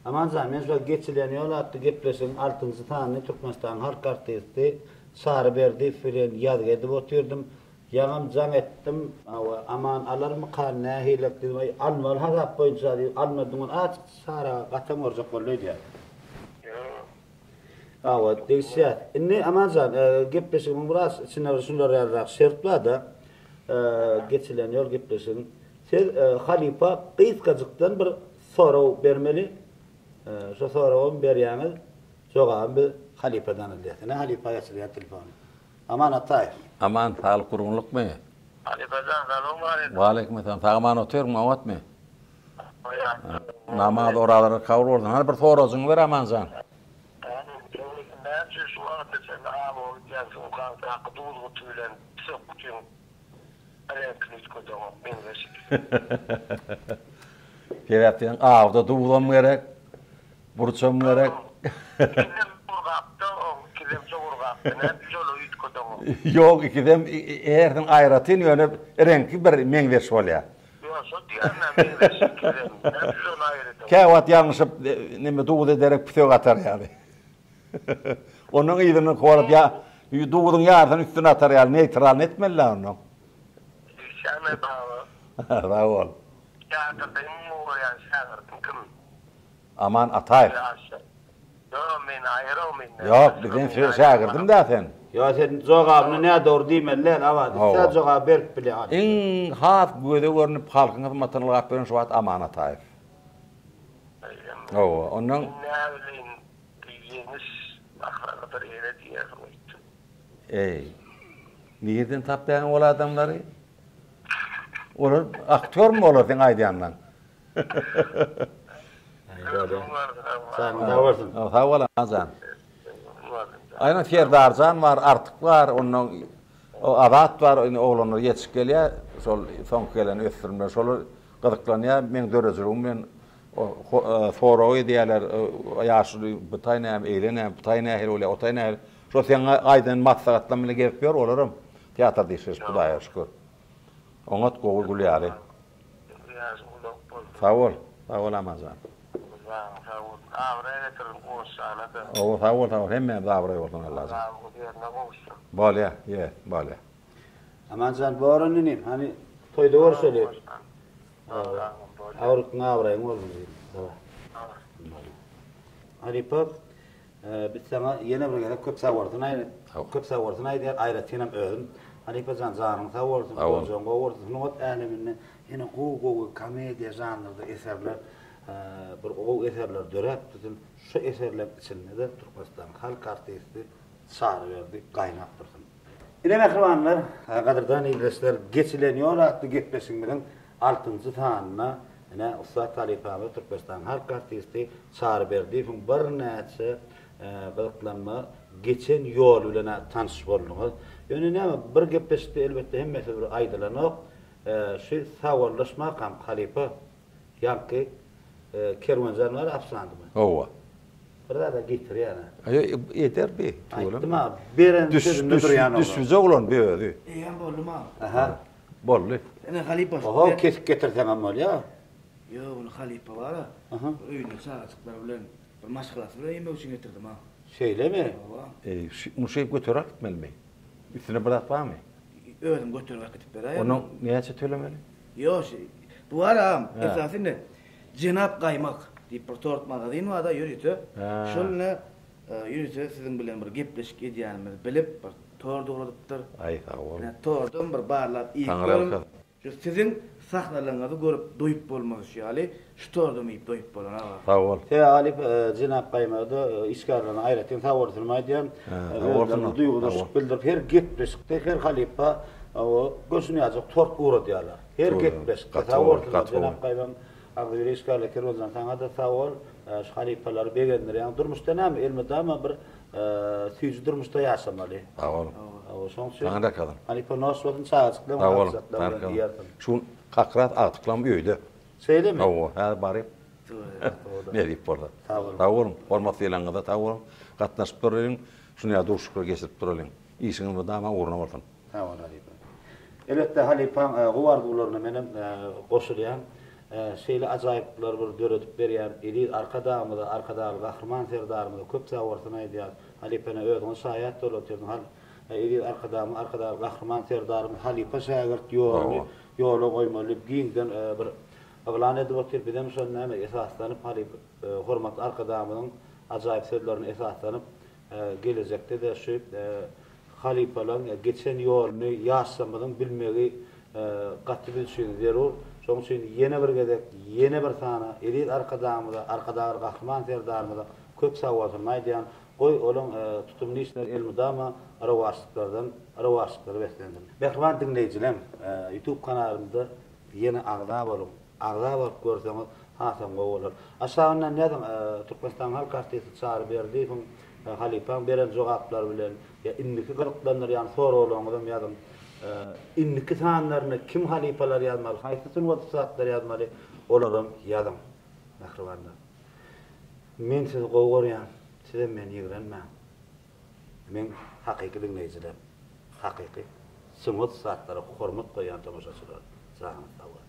Aman zan men şu geçilen ýol atdy gepleşiň 6-njy tany Türkmenistan halk artisti Sary berdi filan ýazgy edip oturdum. Ýagam jaň etdim. Aman alarmy kan nähilek diýip anwar hazap boýunça diýip anmadyň aç Sara gatam orjak bolýar. Awa diýse, inni aman zan gepleşiň biraz içine şunlar ýazrak şertlarda geçilen ýol gepleşiň. Siz halifa Qysgajykdan bir soraw bermeli. Şu sorawyny berýäňiz, jogam bir halifadan alýar. Halifa ýaşaýar telefon. Aman Ataýew. Aman sağlyk gurulukmy? Halifajan salom bar. Wa aleykum salam. Taýman oturma awatmy? Namaz oralary kabul boldy. Har bir sorawyň ber amanjan. Şu wagtda sen abo ýa-da kan taqdul gutülen sökütüň. Aýaklyk kodama ben weşik. Sebäpden awda duwlam gerek. Burçam gerek. Kilim burgapda, kilim çogurgapda, näme jolu ýit kodama. Yok ikidem erden ayratyn ýöne reňki bir meň berş bolýar. Yok, şu diýärnä men de şekerim. Ben biz onu aýrydım. Käwat ýalňyşyp neme duýdy ederek pütök atar ýaly. Onuň ýygyny korup ýa duýdyň ýardan üstüne atar ýaly neutral etmeli onu. Şäme bawa. Sağ ol. Ya da benim uğrayan şäherdim kim? Aman Ataýew. Yok, men aýram men. Yok, bizden şäherdim da sen. Ya sen jogabyny näde doğru diýmeliler, ama sen jogap berip bile al. Iň has göze görünüp halkyň hyzmatyny beren şu wagt Aman Ataýew. Owa, onuň Näwlin diýeniş ahlara bir ýere diýerim. ey. Nereden tapdaň ol adamlary? Olar aktör mü olar sen aýdýandan? Sen de varsın. Sağ ol Azan. Aynen Ferdarjan var, Artyk var, onuň o Adat var, oğlanlar yetişip gelýär, şol soň gelen ösürmler şol gyzyklanýar, men dörejiligim men Forowy diýerler, ýaşly Butaýnam, Eýlenam, Butaýnam, Olya, Otaýnam. Şo sen aýdan maksatlan bilen gelip ber olaram. Teatr diýişiz, Hudaýa şükür. Oňat gowy gülýär. Sağ ol Amazan. Sağ ol, hemme dabray bolsun Allah. Bolýa, bolýa. Amazan boranynyn, hani toýda görşeli. Awrukna awraýyn boldy. Hadi pop, biz sana ýene bir gele köp sagwardyň aýry. Köp sagwardyň aýdýar, aýratynam özüm. Hadi pop janyň sagwardyň, ozon gowurdyň, nowat äleminde ýene gowy komediýa janrynda eserler, bir gowy eserler dörep, şu eserler içinde de Türkmenistan halk artisti Sarıverdi gaýnap dursun. Ine mehribanlar, gaderdan ilesler geçilenýär atdy gepleşiň bilen 6-njy sanyna ine Ustad Talip abi Türkmenistan halk artisti Sarıverdi bir näçe gyzyklanma geçen ýol bilen tanış boldyňyz. Ýöne näme bir gepleşdi elbetde hemmesi bir aýdylanyp, şu sawallaşma kam Halipa ýa-ki kerwanjanlar afsandymy. Owa. Burada da getirýär. Yeter be. Aýtdyma, beren sözünü durýan. Düşüze olan be. Eýem boldum ha. Aha. Bolly. Ene Halipa. Oho, kesip getirsen ama ýa. Yo, bunu Halipa var ha. Aha. Öýüne saatçyklar bilen bir maşgalaty bilen ýemek üçin getirdim ha. Şeýlemi? Owa. Şunu şey götürüp gitmelimi. Üstüne bırakmamy? Özüm götürüp gitip berýär. Onu näçe tölemeli? Yo, bu var ha. Esasinde Cenap Qaymak diýip bir tort magazin var da ýürüýär. Şolne ýürüýär siziň bilen bir gepleşik edýänimiz bilip bir tor dogrudypdyr. Ay sağ ol. Tordum bir barlap ýygyp. Şu siziň sahnalaryňyzy görüp doýup bolmagy ýaly şu tordum ýyp doýup bolan ha. Sağ ol. Te Alip Cenap Qaymada iskarlaryny aýratyn sawurtylmaýan. Duýgudaşyk bildirip her gepleşikde her Halipa o gözüni ýazyp tort uğradýarlar. Her gepleşikde sawurtylmaýan Cenap Qaymam Agdyr iskarla kerozan taňa da sawol şu Halipalar begenler ýa durmuşda näme elmedama bir süýjü durmuşda ýaşamaly. Sağ ol. O soň şu. Taňda kalan. Halipa nasbadyn çağçyklar Sağ ol. diýerdim. Şu kakrat artyklam ýöýdi. Seýlemi? Owa, ha bary. Ne diýip boldy? Sağ ol. Hormat ýylaňyda sağ ol. Gatnaşyp durýaň, şunu ýa durşukra geçirip durýaň. İşiňi dama urna bolsun. Sağ ol Halipa. Elbetde Halipa gowardylaryna menem goşulýan şeýle ajaýyplar bir döredip berýän, eli arkada gahrman serdarymyza köp sawurtyny aýdýar. Halipany özüň şaýat dolatýan hal eli arkada gahrman serdarym Halipa şägirt ýola goýmaly giňden bir aglan edip oturup bilen şol näme esaslanyp Halipa hormat arkadamynyň ajaýyp sözlerini esaslanyp gelecekde de şu Halipalar geçen ýoluny ýaşamadan bilmegi gatty bilşin zerur. Şoň üçin ýene bir gezek, ýene bir sana eli arkada gahrman serdarymyza köp sawatylmaýan goý olaň tutumly işler elmudama arawaşyklar beslendim. Mehriban dinleýijiler, YouTube kanalymda ýene agda bolup görseňiz hasan gowy. Aşagyna nädem Türkmenistan halk artisti Sarıverdi Halipa beren jogaplar bilen ya indiki gyryklanlar ýa soraglarymyzdan ýazym. İndiki sanlaryny kim Halipalar ýazmaly, haýsy wagtlar ýazmaly, olaram ýazym. Mehribanlar. Men sizi gowgorýan, size men ýigrenmä. Men hakyky dinleýijiler. haqiqi, sımot saatlara hormat koyan tamaşaçılar. Sağ olun.